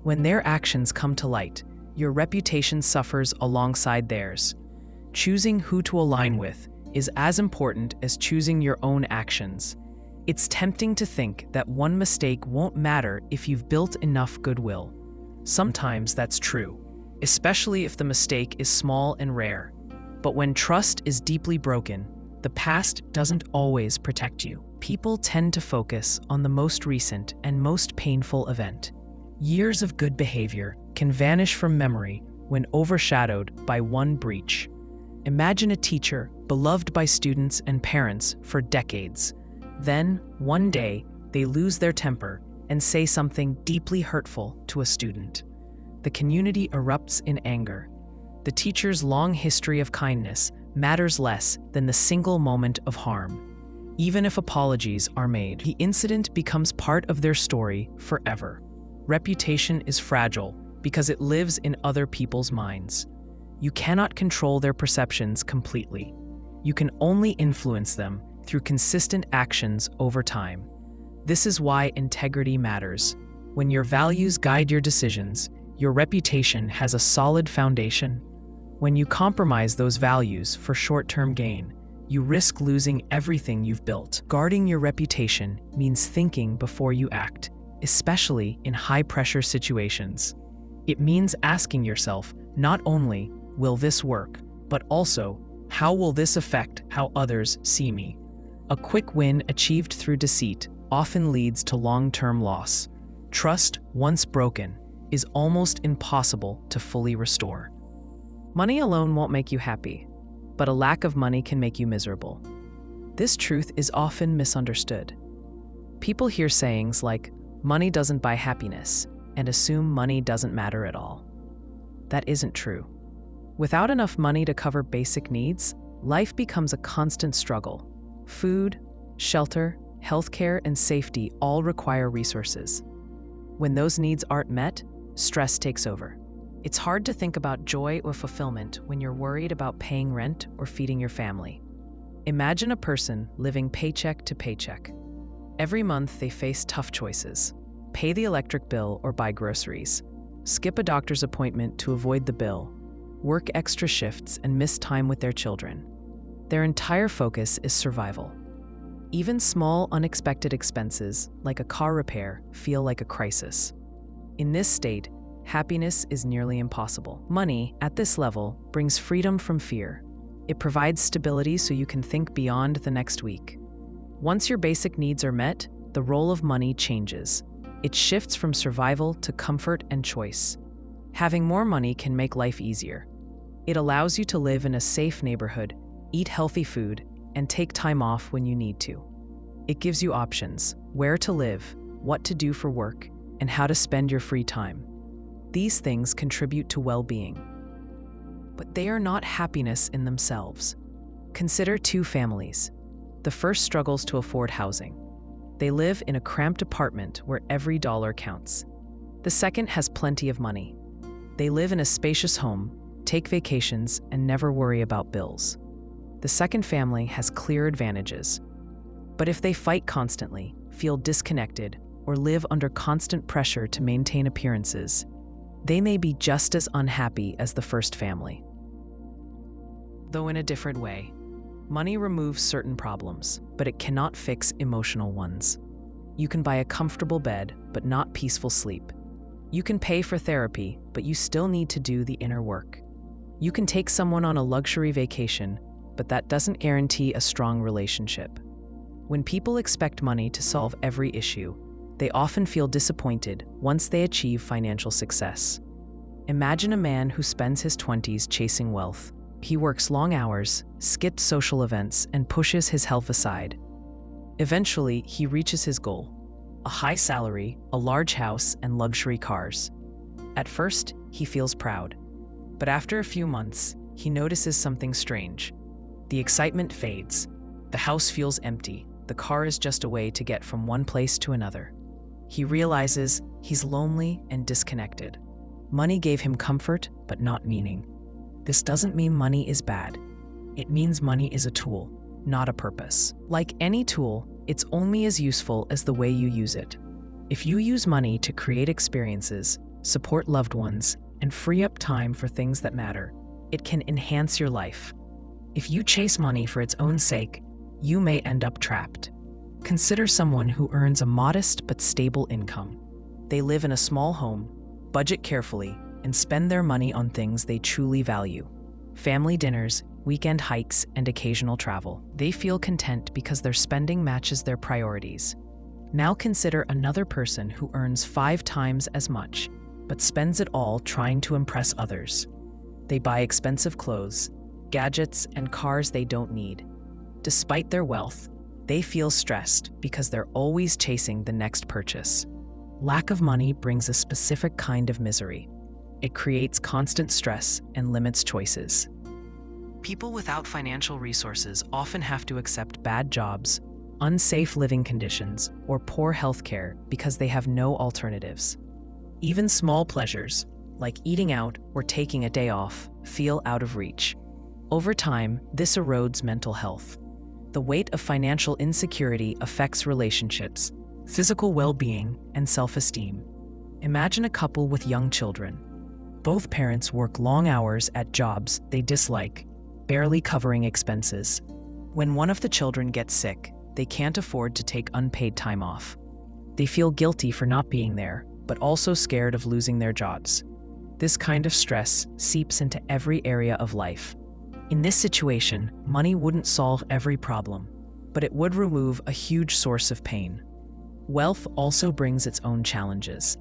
[SPEAKER 1] When their actions come to light, your reputation suffers alongside theirs. Choosing who to align with is as important as choosing your own actions. It's tempting to think that one mistake won't matter if you've built enough goodwill. Sometimes that's true, especially if the mistake is small and rare. But when trust is deeply broken, the past doesn't always protect you. People tend to focus on the most recent and most painful event. Years of good behavior can vanish from memory when overshadowed by one breach. Imagine a teacher beloved by students and parents for decades. Then, one day, they lose their temper and say something deeply hurtful to a student. The community erupts in anger. The teacher's long history of kindness matters less than the single moment of harm. Even if apologies are made, the incident becomes part of their story forever. Reputation is fragile because it lives in other people's minds. You cannot control their perceptions completely. You can only influence them through consistent actions over time. This is why integrity matters. When your values guide your decisions, your reputation has a solid foundation. When you compromise those values for short-term gain, you risk losing everything you've built. Guarding your reputation means thinking before you act, especially in high-pressure situations. It means asking yourself, not only, will this work, but also, how will this affect how others see me? A quick win achieved through deceit often leads to long-term loss. Trust, once broken, is almost impossible to fully restore. Money alone won't make you happy, but a lack of money can make you miserable. This truth is often misunderstood. People hear sayings like, "Money doesn't buy happiness," and assume money doesn't matter at all. That isn't true. Without enough money to cover basic needs, life becomes a constant struggle. Food, shelter, healthcare, and safety all require resources. When those needs aren't met, stress takes over. It's hard to think about joy or fulfillment when you're worried about paying rent or feeding your family. Imagine a person living paycheck to paycheck. Every month they face tough choices: pay the electric bill or buy groceries, skip a doctor's appointment to avoid the bill, work extra shifts and miss time with their children. Their entire focus is survival. Even small, unexpected expenses, like a car repair, feel like a crisis. In this state, happiness is nearly impossible. Money, at this level, brings freedom from fear. It provides stability so you can think beyond the next week. Once your basic needs are met, the role of money changes. It shifts from survival to comfort and choice. Having more money can make life easier. It allows you to live in a safe neighborhood, eat healthy food, and take time off when you need to. It gives you options: where to live, what to do for work, and how to spend your free time. These things contribute to well-being. But they are not happiness in themselves. Consider two families. The first struggles to afford housing. They live in a cramped apartment where every dollar counts. The second has plenty of money. They live in a spacious home, take vacations, and never worry about bills. The second family has clear advantages. But if they fight constantly, feel disconnected, or live under constant pressure to maintain appearances, they may be just as unhappy as the first family. Though in a different way. Money removes certain problems, but it cannot fix emotional ones. You can buy a comfortable bed, but not peaceful sleep. You can pay for therapy, but you still need to do the inner work. You can take someone on a luxury vacation, but that doesn't guarantee a strong relationship. When people expect money to solve every issue, they often feel disappointed once they achieve financial success. Imagine a man who spends his 20s chasing wealth. He works long hours, skips social events, and pushes his health aside. Eventually, he reaches his goal: a high salary, a large house, and luxury cars. At first, he feels proud. But after a few months, he notices something strange. The excitement fades. The house feels empty. The car is just a way to get from one place to another. He realizes he's lonely and disconnected. Money gave him comfort, but not meaning. This doesn't mean money is bad. It means money is a tool, not a purpose. Like any tool, it's only as useful as the way you use it. If you use money to create experiences, support loved ones, and free up time for things that matter, it can enhance your life. If you chase money for its own sake, you may end up trapped. Consider someone who earns a modest but stable income. They live in a small home, budget carefully, and spend their money on things they truly value: family dinners, weekend hikes, and occasional travel. They feel content because their spending matches their priorities. Now consider another person who earns 5 times as much, but spends it all trying to impress others. They buy expensive clothes, gadgets, and cars they don't need. Despite their wealth, they feel stressed because they're always chasing the next purchase. Lack of money brings a specific kind of misery. It creates constant stress and limits choices. People without financial resources often have to accept bad jobs, unsafe living conditions, or poor health care because they have no alternatives. Even small pleasures, like eating out or taking a day off, feel out of reach. Over time, this erodes mental health. The weight of financial insecurity affects relationships, physical well-being, and self-esteem. Imagine a couple with young children. Both parents work long hours at jobs they dislike, barely covering expenses. When one of the children gets sick, they can't afford to take unpaid time off. They feel guilty for not being there, but also scared of losing their jobs. This kind of stress seeps into every area of life. In this situation, money wouldn't solve every problem, but it would remove a huge source of pain. Wealth also brings its own challenges.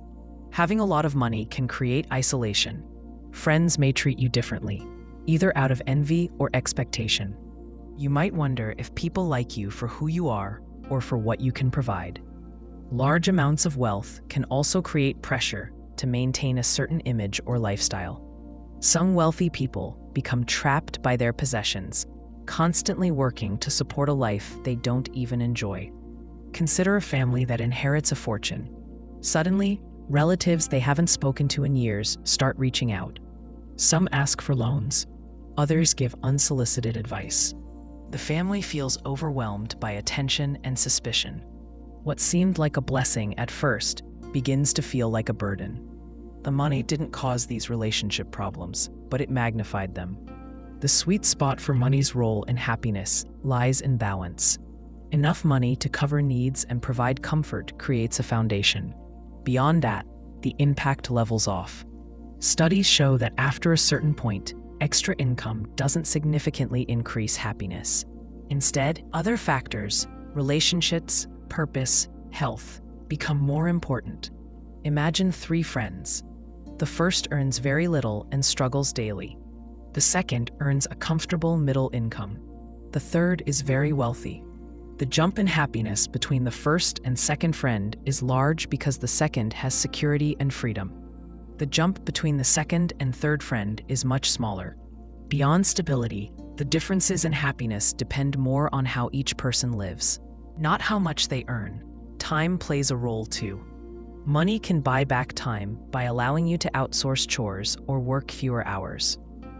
[SPEAKER 1] Having a lot of money can create isolation. Friends may treat you differently, either out of envy or expectation. You might wonder if people like you for who you are or for what you can provide. Large amounts of wealth can also create pressure to maintain a certain image or lifestyle. Some wealthy people become trapped by their possessions, constantly working to support a life they don't even enjoy. Consider a family that inherits a fortune. Suddenly, relatives they haven't spoken to in years start reaching out. Some ask for loans. Others give unsolicited advice. The family feels overwhelmed by attention and suspicion. What seemed like a blessing at first begins to feel like a burden. The money didn't cause these relationship problems, but it magnified them. The sweet spot for money's role in happiness lies in balance. Enough money to cover needs and provide comfort creates a foundation. Beyond that, the impact levels off. Studies show that after a certain point, extra income doesn't significantly increase happiness. Instead, other factors, relationships, purpose, health, become more important. Imagine 3 friends. The first earns very little and struggles daily. The second earns a comfortable middle income. The third is very wealthy. The jump in happiness between the first and second friend is large because the second has security and freedom. The jump between the second and third friend is much smaller. Beyond stability, the differences in happiness depend more on how each person lives, not how much they earn. Time plays a role too. Money can buy back time by allowing you to outsource chores or work fewer hours.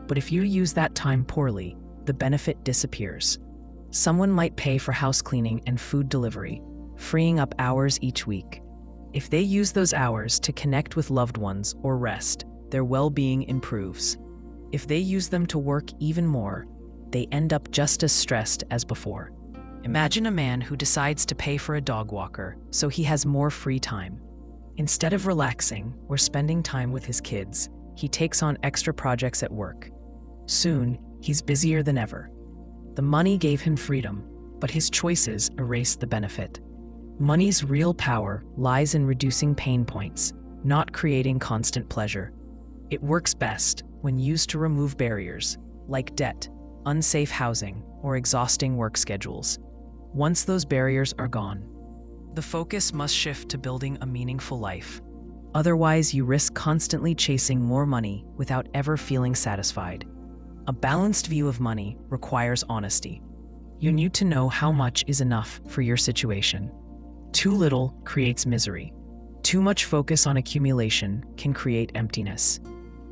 [SPEAKER 1] But if you use that time poorly, the benefit disappears. Someone might pay for house cleaning and food delivery, freeing up hours each week. If they use those hours to connect with loved ones or rest, their well-being improves. If they use them to work even more, they end up just as stressed as before. Imagine a man who decides to pay for a dog walker so he has more free time. Instead of relaxing or spending time with his kids, he takes on extra projects at work. Soon, he's busier than ever. The money gave him freedom, but his choices erased the benefit. Money's real power lies in reducing pain points, not creating constant pleasure. It works best when used to remove barriers, like debt, unsafe housing, or exhausting work schedules. Once those barriers are gone, the focus must shift to building a meaningful life. Otherwise, you risk constantly chasing more money without ever feeling satisfied. A balanced view of money requires honesty. You need to know how much is enough for your situation. Too little creates misery. Too much focus on accumulation can create emptiness.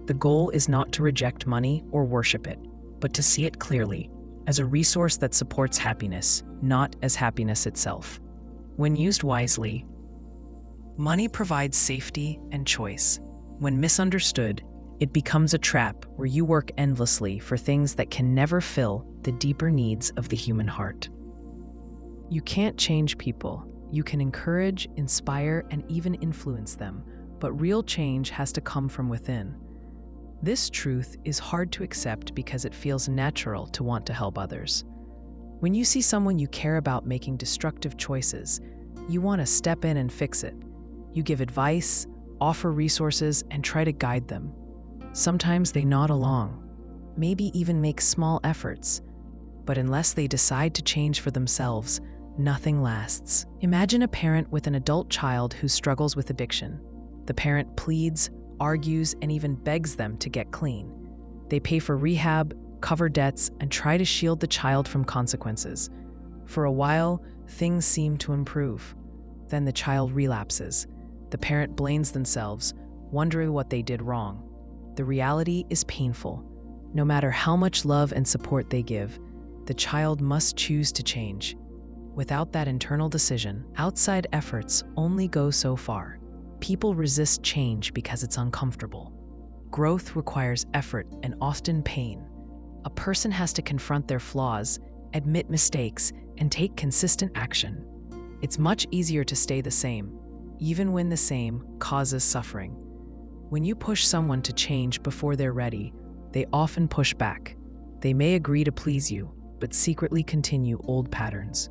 [SPEAKER 1] The goal is not to reject money or worship it, but to see it clearly, as a resource that supports happiness, not as happiness itself. When used wisely, money provides safety and choice. When misunderstood, it becomes a trap where you work endlessly for things that can never fill the deeper needs of the human heart. You can't change people. You can encourage, inspire, and even influence them, but real change has to come from within. This truth is hard to accept because it feels natural to want to help others. When you see someone you care about making destructive choices, you want to step in and fix it. You give advice, offer resources, and try to guide them. Sometimes they nod along, maybe even make small efforts, but unless they decide to change for themselves, nothing lasts. Imagine a parent with an adult child who struggles with addiction. The parent pleads, argues, and even begs them to get clean. They pay for rehab, cover debts, and try to shield the child from consequences. For a while, things seem to improve. Then the child relapses. The parent blames themselves, wondering what they did wrong. The reality is painful. No matter how much love and support they give, the child must choose to change. Without that internal decision, outside efforts only go so far. People resist change because it's uncomfortable. Growth requires effort and often pain. A person has to confront their flaws, admit mistakes, and take consistent action. It's much easier to stay the same, even when the same causes suffering. When you push someone to change before they're ready, they often push back. They may agree to please you, but secretly continue old patterns.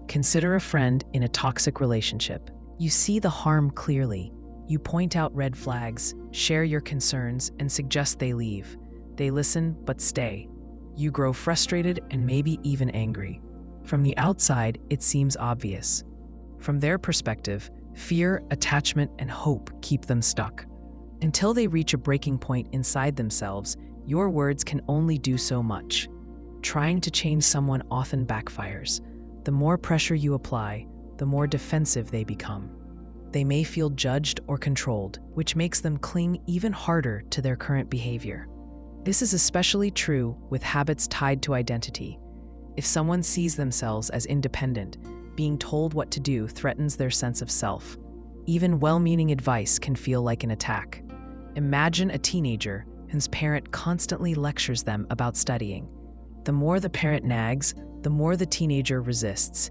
[SPEAKER 1] Consider a friend in a toxic relationship. You see the harm clearly. You point out red flags, share your concerns, and suggest they leave. They listen, but stay. You grow frustrated and maybe even angry. From the outside, it seems obvious. From their perspective, fear, attachment, and hope keep them stuck. Until they reach a breaking point inside themselves, your words can only do so much. Trying to change someone often backfires. The more pressure you apply, the more defensive they become. They may feel judged or controlled, which makes them cling even harder to their current behavior. This is especially true with habits tied to identity. If someone sees themselves as independent, being told what to do threatens their sense of self. Even well-meaning advice can feel like an attack. Imagine a teenager whose parent constantly lectures them about studying. The more the parent nags, the more the teenager resists.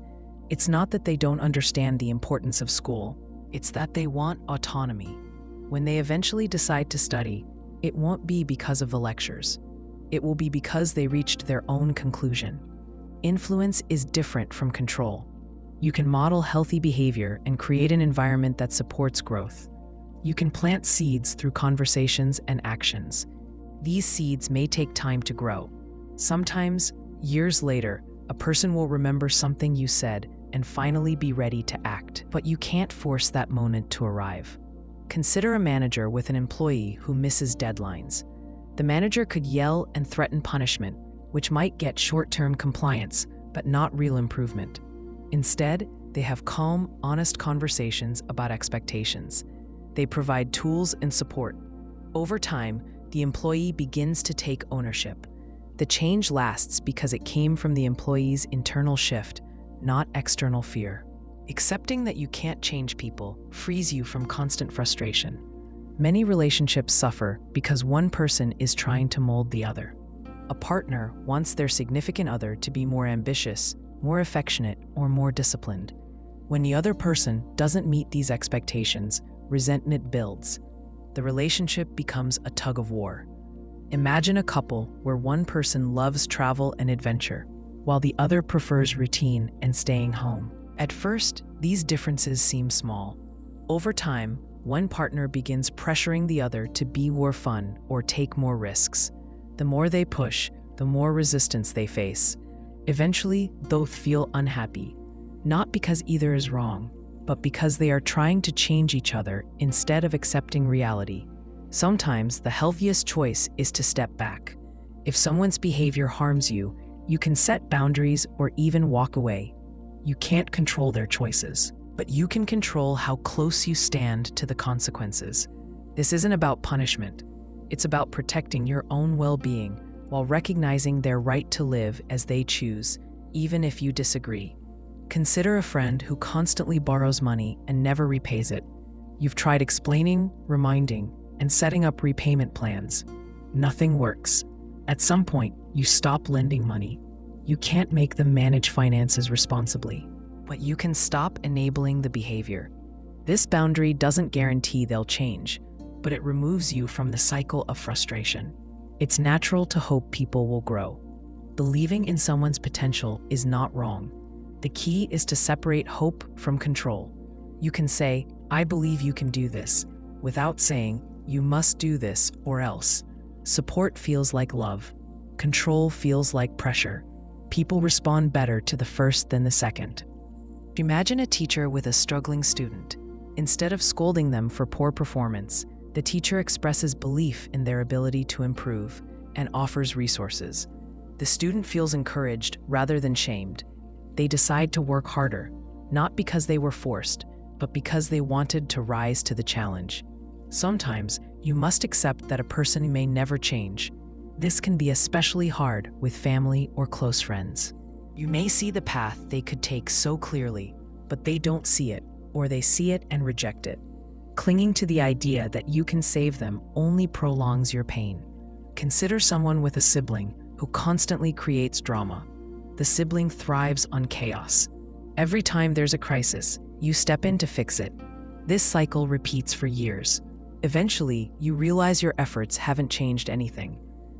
[SPEAKER 1] It's not that they don't understand the importance of school, it's that they want autonomy. When they eventually decide to study, it won't be because of the lectures. It will be because they reached their own conclusion. Influence is different from control. You can model healthy behavior and create an environment that supports growth. You can plant seeds through conversations and actions. These seeds may take time to grow. Sometimes, years later, a person will remember something you said and finally be ready to act, but you can't force that moment to arrive. Consider a manager with an employee who misses deadlines. The manager could yell and threaten punishment, which might get short-term compliance, but not real improvement. Instead, they have calm, honest conversations about expectations. They provide tools and support. Over time, the employee begins to take ownership. The change lasts because it came from the employee's internal shift, not external fear. Accepting that you can't change people frees you from constant frustration. Many relationships suffer because one person is trying to mold the other. A partner wants their significant other to be more ambitious, more affectionate, or more disciplined. When the other person doesn't meet these expectations, resentment builds. The relationship becomes a tug of war. Imagine a couple where one person loves travel and adventure, while the other prefers routine and staying home. At first, these differences seem small. Over time, one partner begins pressuring the other to be more fun or take more risks. The more they push, the more resistance they face. Eventually, both feel unhappy, not because either is wrong, but because they are trying to change each other instead of accepting reality. Sometimes the healthiest choice is to step back. If someone's behavior harms you, you can set boundaries or even walk away. You can't control their choices, but you can control how close you stand to the consequences. This isn't about punishment. It's about protecting your own well-being while recognizing their right to live as they choose, even if you disagree. Consider a friend who constantly borrows money and never repays it. You've tried explaining, reminding, and setting up repayment plans. Nothing works. At some point, you stop lending money. You can't make them manage finances responsibly, but you can stop enabling the behavior. This boundary doesn't guarantee they'll change, but it removes you from the cycle of frustration. It's natural to hope people will grow. Believing in someone's potential is not wrong. The key is to separate hope from control. You can say, "I believe you can do this," without saying, "You must do this or else." Support feels like love. Control feels like pressure. People respond better to the first than the second. Imagine a teacher with a struggling student. Instead of scolding them for poor performance, the teacher expresses belief in their ability to improve and offers resources. The student feels encouraged rather than shamed. They decide to work harder, not because they were forced, but because they wanted to rise to the challenge. Sometimes, you must accept that a person may never change. This can be especially hard with family or close friends. You may see the path they could take so clearly, but they don't see it, or they see it and reject it. Clinging to the idea that you can save them only prolongs your pain. Consider someone with a sibling who constantly creates drama. The sibling thrives on chaos. Every time there's a crisis, you step in to fix it. This cycle repeats for years. Eventually, you realize your efforts haven't changed anything.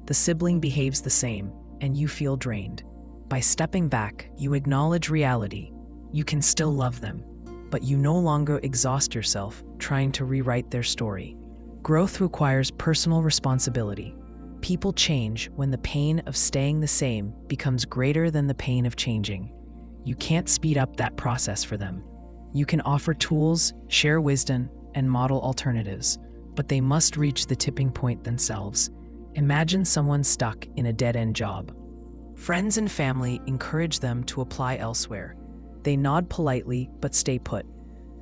[SPEAKER 1] The sibling behaves the same, and you feel drained. By stepping back, you acknowledge reality. You can still love them, but you no longer exhaust yourself trying to rewrite their story. Growth requires personal responsibility. People change when the pain of staying the same becomes greater than the pain of changing. You can't speed up that process for them. You can offer tools, share wisdom, and model alternatives, but they must reach the tipping point themselves. Imagine someone stuck in a dead-end job. Friends and family encourage them to apply elsewhere. They nod politely but stay put.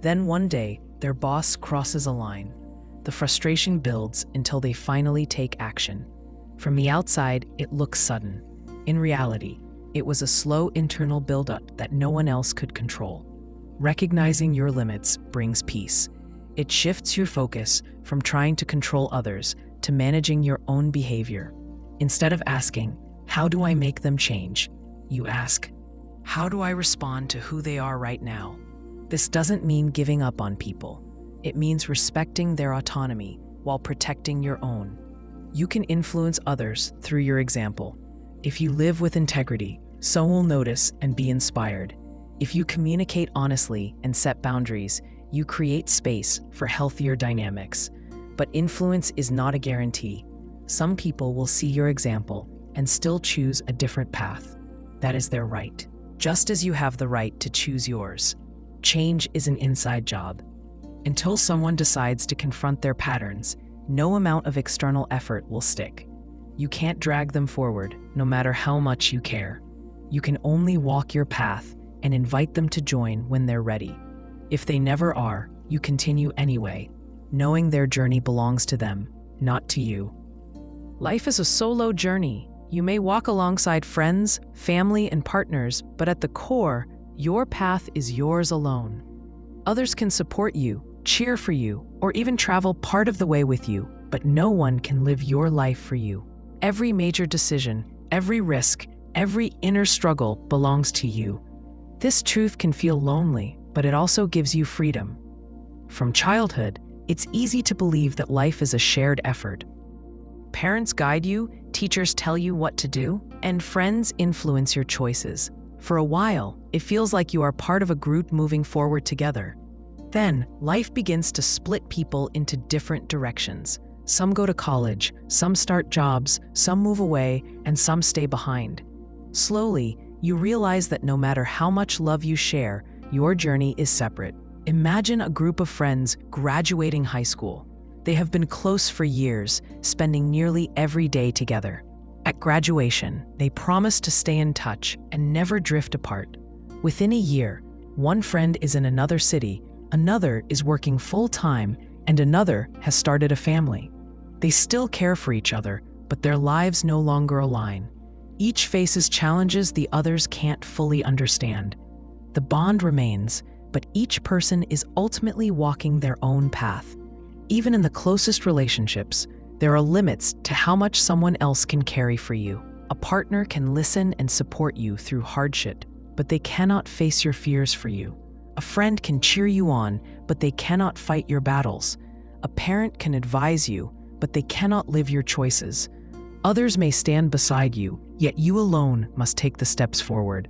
[SPEAKER 1] Then one day, their boss crosses a line. The frustration builds until they finally take action. From the outside, it looks sudden. In reality, it was a slow internal buildup that no one else could control. Recognizing your limits brings peace. It shifts your focus from trying to control others to managing your own behavior. Instead of asking, "How do I make them change?" you ask, "How do I respond to who they are right now?" This doesn't mean giving up on people. It means respecting their autonomy while protecting your own. You can influence others through your example. If you live with integrity, someone will notice and be inspired. If you communicate honestly and set boundaries, you create space for healthier dynamics. But influence is not a guarantee. Some people will see your example and still choose a different path. That is their right, just as you have the right to choose yours. Change is an inside job. Until someone decides to confront their patterns, no amount of external effort will stick. You can't drag them forward, no matter how much you care. You can only walk your path and invite them to join when they're ready. If they never are, you continue anyway, knowing their journey belongs to them, not to you. Life is a solo journey. You may walk alongside friends, family, and partners, but at the core, your path is yours alone. Others can support you, cheer for you, or even travel part of the way with you, but no one can live your life for you. Every major decision, every risk, every inner struggle belongs to you. This truth can feel lonely, but it also gives you freedom. From childhood, it's easy to believe that life is a shared effort. Parents guide you, teachers tell you what to do, and friends influence your choices. For a while, it feels like you are part of a group moving forward together. Then, life begins to split people into different directions. Some go to college, some start jobs, some move away, and some stay behind. Slowly, you realize that no matter how much love you share, your journey is separate. Imagine a group of friends graduating high school. They have been close for years, spending nearly every day together. At graduation, they promise to stay in touch and never drift apart. Within a year, one friend is in another city, another is working full-time, and another has started a family. They still care for each other, but their lives no longer align. Each faces challenges the others can't fully understand. The bond remains, but each person is ultimately walking their own path. Even in the closest relationships, there are limits to how much someone else can carry for you. A partner can listen and support you through hardship, but they cannot face your fears for you. A friend can cheer you on, but they cannot fight your battles. A parent can advise you, but they cannot live your choices. Others may stand beside you, yet you alone must take the steps forward.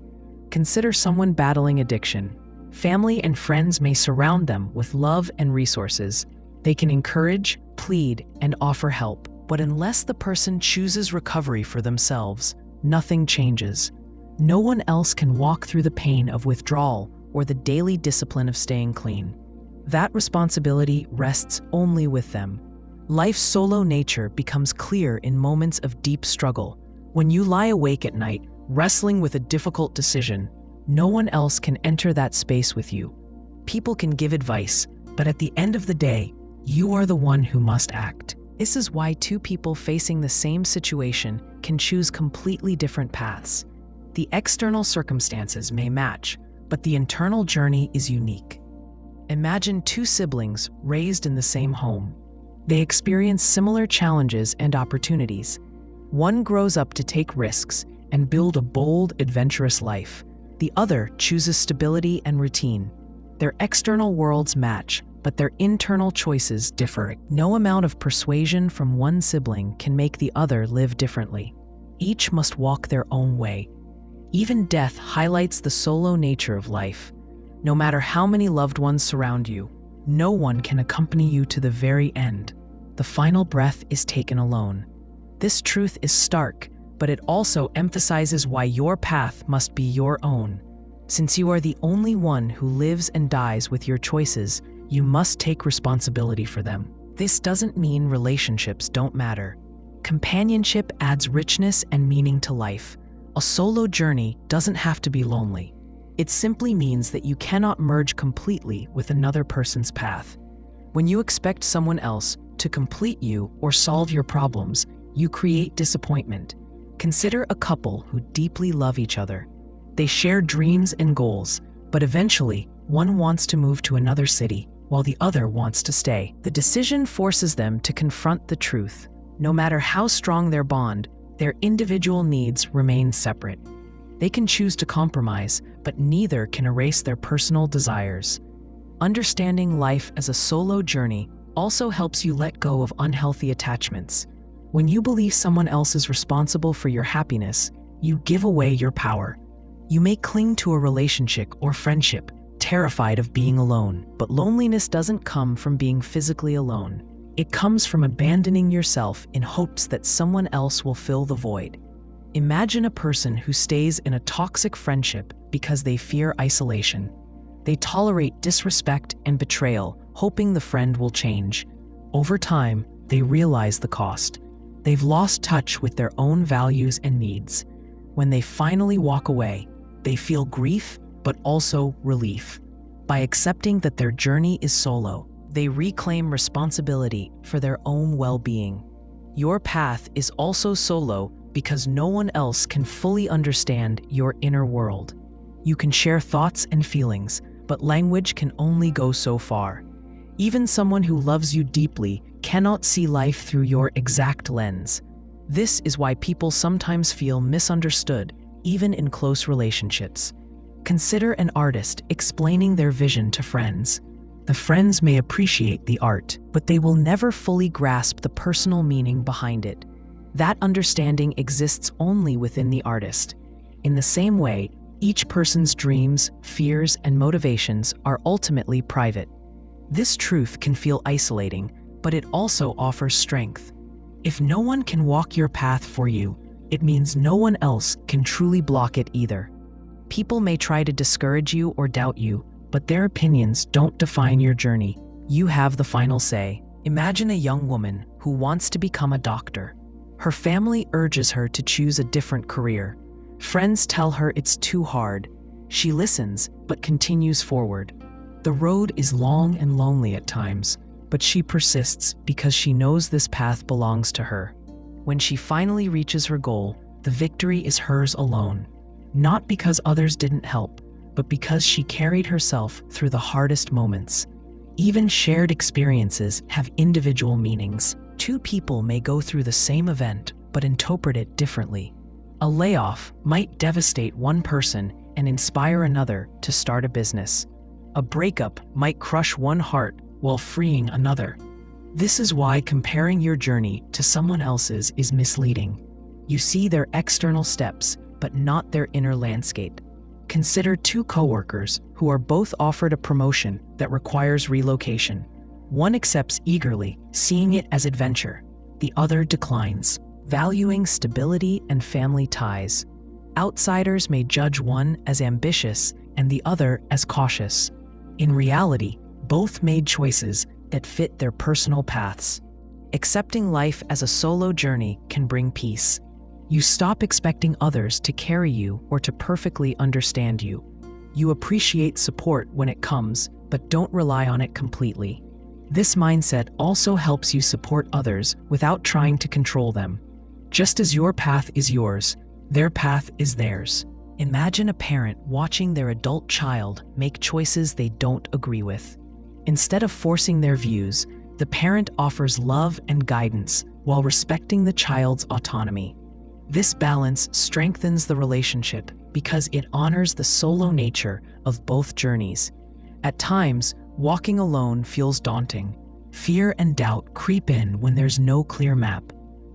[SPEAKER 1] Consider someone battling addiction. Family and friends may surround them with love and resources. They can encourage, plead, and offer help. But unless the person chooses recovery for themselves, nothing changes. No one else can walk through the pain of withdrawal or the daily discipline of staying clean. That responsibility rests only with them. Life's solo nature becomes clear in moments of deep struggle. When you lie awake at night, wrestling with a difficult decision, no one else can enter that space with you. People can give advice, but at the end of the day, you are the one who must act. This is why two people facing the same situation can choose completely different paths. The external circumstances may match, but the internal journey is unique. Imagine two siblings raised in the same home. They experience similar challenges and opportunities. One grows up to take risks and build a bold, adventurous life. The other chooses stability and routine. Their external worlds match, but their internal choices differ. No amount of persuasion from one sibling can make the other live differently. Each must walk their own way. Even death highlights the solo nature of life. No matter how many loved ones surround you, no one can accompany you to the very end. The final breath is taken alone. This truth is stark, but it also emphasizes why your path must be your own. Since you are the only one who lives and dies with your choices, you must take responsibility for them. This doesn't mean relationships don't matter. Companionship adds richness and meaning to life. A solo journey doesn't have to be lonely. It simply means that you cannot merge completely with another person's path. When you expect someone else to complete you or solve your problems, you create disappointment. Consider a couple who deeply love each other. They share dreams and goals, but eventually, one wants to move to another city, while the other wants to stay. The decision forces them to confront the truth. No matter how strong their bond, their individual needs remain separate. They can choose to compromise, but neither can erase their personal desires. Understanding life as a solo journey also helps you let go of unhealthy attachments. When you believe someone else is responsible for your happiness, you give away your power. You may cling to a relationship or friendship, terrified of being alone. But loneliness doesn't come from being physically alone. It comes from abandoning yourself in hopes that someone else will fill the void. Imagine a person who stays in a toxic friendship because they fear isolation. They tolerate disrespect and betrayal, hoping the friend will change. Over time, they realize the cost. They've lost touch with their own values and needs. When they finally walk away, they feel grief, but also relief. By accepting that their journey is solo, they reclaim responsibility for their own well-being. Your path is also solo because no one else can fully understand your inner world. You can share thoughts and feelings, but language can only go so far. Even someone who loves you deeply cannot see life through your exact lens. This is why people sometimes feel misunderstood, even in close relationships. Consider an artist explaining their vision to friends. The friends may appreciate the art, but they will never fully grasp the personal meaning behind it. That understanding exists only within the artist. In the same way, each person's dreams, fears, and motivations are ultimately private. This truth can feel isolating, but it also offers strength. If no one can walk your path for you, it means no one else can truly block it either. People may try to discourage you or doubt you, but their opinions don't define your journey. You have the final say. Imagine a young woman who wants to become a doctor. Her family urges her to choose a different career. Friends tell her it's too hard. She listens, but continues forward. The road is long and lonely at times, but she persists because she knows this path belongs to her. When she finally reaches her goal, the victory is hers alone. Not because others didn't help, but because she carried herself through the hardest moments. Even shared experiences have individual meanings. Two people may go through the same event, but interpret it differently. A layoff might devastate one person and inspire another to start a business. A breakup might crush one heart while freeing another.
[SPEAKER 2] This is why comparing your journey to someone else's is misleading. You see their external steps, but not their inner landscape. Consider two coworkers who are both offered a promotion that requires relocation. One accepts eagerly, seeing it as adventure. The other declines, valuing stability and family ties. Outsiders may judge one as ambitious and the other as cautious. In reality, both made choices that fit their personal paths. Accepting life as a solo journey can bring peace. You stop expecting others to carry you or to perfectly understand you. You appreciate support when it comes, but don't rely on it completely. This mindset also helps you support others without trying to control them. Just as your path is yours, their path is theirs. Imagine a parent watching their adult child make choices they don't agree with. Instead of forcing their views, the parent offers love and guidance while respecting the child's autonomy. This balance strengthens the relationship because it honors the solo nature of both journeys. At times, walking alone feels daunting. Fear and doubt creep in when there's no clear map.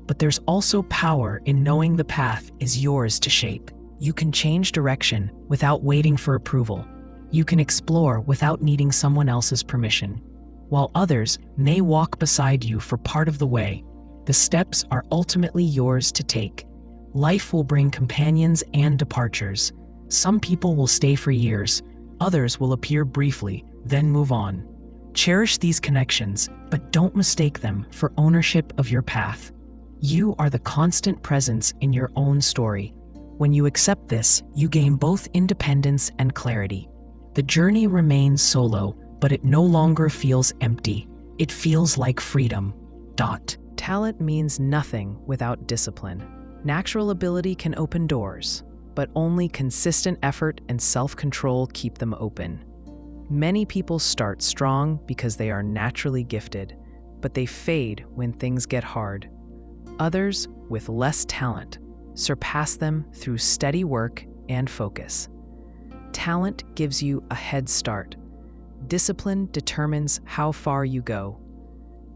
[SPEAKER 2] But there's also power in knowing the path is yours to shape. You can change direction without waiting for approval. You can explore without needing someone else's permission. While others may walk beside you for part of the way, the steps are ultimately yours to take. Life will bring companions and departures. Some people will stay for years, others will appear briefly, then move on. Cherish these connections, but don't mistake them for ownership of your path. You are the constant presence in your own story. When you accept this, you gain both independence and clarity. The journey remains solo, but it no longer feels empty. It feels like freedom.
[SPEAKER 1] Talent means nothing without discipline. Natural ability can open doors, but only consistent effort and self-control keep them open. Many people start strong because they are naturally gifted, but they fade when things get hard. Others, with less talent, surpass them through steady work and focus. Talent gives you a head start. Discipline determines how far you go.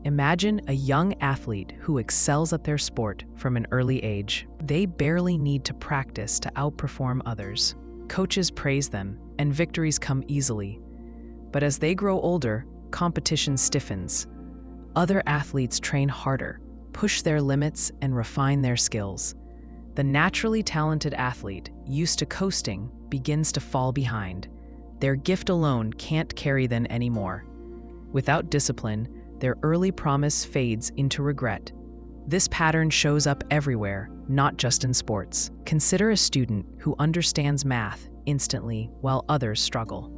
[SPEAKER 1] Imagine a young athlete who excels at their sport from an early age. They barely need to practice to outperform others. Coaches praise them, and victories come easily. But as they grow older, competition stiffens. Other athletes train harder, push their limits, and refine their skills. The naturally talented athlete, used to coasting, begins to fall behind. Their gift alone can't carry them anymore. Without discipline, their early promise fades into regret. This pattern shows up everywhere, not just in sports. Consider a student who understands math instantly while others struggle.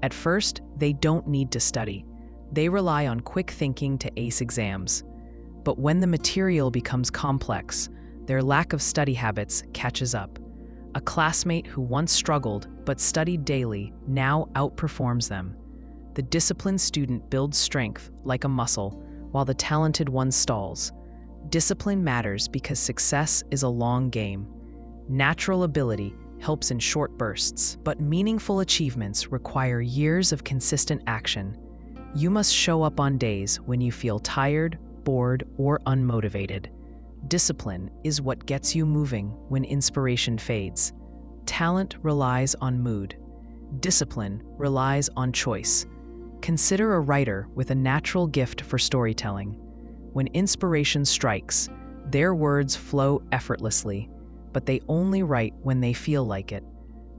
[SPEAKER 1] At first, they don't need to study. They rely on quick thinking to ace exams. But when the material becomes complex, their lack of study habits catches up. A classmate who once struggled but studied daily now outperforms them. The disciplined student builds strength like a muscle, while the talented one stalls. Discipline matters because success is a long game. Natural ability helps in short bursts, but meaningful achievements require years of consistent action. You must show up on days when you feel tired, bored, or unmotivated. Discipline is what gets you moving when inspiration fades. Talent relies on mood. Discipline relies on choice. Consider a writer with a natural gift for storytelling. When inspiration strikes, their words flow effortlessly, but they only write when they feel like it.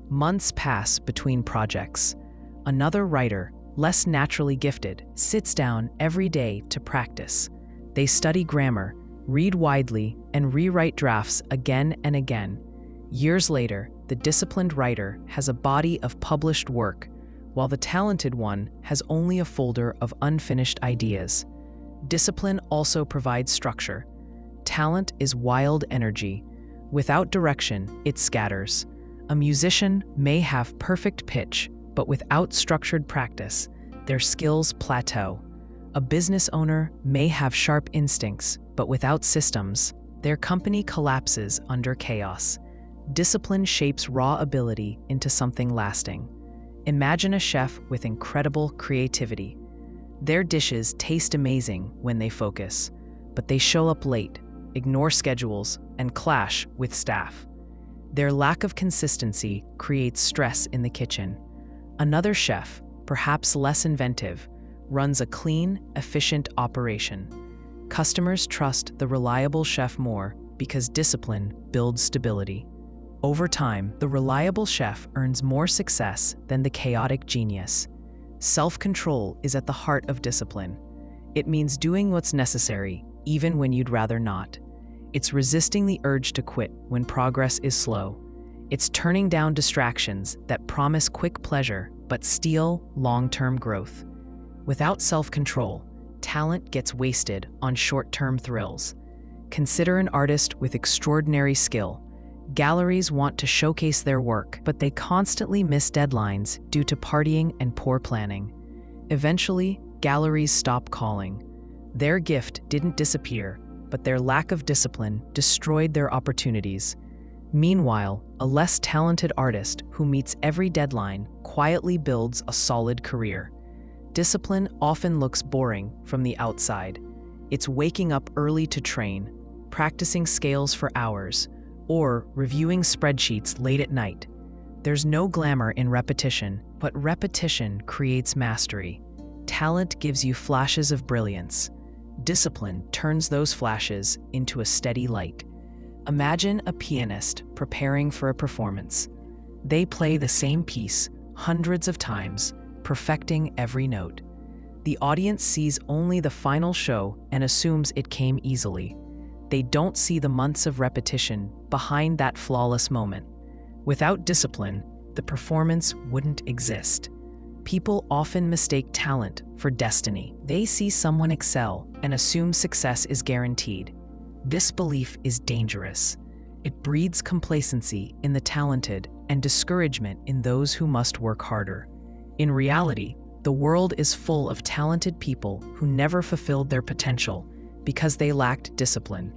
[SPEAKER 1] Months pass between projects. Another writer, less naturally gifted, sits down every day to practice. They study grammar, read widely, and rewrite drafts again and again. Years later, the disciplined writer has a body of published work, while the talented one has only a folder of unfinished ideas. Discipline also provides structure. Talent is wild energy. Without direction, it scatters. A musician may have perfect pitch, but without structured practice, their skills plateau. A business owner may have sharp instincts, but without systems, their company collapses under chaos. Discipline shapes raw ability into something lasting. Imagine a chef with incredible creativity. Their dishes taste amazing when they focus, but they show up late, ignore schedules, and clash with staff. Their lack of consistency creates stress in the kitchen. Another chef, perhaps less inventive, runs a clean, efficient operation. Customers trust the reliable chef more because discipline builds stability. Over time, the reliable chef earns more success than the chaotic genius. Self-control is at the heart of discipline. It means doing what's necessary, even when you'd rather not. It's resisting the urge to quit when progress is slow. It's turning down distractions that promise quick pleasure but steal long-term growth. Without self-control, talent gets wasted on short-term thrills. Consider an artist with extraordinary skill. Galleries want to showcase their work, but they constantly miss deadlines due to partying and poor planning. Eventually, galleries stop calling. Their gift didn't disappear, but their lack of discipline destroyed their opportunities. Meanwhile, a less talented artist who meets every deadline quietly builds a solid career. Discipline often looks boring from the outside. It's waking up early to train, practicing scales for hours, or reviewing spreadsheets late at night. There's no glamour in repetition, but repetition creates mastery. Talent gives you flashes of brilliance. Discipline turns those flashes into a steady light. Imagine a pianist preparing for a performance. They play the same piece hundreds of times, perfecting every note. The audience sees only the final show and assumes it came easily. They don't see the months of repetition behind that flawless moment. Without discipline, the performance wouldn't exist. People often mistake talent for destiny. They see someone excel and assume success is guaranteed. This belief is dangerous. It breeds complacency in the talented and discouragement in those who must work harder. In reality, the world is full of talented people who never fulfilled their potential because they lacked discipline.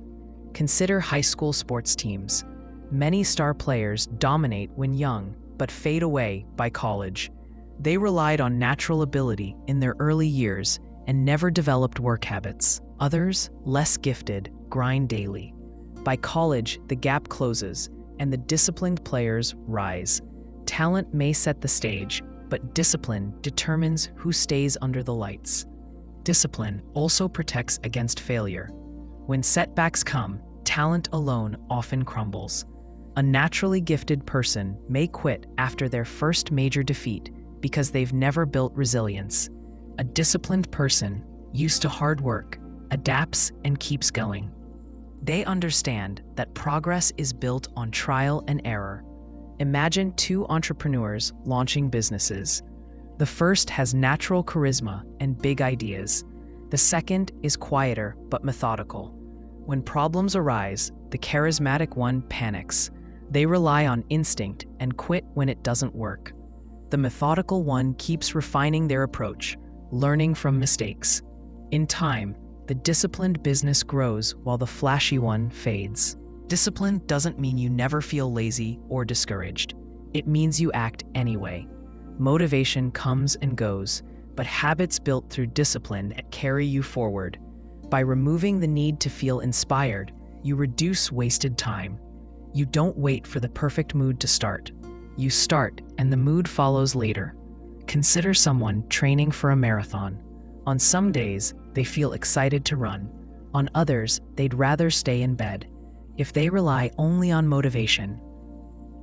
[SPEAKER 1] Consider high school sports teams. Many star players dominate when young, but fade away by college. They relied on natural ability in their early years and never developed work habits. Others, less gifted, grind daily. By college, the gap closes, and the disciplined players rise. Talent may set the stage, but discipline determines who stays under the lights. Discipline also protects against failure. When setbacks come, talent alone often crumbles. A naturally gifted person may quit after their first major defeat because they've never built resilience. A disciplined person, used to hard work, adapts and keeps going. They understand that progress is built on trial and error. Imagine two entrepreneurs launching businesses. The first has natural charisma and big ideas. The second is quieter but methodical. When problems arise, the charismatic one panics. They rely on instinct and quit when it doesn't work. The methodical one keeps refining their approach, learning from mistakes. In time, the disciplined business grows while the flashy one fades. Discipline doesn't mean you never feel lazy or discouraged. It means you act anyway. Motivation comes and goes, but habits built through discipline carry you forward. By removing the need to feel inspired, you reduce wasted time. You don't wait for the perfect mood to start. You start, and the mood follows later. Consider someone training for a marathon. On some days, they feel excited to run. On others, they'd rather stay in bed. If they rely only on motivation,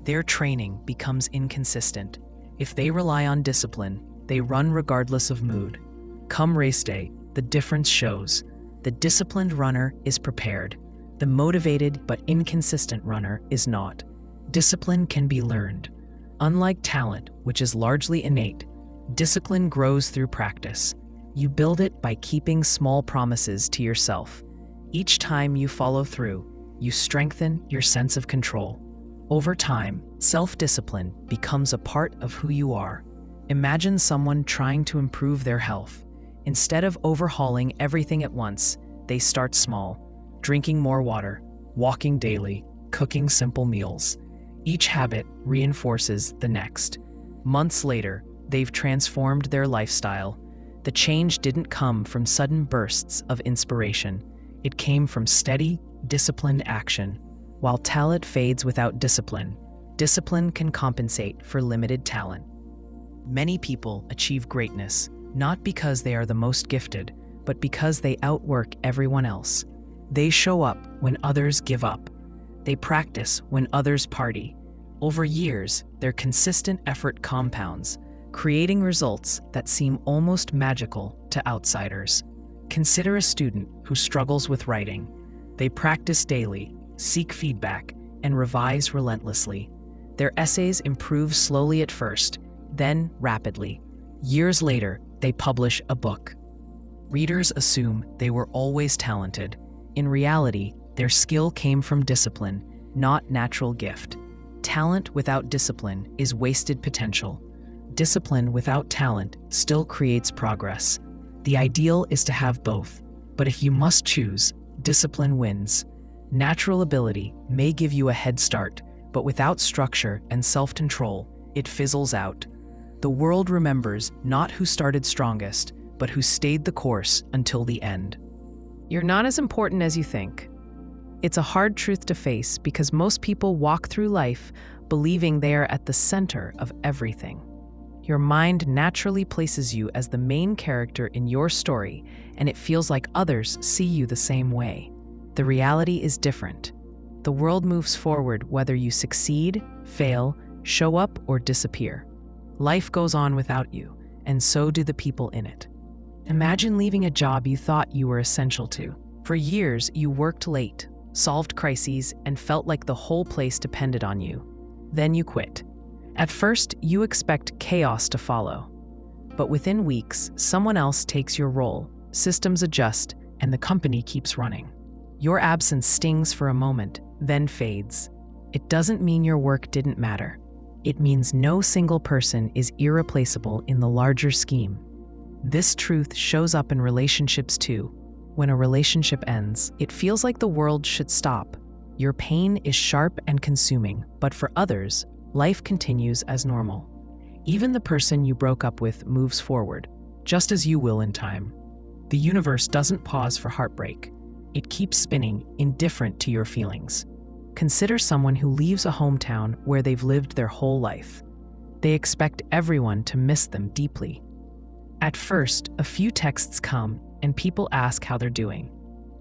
[SPEAKER 1] their training becomes inconsistent. If they rely on discipline, they run regardless of mood. Come race day, the difference shows. The disciplined runner is prepared. The motivated but inconsistent runner is not. Discipline can be learned. Unlike talent, which is largely innate, discipline grows through practice. You build it by keeping small promises to yourself. Each time you follow through, you strengthen your sense of control. Over time, self-discipline becomes a part of who you are. Imagine someone trying to improve their health. Instead of overhauling everything at once, they start small, drinking more water, walking daily, cooking simple meals. Each habit reinforces the next. Months later, they've transformed their lifestyle. The change didn't come from sudden bursts of inspiration. It came from steady, disciplined action. While talent fades without discipline, discipline can compensate for limited talent. Many people achieve greatness, not because they are the most gifted, but because they outwork everyone else. They show up when others give up. They practice when others party. Over years, their consistent effort compounds, creating results that seem almost magical to outsiders. Consider a student who struggles with writing. They practice daily, seek feedback, and revise relentlessly. Their essays improve slowly at first, then rapidly. Years later, they publish a book. Readers assume they were always talented. In reality, their skill came from discipline, not natural gift. Talent without discipline is wasted potential. Discipline without talent still creates progress. The ideal is to have both, but if you must choose, discipline wins. Natural ability may give you a head start, but without structure and self-control, it fizzles out. The world remembers not who started strongest, but who stayed the course until the end. You're not as important as you think. It's a hard truth to face because most people walk through life believing they are at the center of everything. Your mind naturally places you as the main character in your story, and it feels like others see you the same way. The reality is different. The world moves forward whether you succeed, fail, show up, or disappear. Life goes on without you, and so do the people in it. Imagine leaving a job you thought you were essential to. For years, you worked late, solved crises, and felt like the whole place depended on you. Then you quit. At first, you expect chaos to follow. But within weeks, someone else takes your role, systems adjust, and the company keeps running. Your absence stings for a moment, then fades. It doesn't mean your work didn't matter. It means no single person is irreplaceable in the larger scheme. This truth shows up in relationships too. When a relationship ends, it feels like the world should stop. Your pain is sharp and consuming, but for others, life continues as normal. Even the person you broke up with moves forward, just as you will in time. The universe doesn't pause for heartbreak. It keeps spinning, indifferent to your feelings. Consider someone who leaves a hometown where they've lived their whole life. They expect everyone to miss them deeply. At first, a few texts come, and people ask how they're doing.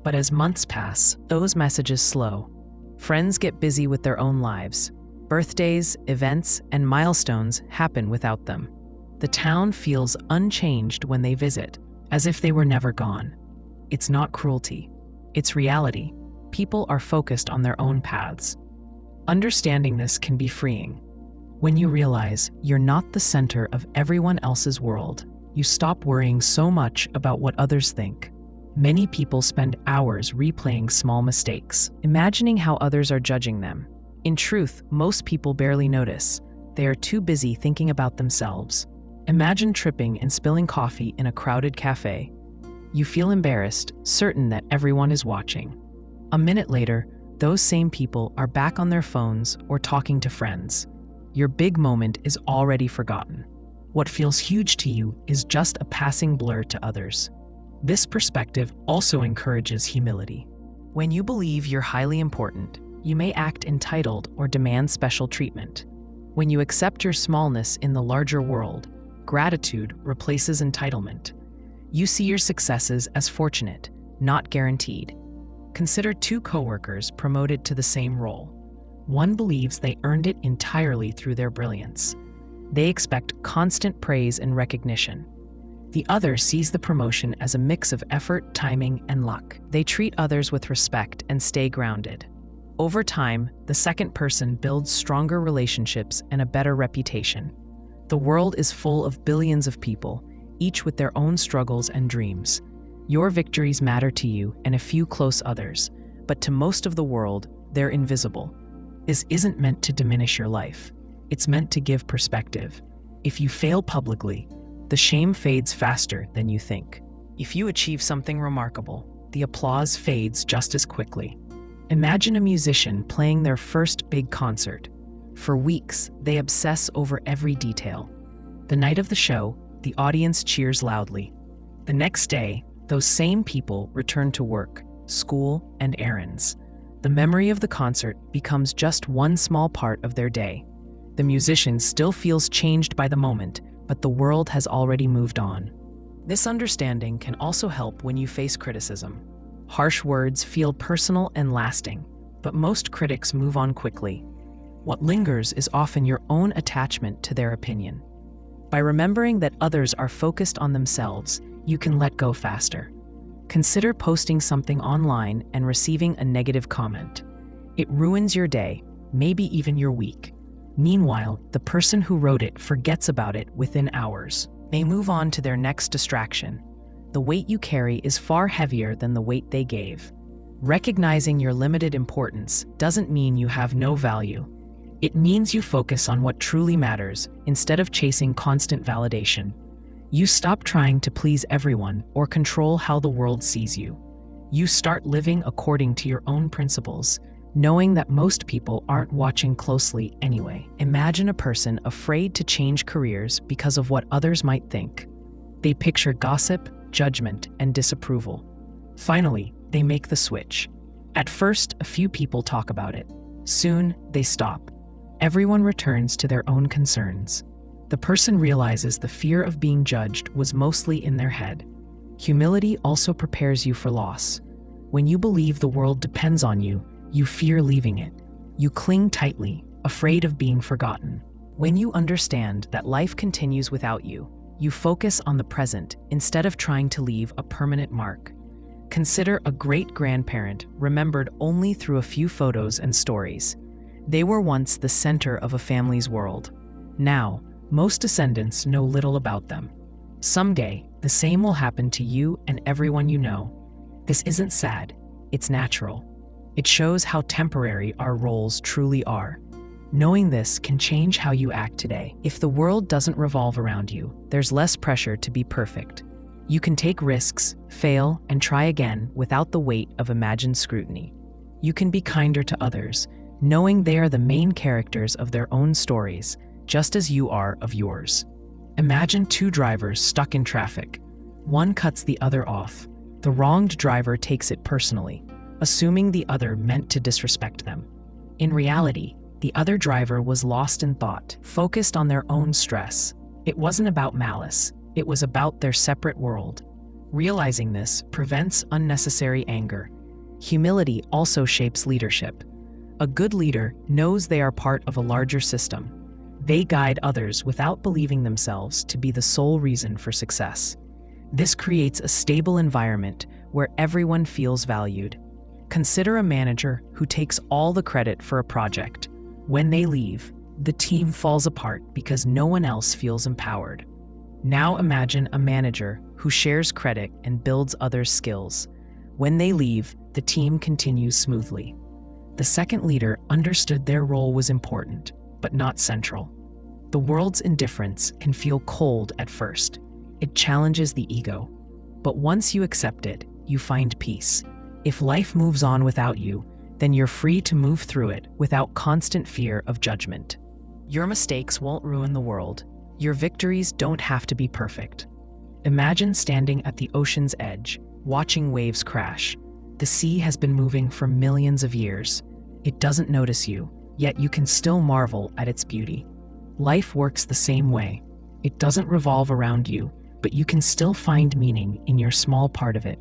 [SPEAKER 1] But as months pass, those messages slow. Friends get busy with their own lives. Birthdays, events, and milestones happen without them. The town feels unchanged when they visit, as if they were never gone. It's not cruelty. It's reality. People are focused on their own paths. Understanding this can be freeing. When you realize you're not the center of everyone else's world, you stop worrying so much about what others think. Many people spend hours replaying small mistakes, imagining how others are judging them. In truth, most people barely notice. They are too busy thinking about themselves. Imagine tripping and spilling coffee in a crowded cafe. You feel embarrassed, certain that everyone is watching. A minute later, those same people are back on their phones or talking to friends. Your big moment is already forgotten. What feels huge to you is just a passing blur to others. This perspective also encourages humility. When you believe you're highly important, you may act entitled or demand special treatment. When you accept your smallness in the larger world, gratitude replaces entitlement. You see your successes as fortunate, not guaranteed. Consider two coworkers promoted to the same role. One believes they earned it entirely through their brilliance. They expect constant praise and recognition. The other sees the promotion as a mix of effort, timing, and luck. They treat others with respect and stay grounded. Over time, the second person builds stronger relationships and a better reputation. The world is full of billions of people, each with their own struggles and dreams. Your victories matter to you and a few close others, but to most of the world, they're invisible. This isn't meant to diminish your life. It's meant to give perspective. If you fail publicly, the shame fades faster than you think. If you achieve something remarkable, the applause fades just as quickly. Imagine a musician playing their first big concert. For weeks, they obsess over every detail. The night of the show, the audience cheers loudly.
[SPEAKER 2] The next day, those same people return to work, school, and errands. The memory of the concert becomes just one small part of their day. The musician still feels changed by the moment, but the world has already moved on. This understanding can also help when you face criticism. Harsh words feel personal and lasting, but most critics move on quickly. What lingers is often your own attachment to their opinion. By remembering that others are focused on themselves, you can let go faster. Consider posting something online and receiving a negative comment. It ruins your day, maybe even your week. Meanwhile, the person who wrote it forgets about it within hours. They move on to their next distraction. The weight you carry is far heavier than the weight they gave. Recognizing your limited importance doesn't mean you have no value. It means you focus on what truly matters instead of chasing constant validation. You stop trying to please everyone or control how the world sees you. You start living according to your own principles, knowing that most people aren't watching closely anyway. Imagine a person afraid to change careers because of what others might think. They picture gossip, judgment, and disapproval. Finally, they make the switch. At first, a few people talk about it. Soon, they stop. Everyone returns to their own concerns. The person realizes the fear of being judged was mostly in their head. Humility also prepares you for loss. When you believe the world depends on you, you fear leaving it. You cling tightly, afraid of being forgotten. When you understand that life continues without you, you focus on the present instead of trying to leave a permanent mark. Consider a great-grandparent remembered only through a few photos and stories. They were once the center of a family's world. Now, most descendants know little about them. Someday, the same will happen to you and everyone you know. This isn't sad, it's natural. It shows how temporary our roles truly are. Knowing this can change how you act today. If the world doesn't revolve around you, there's less pressure to be perfect. You can take risks, fail, and try again without the weight of imagined scrutiny. You can be kinder to others, knowing they are the main characters of their own stories, just as you are of yours. Imagine two drivers stuck in traffic. One cuts the other off. The wronged driver takes it personally, assuming the other meant to disrespect them. In reality, the other driver was lost in thought, focused on their own stress. It wasn't about malice, it was about their separate world. Realizing this prevents unnecessary anger. Humility also shapes leadership. A good leader knows they are part of a larger system. They guide others without believing themselves to be the sole reason for success. This creates a stable environment where everyone feels valued. Consider a manager who takes all the credit for a project. When they leave, the team falls apart because no one else feels empowered. Now imagine a manager who shares credit and builds others' skills. When they leave, the team continues smoothly. The second leader understood their role was important, but not central. The world's indifference can feel cold at first. It challenges the ego. But once you accept it, you find peace. If life moves on without you, then you're free to move through it without constant fear of judgment. Your mistakes won't ruin the world. Your victories don't have to be perfect. Imagine standing at the ocean's edge, watching waves crash. The sea has been moving for millions of years. It doesn't notice you, yet you can still marvel at its beauty. Life works the same way. It doesn't revolve around you, but you can still find meaning in your small part of it.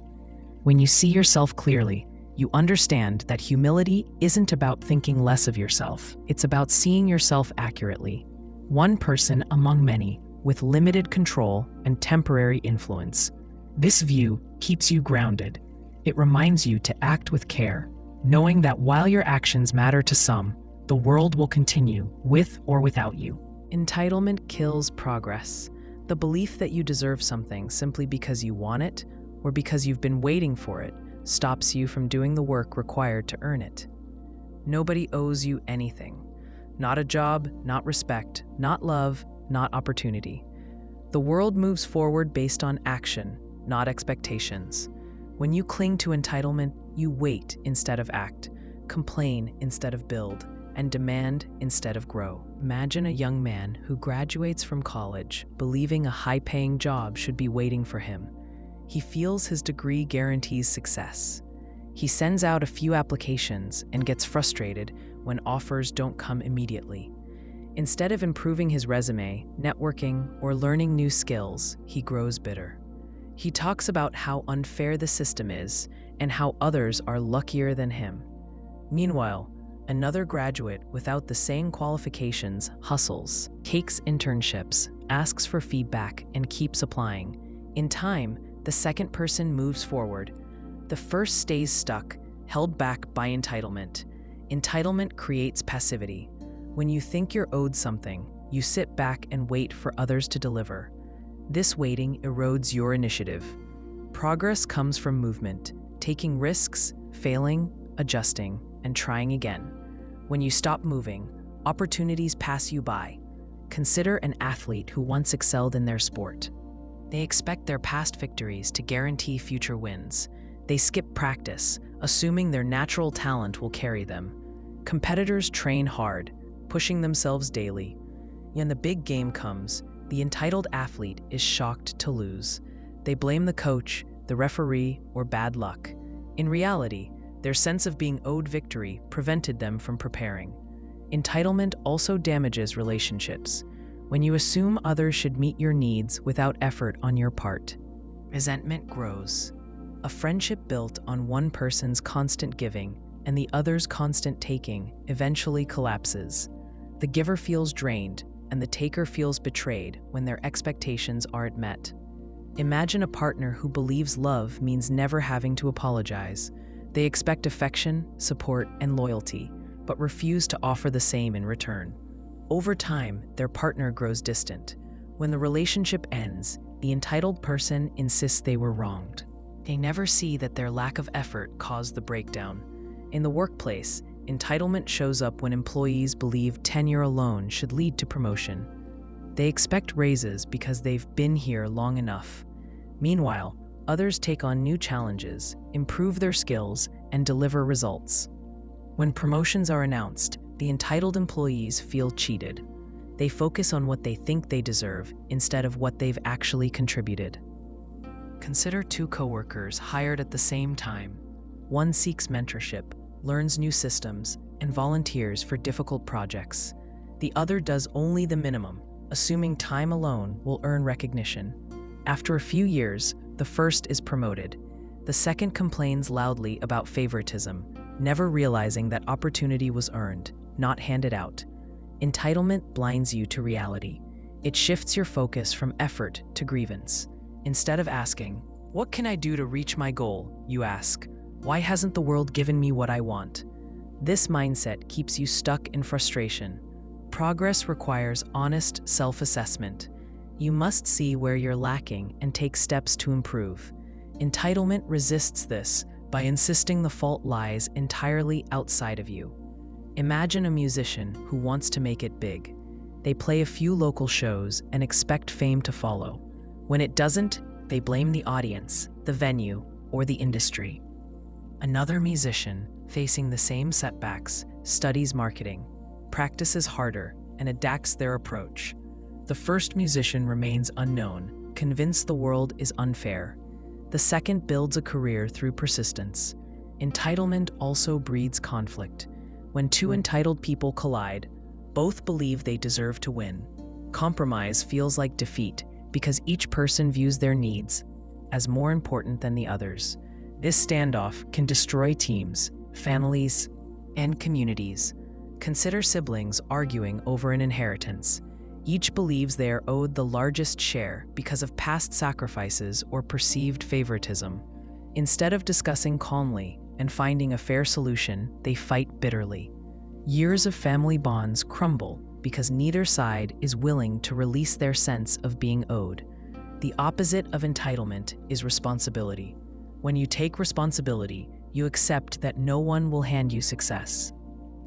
[SPEAKER 2] When you see yourself clearly, you understand that humility isn't about thinking less of yourself. It's about seeing yourself accurately. One person among many, with limited control and temporary influence. This view keeps you grounded. It reminds you to act with care, knowing that while your actions matter to some, the world will continue with or without you.
[SPEAKER 1] Entitlement kills progress. The belief that you deserve something simply because you want it or because you've been waiting for it stops you from doing the work required to earn it. Nobody owes you anything. Not a job, not respect, not love, not opportunity. The world moves forward based on action, not expectations. When you cling to entitlement, you wait instead of act, complain instead of build, and demand instead of grow. Imagine a young man who graduates from college believing a high-paying job should be waiting for him. He feels his degree guarantees success. He sends out a few applications and gets frustrated when offers don't come immediately. Instead of improving his resume, networking, or learning new skills, he grows bitter. He talks about how unfair the system is and how others are luckier than him. Meanwhile, another graduate without the same qualifications hustles, takes internships, asks for feedback, and keeps applying. In time, the second person moves forward. The first stays stuck, held back by entitlement. Entitlement creates passivity. When you think you're owed something, you sit back and wait for others to deliver. This waiting erodes your initiative. Progress comes from movement, taking risks, failing, adjusting, and trying again. When you stop moving, opportunities pass you by. Consider an athlete who once excelled in their sport. They expect their past victories to guarantee future wins. They skip practice, assuming their natural talent will carry them. Competitors train hard, pushing themselves daily. When the big game comes, the entitled athlete is shocked to lose. They blame the coach, the referee, or bad luck. In reality, their sense of being owed victory prevented them from preparing. Entitlement also damages relationships. When you assume others should meet your needs without effort on your part, resentment grows. A friendship built on one person's constant giving and the other's constant taking eventually collapses. The giver feels drained, and the taker feels betrayed when their expectations aren't met. Imagine a partner who believes love means never having to apologize. They expect affection, support, and loyalty, but refuse to offer the same in return. Over time, their partner grows distant. When the relationship ends, the entitled person insists they were wronged. They never see that their lack of effort caused the breakdown. In the workplace, entitlement shows up when employees believe tenure alone should lead to promotion. They expect raises because they've been here long enough. Meanwhile, others take on new challenges, improve their skills, and deliver results. When promotions are announced, the entitled employees feel cheated. They focus on what they think they deserve instead of what they've actually contributed. Consider two coworkers hired at the same time. One seeks mentorship, learns new systems, and volunteers for difficult projects. The other does only the minimum, assuming time alone will earn recognition. After a few years, the first is promoted. The second complains loudly about favoritism, never realizing that opportunity was earned, not handed out. Entitlement blinds you to reality. It shifts your focus from effort to grievance. Instead of asking, "What can I do to reach my goal?" you ask, "Why hasn't the world given me what I want?" This mindset keeps you stuck in frustration. Progress requires honest self-assessment. You must see where you're lacking and take steps to improve. Entitlement resists this by insisting the fault lies entirely outside of you. Imagine a musician who wants to make it big. They play a few local shows and expect fame to follow. When it doesn't, they blame the audience, the venue, or the industry. Another musician, facing the same setbacks, studies marketing, practices harder, and adapts their approach. The first musician remains unknown, convinced the world is unfair. The second builds a career through persistence. Entitlement also breeds conflict. When two entitled people collide, both believe they deserve to win. Compromise feels like defeat because each person views their needs as more important than the others. This standoff can destroy teams, families, and communities. Consider siblings arguing over an inheritance. Each believes they are owed the largest share because of past sacrifices or perceived favoritism. Instead of discussing calmly and finding a fair solution, they fight bitterly. Years of family bonds crumble because neither side is willing to release their sense of being owed. The opposite of entitlement is responsibility. When you take responsibility, you accept that no one will hand you success.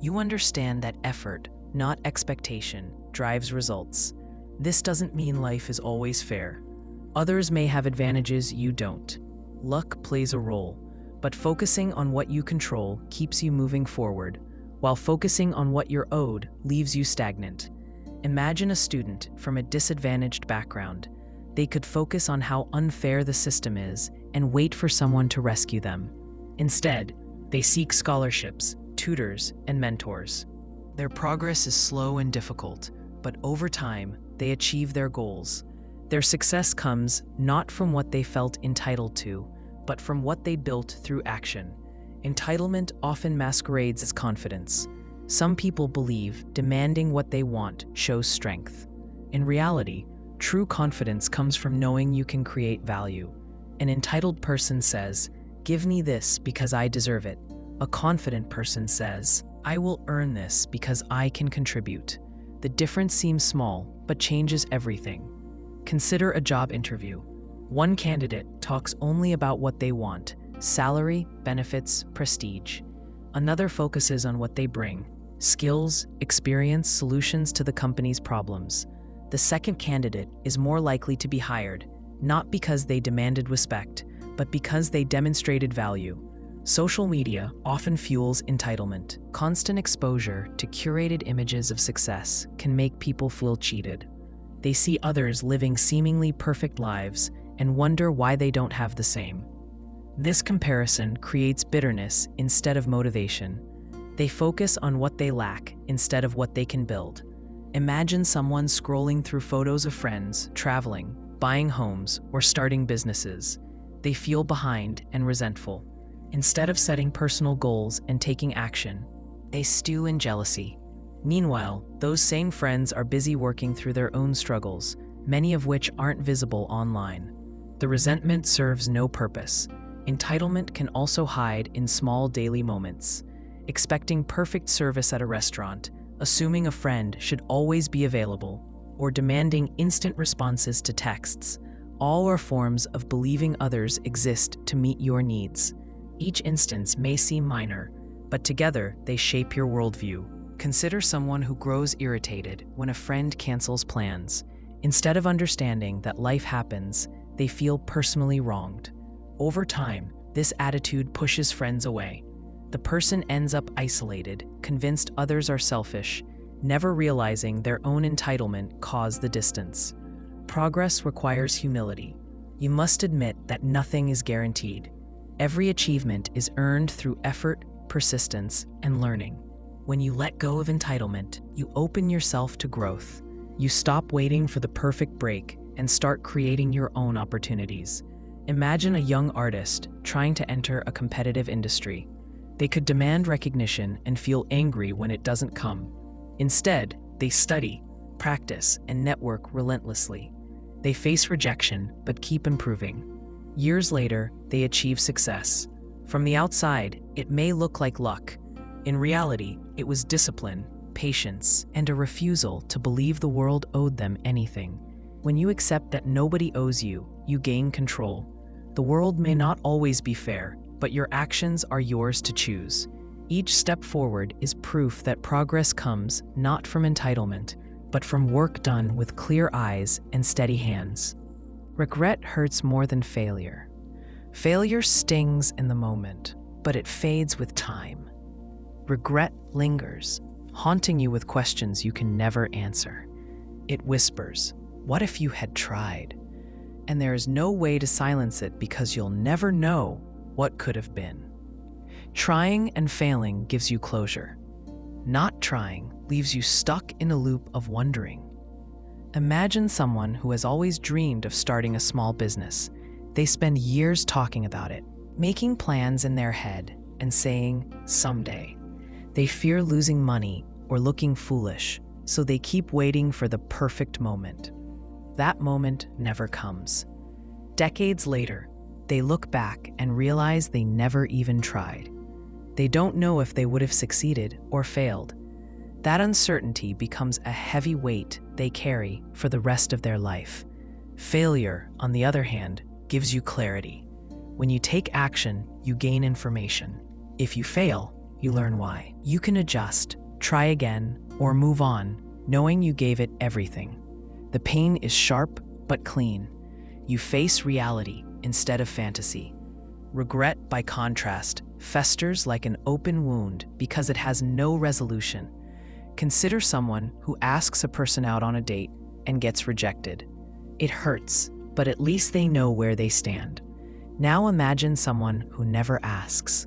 [SPEAKER 1] You understand that effort, not expectation, drives results. This doesn't mean life is always fair. Others may have advantages you don't. Luck plays a role, but focusing on what you control keeps you moving forward, while focusing on what you're owed leaves you stagnant. Imagine a student from a disadvantaged background. They could focus on how unfair the system is and wait for someone to rescue them. Instead, they seek scholarships, tutors, and mentors. Their progress is slow and difficult, but over time, they achieve their goals. Their success comes not from what they felt entitled to, but from what they built through action. Entitlement often masquerades as confidence. Some people believe demanding what they want shows strength. In reality, true confidence comes from knowing you can create value. An entitled person says, "Give me this because I deserve it." A confident person says, "I will earn this because I can contribute." The difference seems small, but changes everything. Consider a job interview. One candidate talks only about what they want: salary, benefits, prestige. Another focuses on what they bring: skills, experience, solutions to the company's problems. The second candidate is more likely to be hired, not because they demanded respect, but because they demonstrated value. Social media often fuels entitlement. Constant exposure to curated images of success can make people feel cheated. They see others living seemingly perfect lives and wonder why they don't have the same. This comparison creates bitterness instead of motivation. They focus on what they lack instead of what they can build. Imagine someone scrolling through photos of friends, traveling, buying homes, or starting businesses. They feel behind and resentful. Instead of setting personal goals and taking action, they stew in jealousy. Meanwhile, those same friends are busy working through their own struggles, many of which aren't visible online. The resentment serves no purpose. Entitlement can also hide in small daily moments. Expecting perfect service at a restaurant, assuming a friend should always be available, or demanding instant responses to texts, all are forms of believing others exist to meet your needs. Each instance may seem minor, but together they shape your worldview. Consider someone who grows irritated when a friend cancels plans. Instead of understanding that life happens, they feel personally wronged. Over time, this attitude pushes friends away. The person ends up isolated, convinced others are selfish, never realizing their own entitlement caused the distance. Progress requires humility. You must admit that nothing is guaranteed. Every achievement is earned through effort, persistence, and learning. When you let go of entitlement, you open yourself to growth. You stop waiting for the perfect break and start creating your own opportunities. Imagine a young artist trying to enter a competitive industry. They could demand recognition and feel angry when it doesn't come. Instead, they study, practice, and network relentlessly. They face rejection but keep improving. Years later, they achieve success. From the outside, it may look like luck. In reality, it was discipline, patience, and a refusal to believe the world owed them anything. When you accept that nobody owes you, you gain control. The world may not always be fair, but your actions are yours to choose. Each step forward is proof that progress comes not from entitlement, but from work done with clear eyes and steady hands. Regret hurts more than failure. Failure stings in the moment, but it fades with time. Regret lingers, haunting you with questions you can never answer. It whispers, "What if you had tried?" And there is no way to silence it because you'll never know what could have been. Trying and failing gives you closure. Not trying leaves you stuck in a loop of wondering. Imagine someone who has always dreamed of starting a small business. They spend years talking about it, making plans in their head, and saying, "Someday." They fear losing money or looking foolish, so they keep waiting for the perfect moment. That moment never comes. Decades later, they look back and realize they never even tried. They don't know if they would have succeeded or failed. That uncertainty becomes a heavy weight they carry for the rest of their life. Failure, on the other hand, gives you clarity. When you take action, you gain information. If you fail, you learn why. You can adjust, try again, or move on, knowing you gave it everything. The pain is sharp but clean. You face reality instead of fantasy. Regret, by contrast, festers like an open wound because it has no resolution. Consider someone who asks a person out on a date and gets rejected. It hurts, but at least they know where they stand. Now imagine someone who never asks.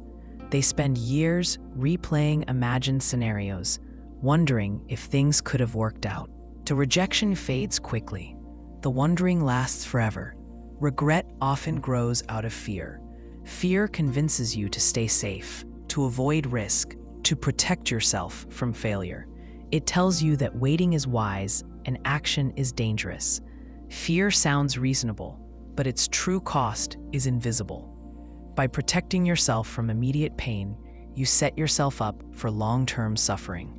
[SPEAKER 1] They spend years replaying imagined scenarios, wondering if things could have worked out. The rejection fades quickly. The wondering lasts forever. Regret often grows out of fear. Fear convinces you to stay safe, to avoid risk, to protect yourself from failure. It tells you that waiting is wise and action is dangerous. Fear sounds reasonable, but its true cost is invisible. By protecting yourself from immediate pain, you set yourself up for long-term suffering.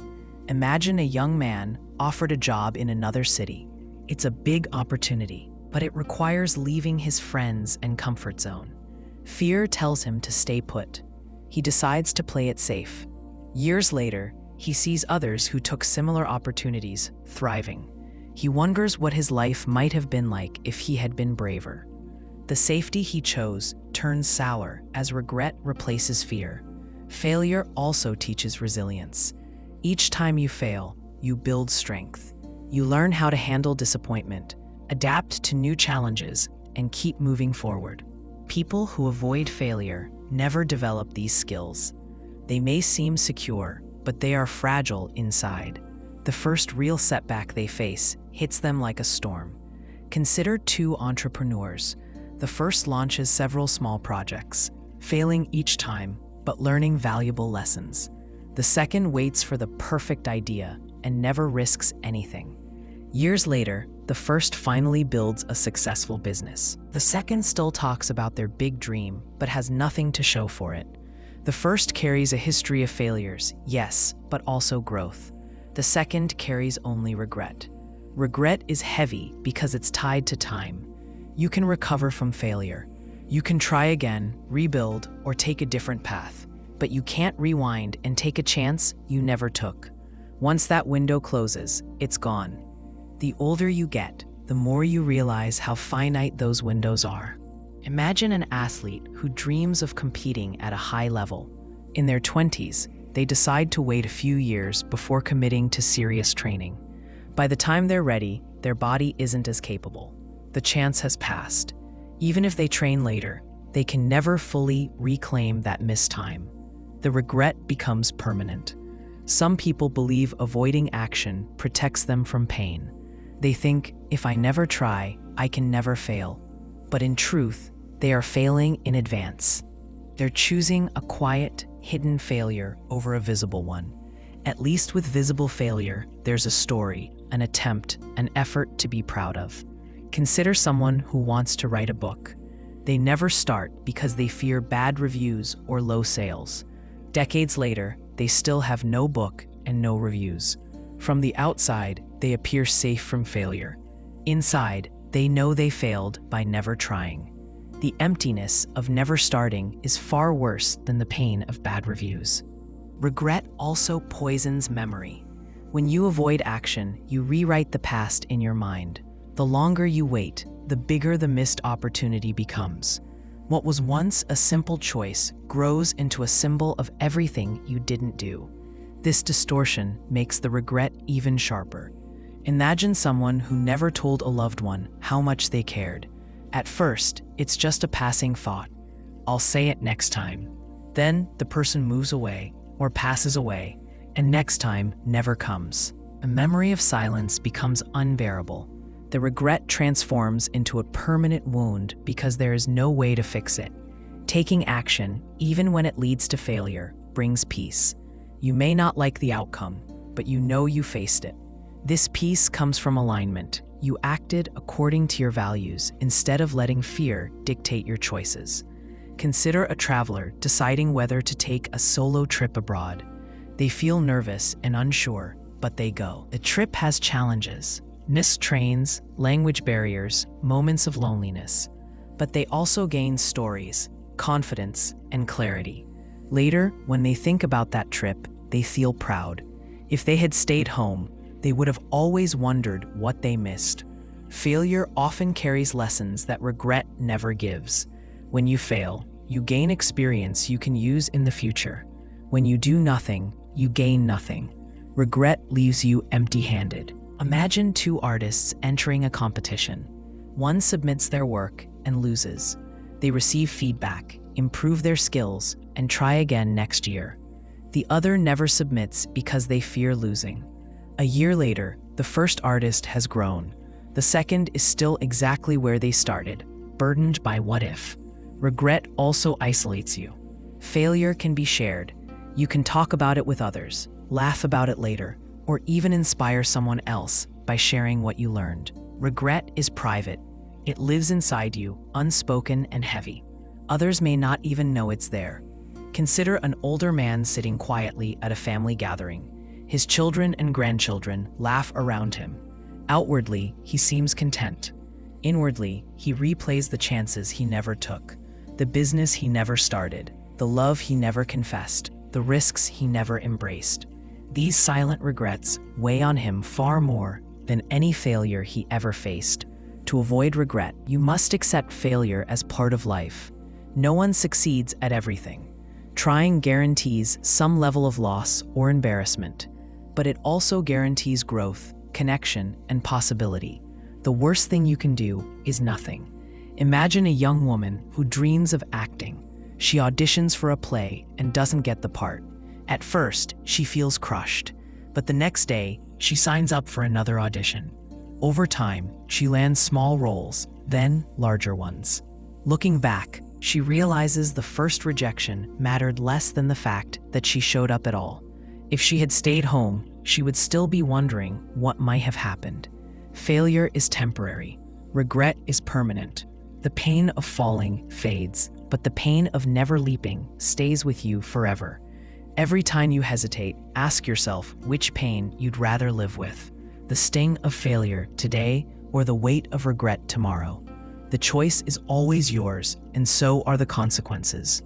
[SPEAKER 1] Imagine a young man offered a job in another city. It's a big opportunity, but it requires leaving his friends and comfort zone. Fear tells him to stay put. He decides to play it safe. Years later, he sees others who took similar opportunities thriving. He wonders what his life might have been like if he had been braver. The safety he chose turns sour as regret replaces fear. Failure also teaches resilience. Each time you fail, you build strength. You learn how to handle disappointment, adapt to new challenges, and keep moving forward. People who avoid failure never develop these skills. They may seem secure, but they are fragile inside. The first real setback they face hits them like a storm. Consider two entrepreneurs. The first launches several small projects, failing each time, but learning valuable lessons. The second waits for the perfect idea and never risks anything. Years later, the first finally builds a successful business. The second still talks about their big dream, but has nothing to show for it. The first carries a history of failures, yes, but also growth. The second carries only regret. Regret is heavy because it's tied to time. You can recover from failure. You can try again, rebuild, or take a different path. But you can't rewind and take a chance you never took. Once that window closes, it's gone. The older you get, the more you realize how finite those windows are. Imagine an athlete who dreams of competing at a high level. In their 20s, they decide to wait a few years before committing to serious training. By the time they're ready, their body isn't as capable. The chance has passed. Even if they train later, they can never fully reclaim that missed time. The regret becomes permanent. Some people believe avoiding action protects them from pain. They think, if I never try, I can never fail. But in truth, they are failing in advance. They're choosing a quiet, hidden failure over a visible one. At least with visible failure, there's a story, an attempt, an effort to be proud of. Consider someone who wants to write a book. They never start because they fear bad reviews or low sales. Decades later, they still have no book and no reviews. From the outside, they appear safe from failure. Inside, they know they failed by never trying. The emptiness of never starting is far worse than the pain of bad reviews. Regret also poisons memory. When you avoid action, you rewrite the past in your mind. The longer you wait, the bigger the missed opportunity becomes. What was once a simple choice grows into a symbol of everything you didn't do. This distortion makes the regret even sharper. Imagine someone who never told a loved one how much they cared. At first, it's just a passing thought. I'll say it next time. Then the person moves away or passes away, and next time never comes. A memory of silence becomes unbearable. The regret transforms into a permanent wound because there is no way to fix it. Taking action, even when it leads to failure, brings peace. You may not like the outcome, but you know you faced it. This peace comes from alignment. You acted according to your values instead of letting fear dictate your choices. Consider a traveler deciding whether to take a solo trip abroad. They feel nervous and unsure, but they go. The trip has challenges, missed trains, language barriers, moments of loneliness. But they also gain stories, confidence, and clarity. Later, when they think about that trip, they feel proud. If they had stayed home, they would have always wondered what they missed. Failure often carries lessons that regret never gives. When you fail, you gain experience you can use in the future. When you do nothing, you gain nothing. Regret leaves you empty-handed. Imagine two artists entering a competition. One submits their work and loses. They receive feedback, improve their skills, and try again next year. The other never submits because they fear losing. A year later, the first artist has grown. The second is still exactly where they started, burdened by what if. Regret also isolates you. Failure can be shared. You can talk about it with others, laugh about it later, or even inspire someone else by sharing what you learned. Regret is private. It lives inside you, unspoken and heavy. Others may not even know it's there. Consider an older man sitting quietly at a family gathering. His children and grandchildren laugh around him. Outwardly, he seems content. Inwardly, he replays the chances he never took, the business he never started, the love he never confessed, the risks he never embraced. These silent regrets weigh on him far more than any failure he ever faced. To avoid regret, you must accept failure as part of life. No one succeeds at everything. Trying guarantees some level of loss or embarrassment, but it also guarantees growth, connection, and possibility. The worst thing you can do is nothing. Imagine a young woman who dreams of acting. She auditions for a play and doesn't get the part. At first, she feels crushed, but the next day, she signs up for another audition. Over time, she lands small roles, then larger ones. Looking back, she realizes the first rejection mattered less than the fact that she showed up at all. If she had stayed home, she would still be wondering what might have happened. Failure is temporary. Regret is permanent. The pain of falling fades, but the pain of never leaping stays with you forever. Every time you hesitate, ask yourself which pain you'd rather live with: the sting of failure today or the weight of regret tomorrow. The choice is always yours, and so are the consequences.